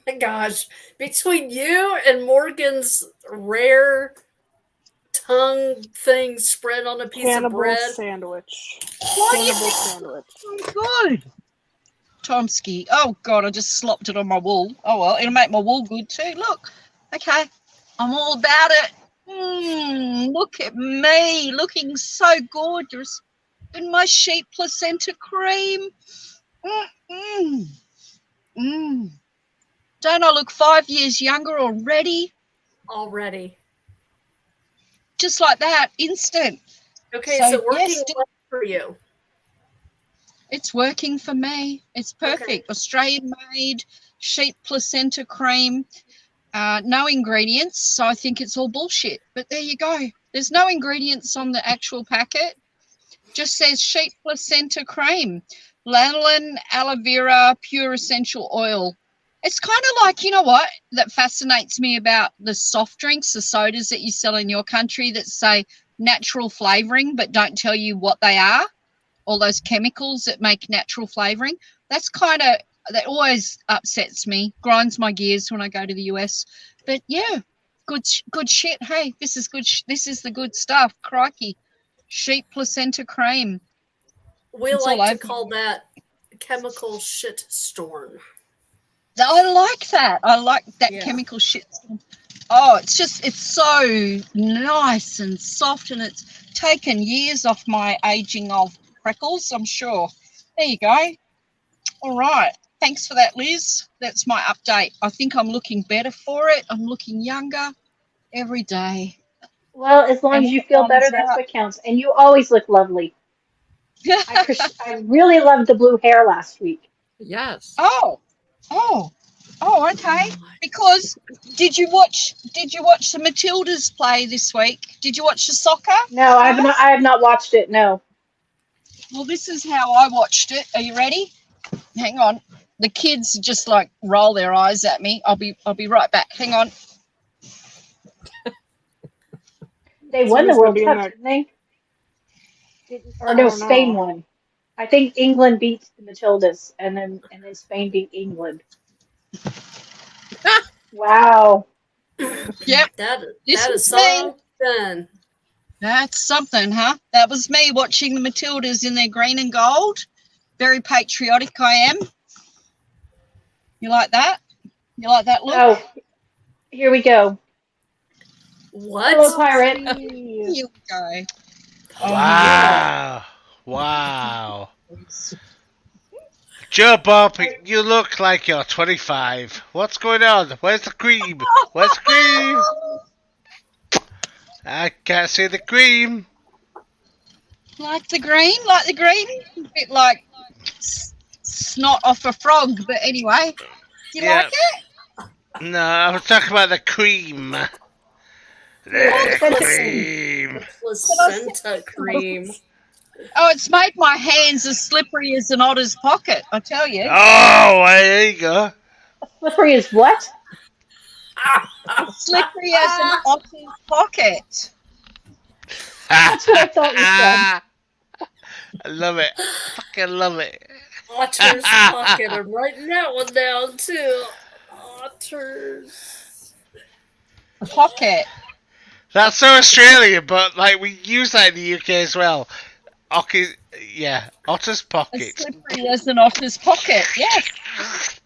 My gosh, between you and Morgan's rare tongue thing spread on a piece of Cannibal bread. sandwich. What? Cannibal sandwich. Oh, good. Tomsky. Oh, God, I just slopped it on my wool. Oh, well, it'll make my wool good too. Look. Okay. I'm all about it. Look at me, looking so gorgeous in my sheep placenta cream. Don't I look 5 years younger already? Already. Just like that, instant. Okay, so working yes, well for you. It's working for me. It's perfect. Okay. Australian made sheep placenta cream. No ingredients, so I think it's all bullshit. But there you go. There's no ingredients on the actual packet. Just says sheep placenta cream, lanolin, aloe vera, pure essential oil. It's kind of like, you know what, that fascinates me about the soft drinks, the sodas that you sell in your country that say natural flavoring but don't tell you what they are, all those chemicals that make natural flavoring. That's kind of, that always upsets me, grinds my gears when I go to the US. But yeah, good shit. Hey, this is good. This is the good stuff. Crikey. Sheep placenta cream. We It's like all to over. call that chemical shit storm. I like that. I like that chemical shit. Oh, it's so nice and soft, and it's taken years off my aging of freckles, I'm sure. There you go. All right. Thanks for that, Liz. That's my update. I think I'm looking better for it. I'm looking younger every day. Well, as long as you feel better, that's what counts. And you always look lovely. I really loved the blue hair last week. Yes. Oh, okay. Because did you watch the Matildas play this week? Did you watch the soccer? No, I have not watched it. No. Well, this is how I watched it. Are you ready? Hang on. The kids just like roll their eyes at me. I'll be right back. Hang on. They won the World Cup, didn't they? Or no, Spain won. I think England beat the Matildas, and then Spain beat England. Wow. Yep. That is something. That's something, huh? That was me watching the Matildas in their green and gold. Very patriotic I am. You like that? You like that look? Oh, here we go. What? Hello, pirate. Here we go. Wow. Wow. Joe Bob, you look like you're 25. What's going on? Where's the cream? Where's the cream? I can't see the cream. Like the green? A bit like snot off a frog, but anyway. Do you like it? No, I was talking about the cream. The cream. Placenta cream. Oh, it's made my hands as slippery as an otter's pocket, I tell you. Oh, there you go. Slippery as what? Slippery as an otter's pocket. That's what I thought you said. I love it. Fucking love it. Otter's pocket. I'm writing that one down too. Otter's pocket. That's so Australian, but like we use that in the UK as well. Okay, yeah, otter's pocket. As slippery as an otter's pocket. Yes.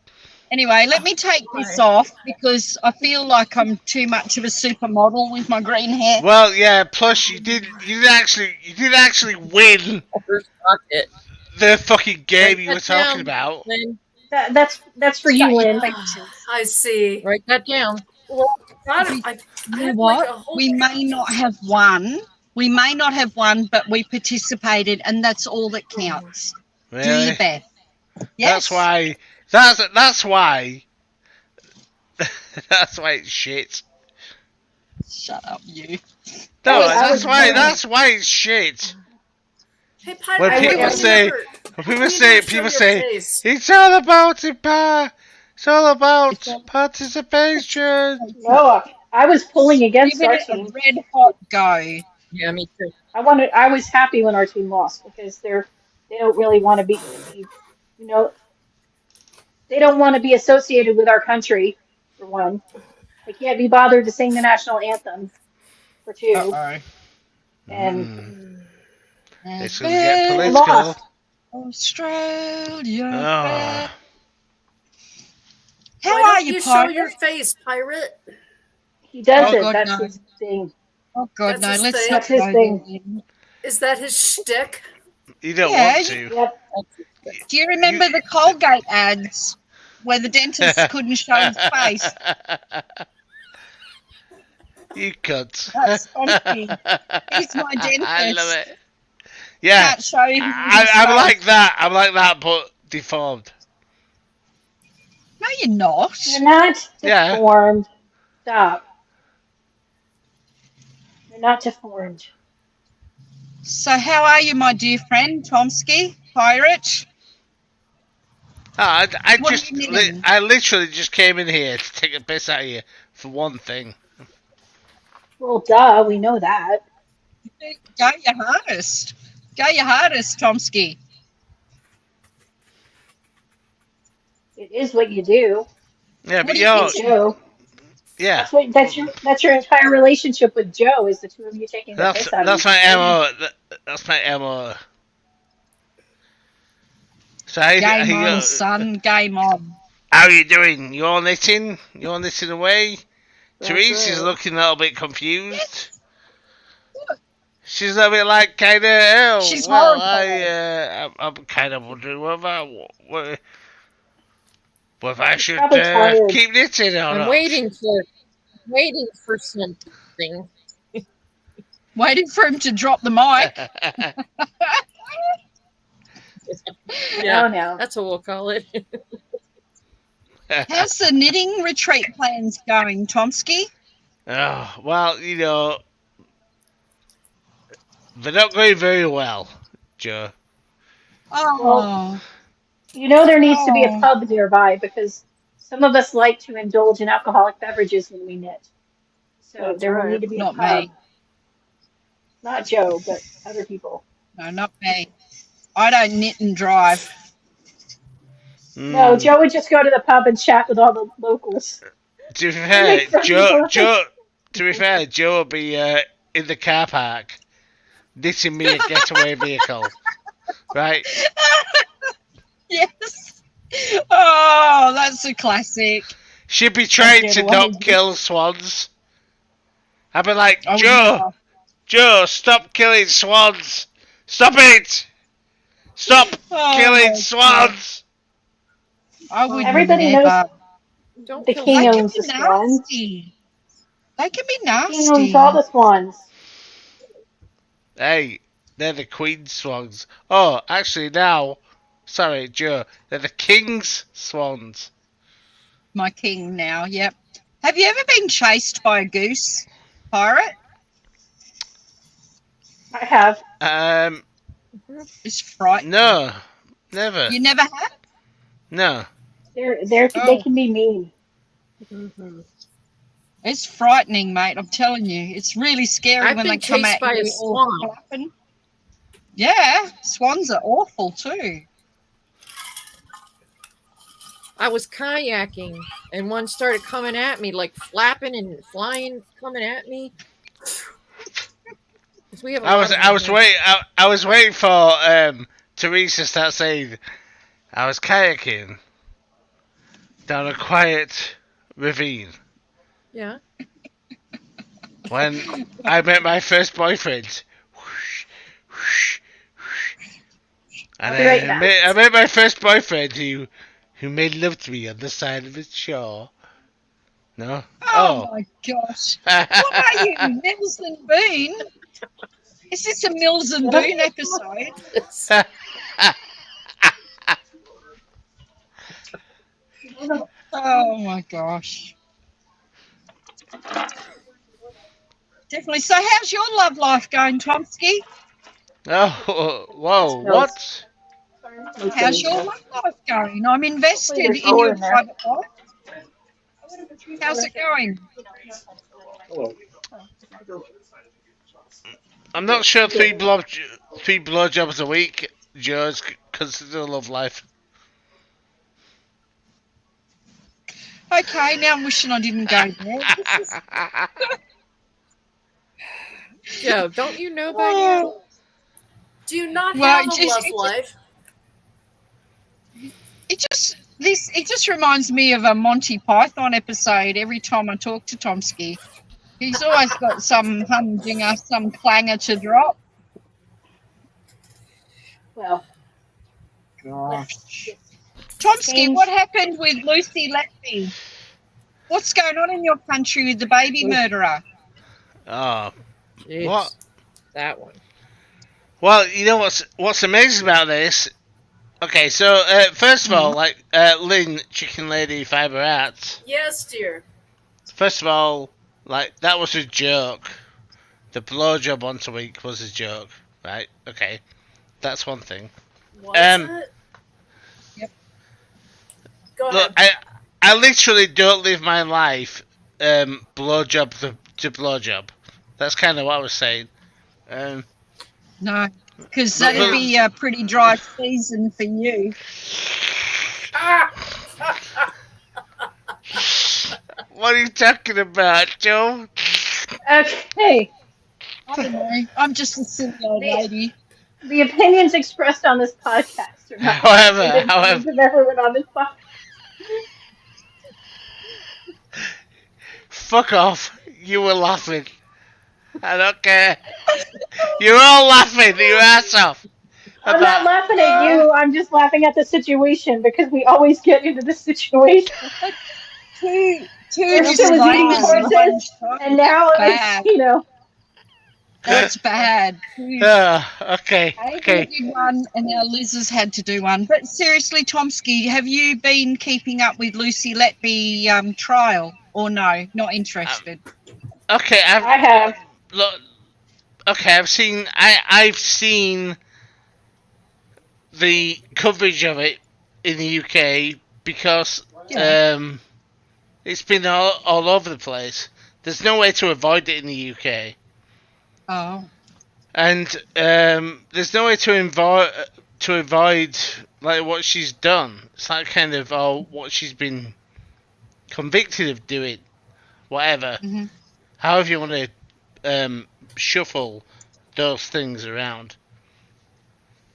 Anyway, let me take this off because I feel like I'm too much of a supermodel with my green hair. Well, yeah. Plus, you didn't actually win the fucking game you were talking about. That's for you, Lynn. I see. Write that down. Well, you know what? We may not have won. But we participated, and that's all that counts. Really? Do your best. Yes. That's why. That's why it's shit. Shut up, you. No, that's why it's shit. Hey, Piper, When people say, it's all about it, Pa. It's all about participation. No, I was pulling against Give our it team. a red hot go. Yeah, me too. I was happy when our team lost because they don't really want to be, They don't want to be associated with our country, for one. They can't be bothered to sing the national anthem, for two. Uh-oh. And It's going to get they're political. lost. Australia. Oh. How Why are don't you, you show pirate? your face, pirate? He doesn't. God, That's no. his thing. Oh God, That's no! his Let's thing. not That's his go thing. there. Is that his shtick? You don't Yeah, want to. Yep. Do you remember the Colgate ads where the dentist couldn't show his face? You cunt. That's Tommy. He's my dentist. I love it. Yeah. Can't show him his I'm face. like that. I'm like that, but deformed. No, you're not. You're not Yeah. deformed. Stop. You're not deformed. So how are you, my dear friend, Tomsky, pirate? I What just, are you knitting? I literally just came in here to take a piss out of you for one thing. Well, duh, we know that. Go your hardest. Go your hardest, Tomsky. It is what you do. Yeah, What but do you you're, think? Joe. yeah. That's your entire relationship with Joe is the two of you taking the piss out of That's each my other. MO. That's my MO. So how Game you, on, son. Game on. how are you doing? You all knitting? You all knitting away? That's Therese is it. looking a little bit confused. She's a bit like kind of. Oh, She's well, horrified. I'm kind of wondering whether I should probably tired. keep knitting or I'm not. waiting for something. Waiting for him to drop the mic. Yeah, No. that's what we'll call it. How's the knitting retreat plans going, Tomsky? Oh, well, you know, they're not going very well, Joe. Oh, You know there needs to be a Oh. pub nearby because some of us like to indulge in alcoholic beverages when we knit. So That's there will right. need to be Not a pub. me. Not Joe, but other people. No, not me. I don't knit and drive. No, Joe would just go to the pub and chat with all the locals. To be Make fair, friends. Joe will be in the car park knitting me a getaway vehicle, right? Yes. Oh, that's a classic. She'd be trying to Getaway. not kill swans. I'd be like, Oh, Joe, Joe, stop killing swans! Stop it! Stop Oh, killing my swans! I would Everybody never. knows Don't the kill king They can owns be the swans. nasty. They can be The king nasty. owns all the swans. Hey, they're the queen swans. Oh, actually now, sorry, Joe, they're the king's swans. My king now, yep. Have you ever been chased by a goose, pirate? I have. It's frightening. No, never. You never have? No. They can be mean. It's frightening, mate. I'm telling you. It's really scary I've when they been come chased at by you a all swan. flapping. Yeah, swans are awful too. I was kayaking and one started coming at me, like flapping and flying, coming at me. 'Cause we have a lot of them here. I was waiting for Teresa to start saying I was kayaking down a quiet ravine Yeah. when I met my first boyfriend. And I'll be right back. I met my first boyfriend who made love to me on the side of his shore. No? Oh my gosh. What are you, Mills and Boone? Is this a Mills and Boone episode? Oh my gosh. Definitely. So how's your love life going, Tomsky? Oh, whoa, That's what? How's your love life going? I'm invested There's in more your in there. private life. How's it going? I'm not sure three blowjobs a week, Joe's considered a love life. okay. Now I'm wishing I didn't go there. Joe, don't you know by now? Do you not Well, have a love life? It just reminds me of a Monty Python episode every time I talk to Tomsky. He's always got some humdinger, some clanger to drop. Well, gosh. Tomsky, what happened with Lucy Letby? What's going on in your country with the baby murderer? Oh, Jeez, what? That one. Well, you know what's amazing about this? Okay, so first of all, like Lynn, Chicken Lady, Fiber Arts. Yes, dear. First of all, like that was a joke. The blowjob once a week was a joke, right? Okay, that's one thing. Was it? Yep. Go Look, ahead. I literally don't live my life blowjob to blowjob. That's kind of what I was saying. No, because that'd be a pretty dry season for you. What are you talking about, Joe? Okay. I don't know. I'm just a silly old lady. The opinions expressed on this podcast are not However, of everyone on this podcast. Fuck off. You were laughing. I don't care. You're all laughing your ass off. I'm not laughing at you. I'm just laughing at the situation because we always get into this situation. Two First it was eating horses, and now it's, you know. That's bad. Okay. I did one, and now Liz has had to do one. But seriously, Tomsky, have you been keeping up with Lucy Letby trial, or no? Not interested. Okay, I have. Look, okay, I've seen the coverage of it in the UK because it's been all over the place. There's no way to avoid it in the UK. Oh. And there's no way to avoid like what she's done. It's like kind of what she's been convicted of doing, whatever. Mm-hmm. However you want to shuffle those things around.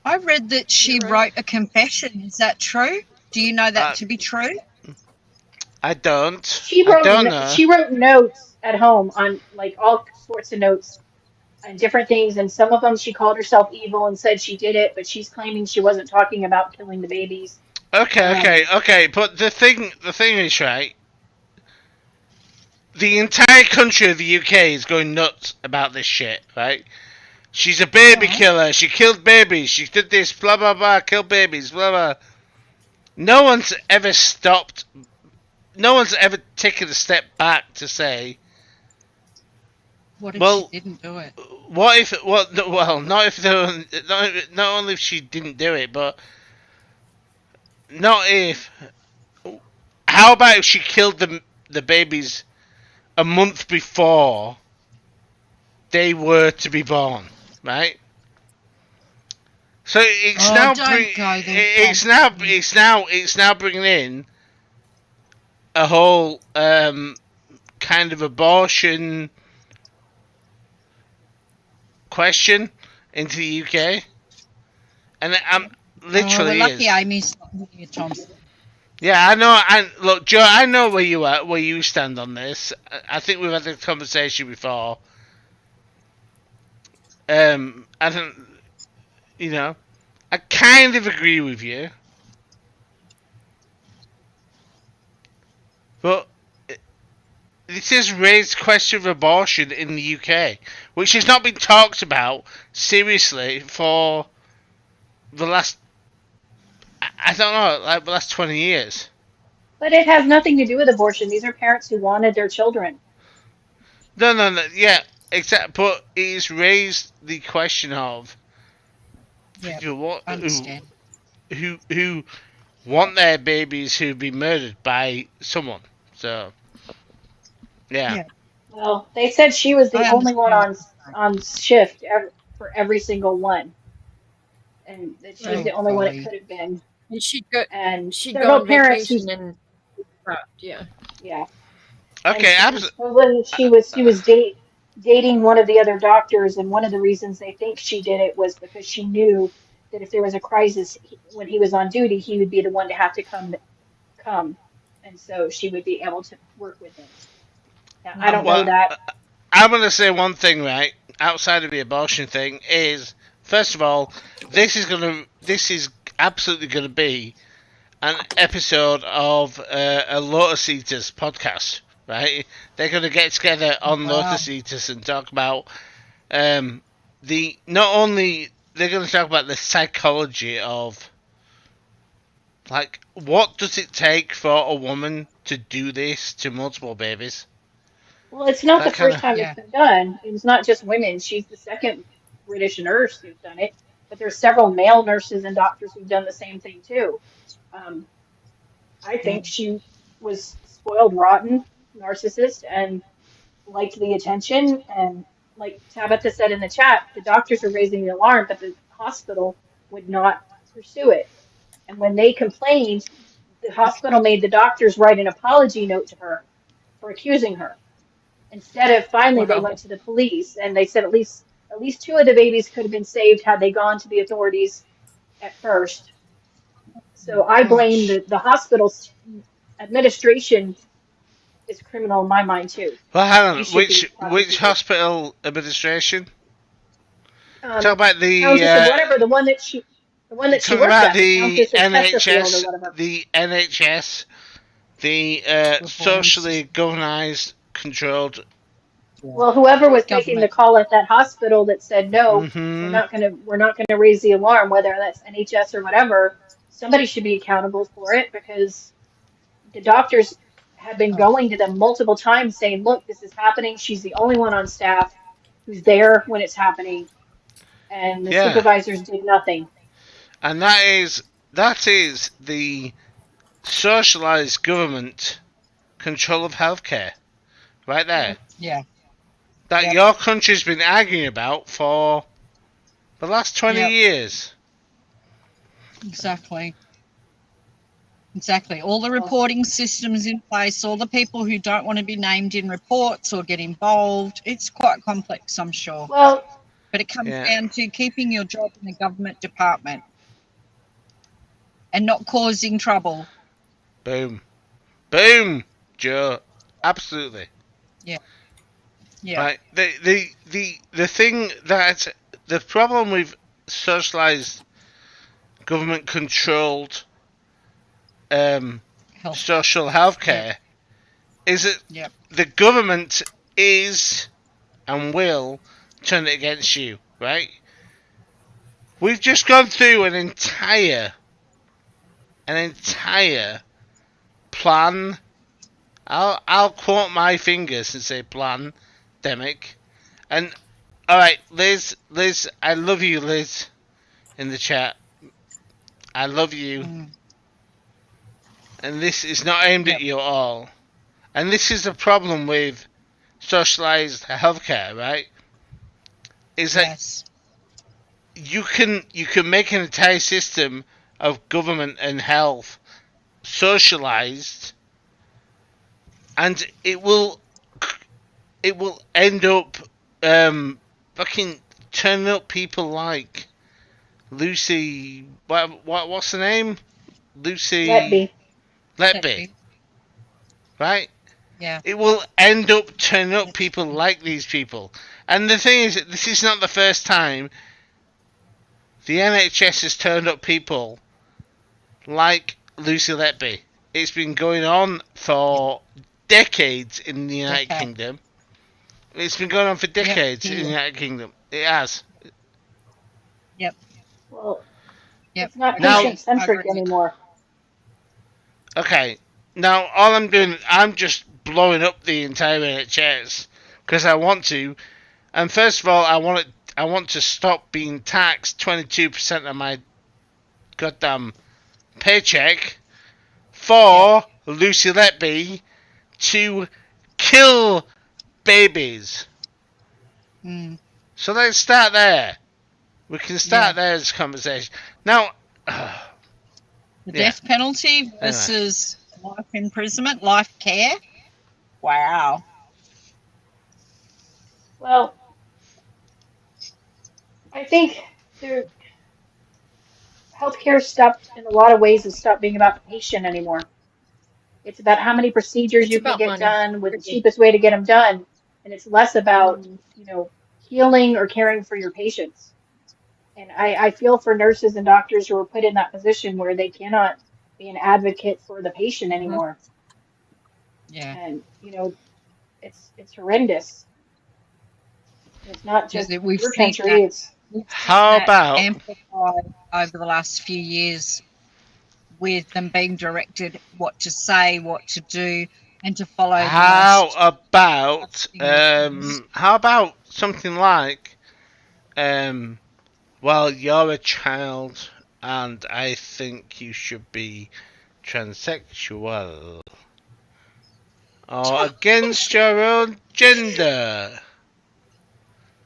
I read that she wrote a confession. Is that true? Do you know that to be true? I don't. She wrote notes at home on like all sorts of notes and different things, and some of them she called herself evil and said she did it, but she's claiming she wasn't talking about killing the babies. Okay. But the thing is, right? The entire country of the UK is going nuts about this shit, right? She's a baby killer. She killed babies. She did this, blah blah blah, killed babies, blah blah. No one's ever stopped. No one's ever taken a step back to say, what if she didn't do it? What if? Well, not if not only if she didn't do it, but not if. How about if she killed the babies a month before they were to be born, right? So it's now bringing in a whole kind of abortion question into the UK, and I'm literally. We're lucky Amy's not here, Thompson. Yeah, I know. And look, Joe, I know where you stand on this. I think we've had this conversation before. I don't. You know, I kind of agree with you, but this has raised the question of abortion in the UK, which has not been talked about seriously for the last, I don't know, like the last 20 years. But it has nothing to do with abortion. These are parents who wanted their children. No, yeah, exactly. But it's raised the question of people who want their babies who've been murdered by someone. So, yeah. Well, they said she was the only one on shift for every single one, and that she was the only one it could have been. And she'd go and she'd go on parents vacation and yeah. Yeah. Okay, And supposedly she was dating one of the other doctors, and one of the reasons they think she did it was because she knew that if there was a crisis when he was on duty, he would be the one to have to come, and so she would be able to work with him. Now, I don't know well, that. I'm gonna say one thing, right? Outside of the abortion thing, is first of all, this is absolutely gonna be an episode of a Lotus Eaters podcast, right? They're gonna get together on Lotus Eaters and talk about not only they're gonna talk about the psychology of, like, what does it take for a woman to do this to multiple babies? Well, it's not That the kind first of time it's been done. It's not just women. She's the second British nurse who's done it, but there's several male nurses and doctors who've done the same thing too. Um, I think she was spoiled, rotten, narcissist, and liked the attention. And like Tabitha said in the chat, the doctors are raising the alarm, but the hospital would not pursue it. And when they complained, the hospital made the doctors write an apology note to her for accusing her. Instead of finally they went to the police and they said at least two of the babies could have been saved had they gone to the authorities at first. So I blame the hospital's administration is criminal in my mind too. Well, hang on. They should be Which prosecuted. hospital administration? Talk about Countess of whatever, the one that she talk worked about at, the the Countess of Chesterfield or NHS, whatever. the NHS, the socially governized, controlled. Well, whoever was making the call at that hospital that said no, we're not gonna raise the alarm, whether that's NHS or whatever, somebody should be accountable for it because the doctors have been going to them multiple times saying, look, this is happening. She's the only one on staff who's there when it's happening. And the supervisors did nothing. And that is the socialized government control of healthcare, right there. Yeah. That your country's been arguing about for the last 20 years. Exactly. All the reporting systems in place, all the people who don't want to be named in reports or get involved. It's quite complex, I'm sure. Well, but it comes down to keeping your job in the government department and not causing trouble. Boom, Joe. Absolutely. Yeah. Right. The thing that the problem with socialized, government controlled social healthcare is that the government is and will turn it against you, right? We've just gone through an entire plan. I'll quote my fingers and say pandemic. And all right, Liz, I love you, Liz, in the chat. I love you. And this is not aimed at you at all. And this is the problem with socialized healthcare, right? Is that you can make an entire system of government and health socialized, and it will end up fucking turning up people like Lucy. What's the name? Lucy Letby. Right? Yeah. It will end up turning up people like these people. And the thing is, this is not the first time the NHS has turned up people like Lucy Letby. It's been going on for decades in the United Kingdom. It's been going on for decades in the United Kingdom. It has. Yep. Well, it's not patient-centric anymore. Okay. Now, all I'm doing, I'm just blowing up the entire NHS because I want to. And first of all, I want to stop being taxed 22% of my goddamn paycheck for Lucy Letby to kill babies. So let's start there. We can start there as a conversation. Now, the death penalty versus life imprisonment, life care. Wow. Well, I think the healthcare stopped in a lot of ways has stopped being about the patient anymore. It's about how many procedures It's you can about get money. done with the cheapest way to get them done, and it's less about, healing or caring for your patients. And I feel for nurses and doctors who are put in that position where they cannot be an advocate for the patient Mhm. anymore. Yeah. And it's horrendous. It's not Yeah, just we've your seen that. country. It's We've seen How that about amplified over the last few years with them being directed what to say, what to do, and to follow the how most about trusting rules. how about something like well, you're a child and I think you should be transsexual or against your own gender.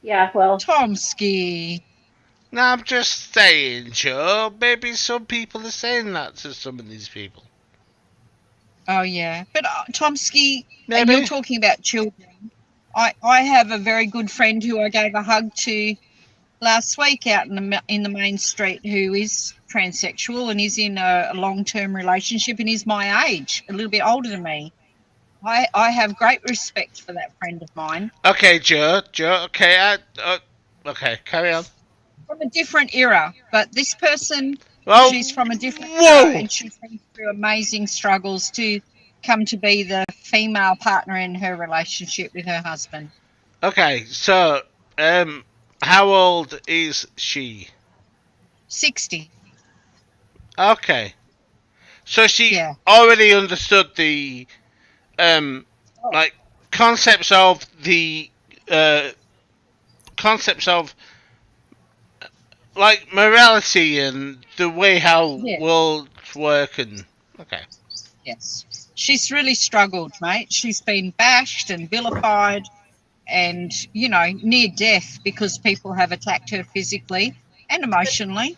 yeah, well, Tomsky. No, I'm just saying, Joe. Maybe some people are saying that to some of these people. Oh, yeah. But Tomsky, and you're Maybe. talking about children. I have a very good friend who I gave a hug to last week out in the main street who is transsexual and is in a long-term relationship and is my age, a little bit older than me. I have great respect for that friend of mine. Okay, Joe. Okay, okay, carry on. From a different era, but this person, Well, she's from a different era whoa. and she's been through amazing struggles to come to be the female partner in her relationship with her husband. Okay, so how old is she? 60. Okay, so she Yeah. already understood the Oh. like concepts of the uh concepts of like morality and the way how Yeah. worlds work and okay. Yes. She's really struggled, mate. She's been bashed and vilified and, near death because people have attacked her physically and emotionally.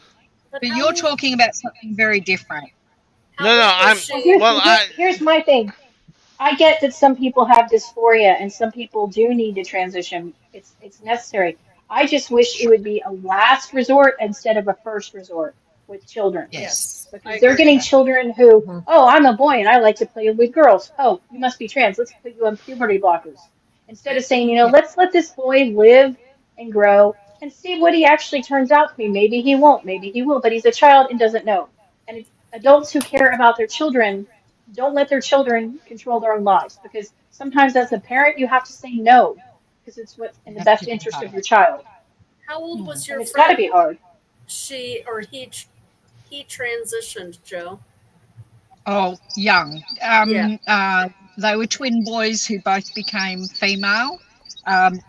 But how you're old, talking about something very different. how No, old was I'm well, she? here's my thing. I get that some people have dysphoria and some people do need to transition. It's necessary. I just wish it would be a last resort instead of a first resort with children. Yes. Yes, I Because they're agree. getting children who, Mhm. oh, I'm a boy and I like to play with girls. Oh, you must be trans. Let's put you on puberty blockers. Instead of saying, Yeah. let's let this boy live and grow and see what he actually turns out to be. Maybe he won't, maybe he will, but he's a child and doesn't know. And adults who care about their children don't let their children control their own lives because sometimes as a parent you have to say no because it's what's in You the have best to be interest of hard. your child. How old Hmm. was And your it's got to friend? be hard. She or he transitioned, Joe. Oh, young. Yeah. They were twin boys who both became female,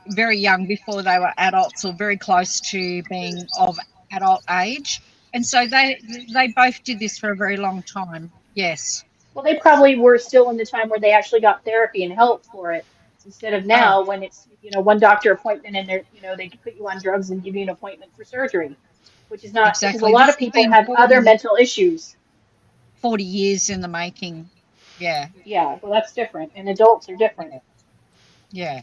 very young before they were adults or very close to being of adult age. And so they both did this for a very long time. Yes. Well, they probably were still in the time where they actually got therapy and help for it instead of Oh, now when it's one doctor appointment and they're they can put you on drugs and give you an appointment for surgery, which is not because a exactly. lot This of has people been have other mental issues. 40 years in the making. Yeah. Yeah, well that's different and adults are different. Yeah. Yeah.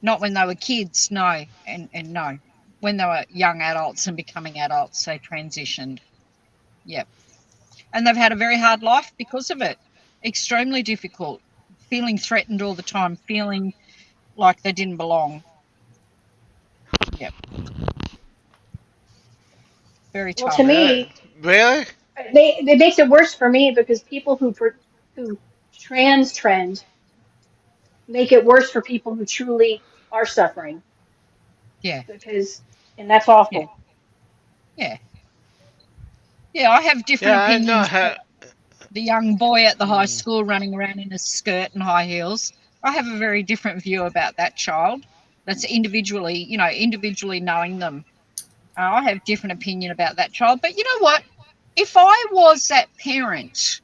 Not when they were kids, no. And no. When they were young adults and becoming adults, they transitioned. Yep. And they've had a very hard life because of it. Extremely difficult. Feeling threatened all the time, feeling like they didn't belong. Yep. Very Well, to tough. me, Really? it makes it worse for me because people who trans trend make it worse for people who truly are suffering Yeah. because and that's Yeah. awful. Yeah. Yeah. I have different Yeah, I know opinions how. about the young boy at the high school running around in a skirt and high heels. I have a very different view about that child. That's individually knowing them. I have different opinion about that child. But you know what? If I was that parent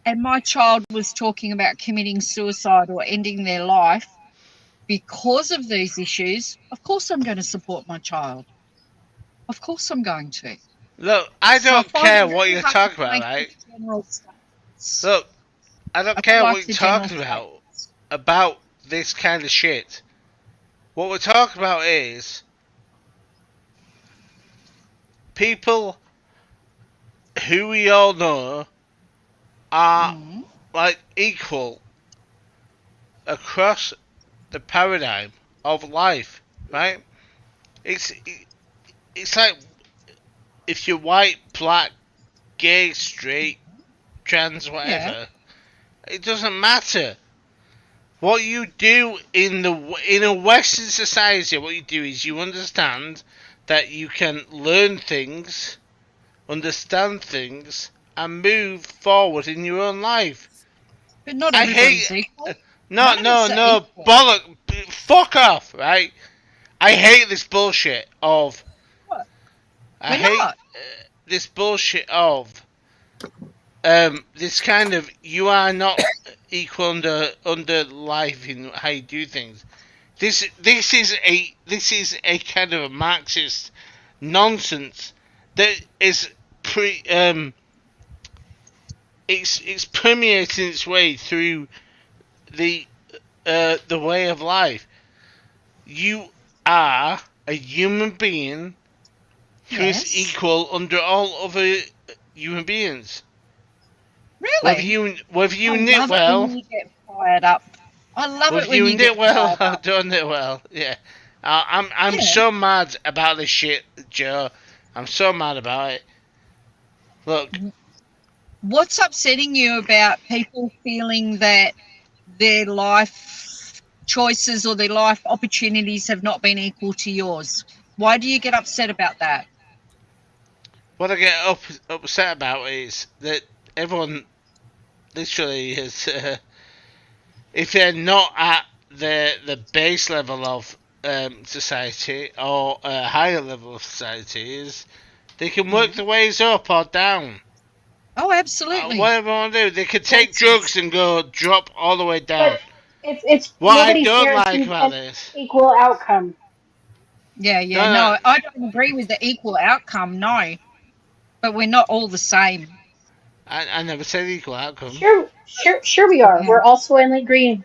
and my child was talking about committing suicide or ending their life because of these issues, of course I'm going to support my child. Of course I'm going to. Look, I So I don't find it care what very you're hard talking to about, make right? these general statements. Look, I I don't don't care what like you're the general talking about. statements. about this kind of shit. What we're talking about is people who we all know are like equal across the paradigm of life, right? It's like if you're white, black, gay, straight, trans, whatever, it doesn't matter. What you do in a Western society, what you do is you understand that you can learn things, understand things, and move forward in your own life. But not everybody's equal. No, bollock, fuck off, right? I hate this bullshit of. What? I hate this bullshit of. This kind of you are not equal under life in how you do things. This is a kind of a Marxist nonsense that is it's permeating its way through the way of life. You are a human being who is equal under all other human beings. Really? Whether you knit well. When you get fired up. I love it when you knit get well fired or up. don't knit well. Yeah. I'm so mad about this shit, Joe. I'm so mad about it. Look. What's upsetting you about people feeling that their life choices or their life opportunities have not been equal to yours? Why do you get upset about that? What I get upset about is that everyone literally is, if they're not at the base level of society or a higher level of society, is they can work their ways up or down. Oh, absolutely. Whatever they want to do, they could take drugs and go drop all the way down. But it's what I nobody's don't like guaranteed about an this. equal outcome. No, I don't agree with the equal outcome, no. But we're not all the same. I never said equal outcome. Sure we are. We're all Soylent Green.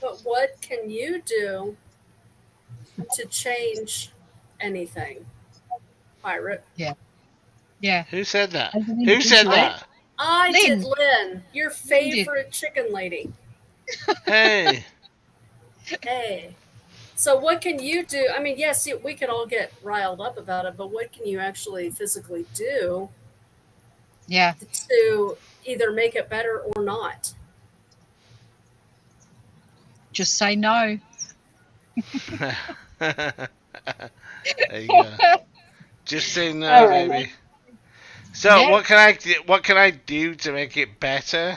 But what can you do to change anything, Pirate? Yeah. Who said that? Who said that? I Lynn. did, Lynn, your favorite chicken lady. Hey. Hey. So what can you do? I mean, yes, we could all get riled up about it, but what can you actually physically do to either make it better or not? Just say no. There you go. Just say no, right. baby. So what can I do to make it better?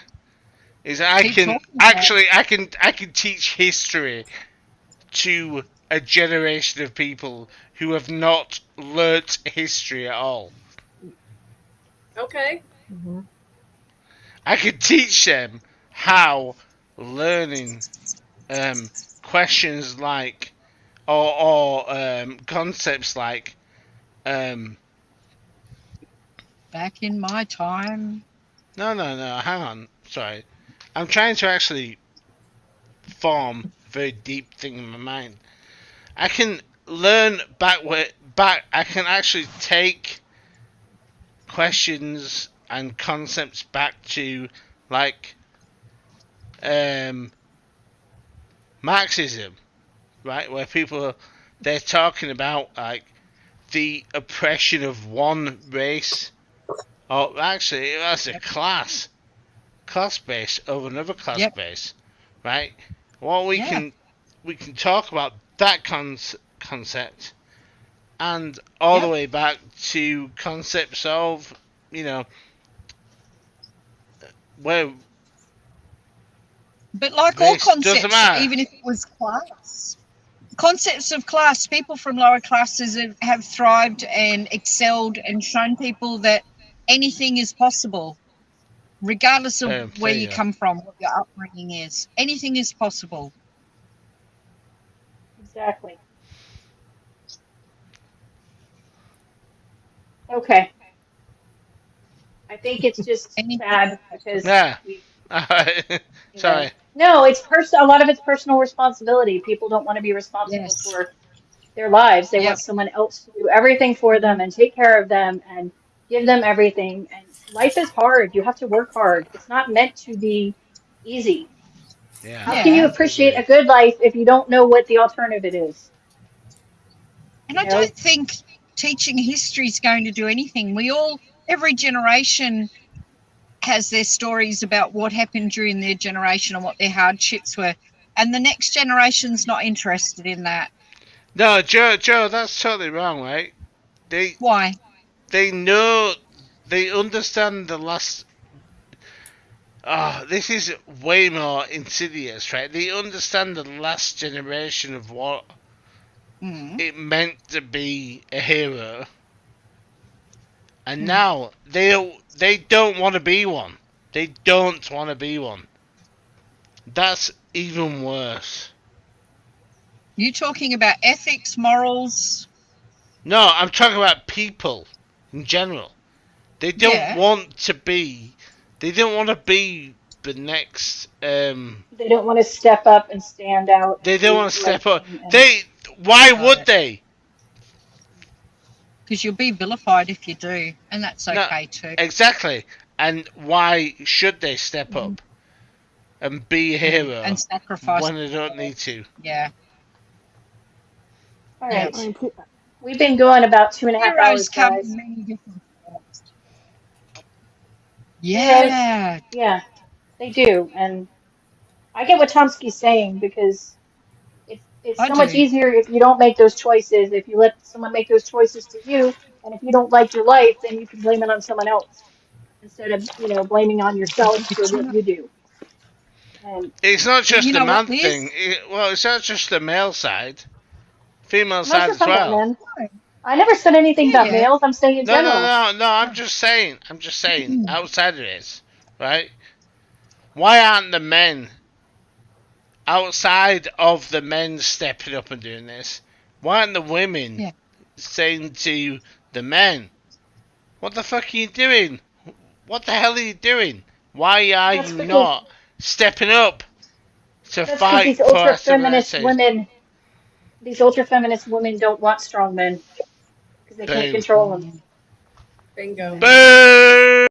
Is I can teach history to a generation of people who have not learnt history at all. Okay. Mm-hmm. I can teach them how learning questions like or concepts like back in my time. No, hang on. Sorry. I'm trying to actually form a very deep thing in my mind. I can learn back. I can actually take questions and concepts back to like Marxism, right? Where they're talking about like the oppression of one race. Oh, actually, that's a class base over another class base, right? Well, we can talk about that concept, and all the way back to concepts of where. But like all concepts, even if it was class, concepts of class, people from lower classes have thrived and excelled and shown people that anything is possible, regardless of where you come from, what your upbringing is. Anything is possible. Exactly. Okay. I think it's just sad because Sorry. No, it's a lot of it's personal responsibility. People don't want to be responsible for their lives. They want someone else to do everything for them and take care of them and give them everything. And life is hard. You have to work hard. It's not meant to be easy. Yeah. How can you appreciate a good life if you don't know what the alternative is? And I don't think teaching history is going to do anything. Every generation has their stories about what happened during their generation and what their hardships were. And the next generation's not interested in that. No, Joe, that's totally wrong, right? Why? They know, they understand the last. Oh, this is way more insidious, right? They understand the last generation of what it meant to be a hero, and now they don't want to be one. They don't want to be one. That's even worse. You talking about ethics, morals? No, I'm talking about people in general. They don't want to be. They don't want to be the next. They don't want to step up and stand out. They don't want to step up. Why would they? Because you'll be vilified if you do, and that's okay too. Exactly. And why should they step up and be a hero and sacrifice when they don't need to? Yeah. All right. We've been going about 2.5 hours, guys. Yeah. Yeah, they do. And I get what Tomsky's saying, because it's so much easier if you don't make those choices, if you let someone make those choices for you, and if you don't like your life, then you can blame it on someone else instead of, blaming on yourself for what you do. And it's not just the man thing. It's not just the male side. Female side as well. Men. I never said anything about males. I'm saying in general. No. I'm just saying. Outside of this, right? Why aren't the men outside of the men stepping up and doing this? Why aren't the women saying to the men, "What the fuck are you doing? What the hell are you doing? Why are you not stepping up to fight these for ultra-feminist us?" women. These ultra-feminist women don't want strong men because they can't control them. Bingo. Boom.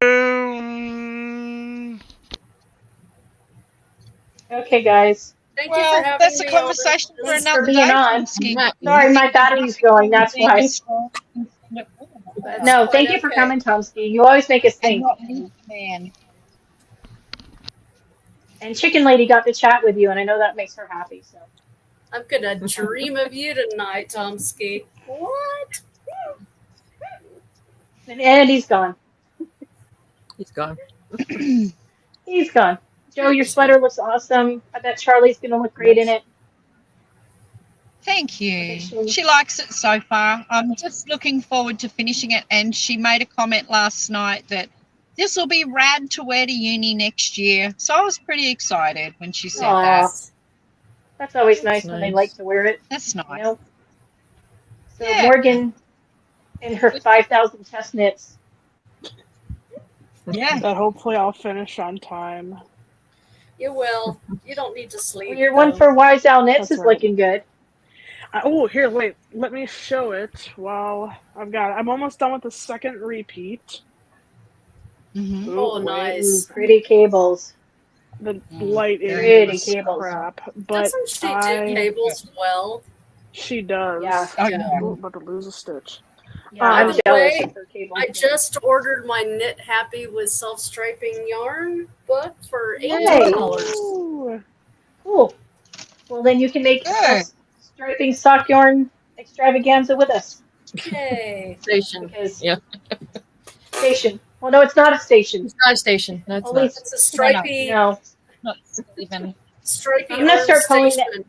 Okay, guys. Thank you for having that's me a conversation for Thanks another for being day. on. Sorry, my battery's going. That's why. No, thank you for coming, Tomsky. You always make us think. And Chicken Lady got to chat with you, and I know that makes her happy. So I'm gonna dream of you tonight, Tomsky. What? And he's gone. He's gone. He's gone. Joe, your sweater looks awesome. I bet Charlie's gonna look great in it. Thank you. She likes it so far. I'm just looking forward to finishing it. And she made a comment last night that this will be rad to wear to uni next year. So I was pretty excited when she said that. That's always nice when they like to wear it. That's nice. You know? So Morgan and her 5,000 test knits. Yeah. But hopefully I'll finish on time. You will. You don't need to sleep. Well, your one for Wise Owl Knits is looking good. Oh, here, wait. Let me show it while I've got it. I'm almost done with the second repeat. Mm-hmm. Oh, nice. Ooh, pretty cables. The light is cables. Crap. But doesn't she do cables well? She does. Yeah. Ooh, about to lose a stitch. Yeah, I'm jealous of her cables. I just ordered my Knit Happy with Self-Striping Yarn book for $18. Cool. Well, then you can make striping sock yarn extravaganza with us. Yay. Station. Station. Well, no, it's not a station. It's not a station. That's not. It's a stripy. No. Not even. Stripy. I'm gonna start calling it.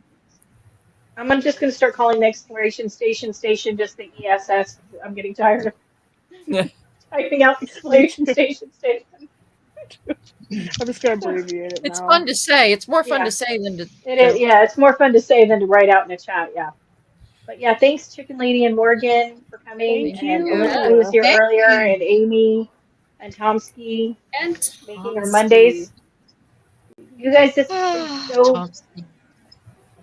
I'm just gonna start calling the exploration station just the ESS. I'm getting tired of typing out exploration station. I'm just gonna abbreviate it. It's fun to say. It's more fun to say than to. It is. Yeah, it's more fun to say than to write out in a chat. Yeah. But yeah, thanks Chicken Lady and Morgan for coming. Thank and you. Elizabeth was here earlier, and Amy and Tomsky and making our Mondays. You guys, this is so Times.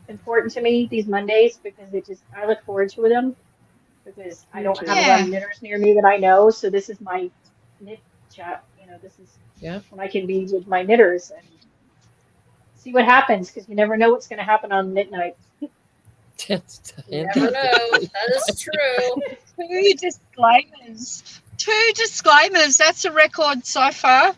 important to me, these Mondays, because I look forward to them because I don't have a lot of knitters near me that I know. So this is my knit chat. This is when I can be with my knitters and see what happens because you never know what's going to happen on knit night. You never know. That is true. Two disclaimers. That's a record so far.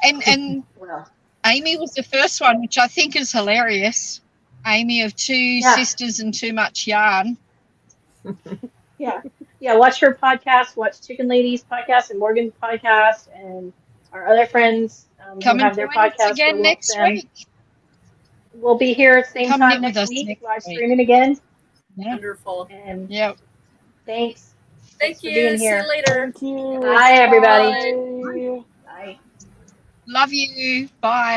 And Well, Amy was the first one, which I think is hilarious. Amy of two sisters and too much yarn. Yeah. Watch her podcast. Watch Chicken Lady's podcast and Morgan's podcast and our other friends Come who have their podcasts. again next week. We'll be here at the same time next week, live streaming again. Yeah. Wonderful. And Thank thanks. Thanks you. for being here. See you later. Thank you. Bye, everybody. Bye. Bye. Love you. Bye.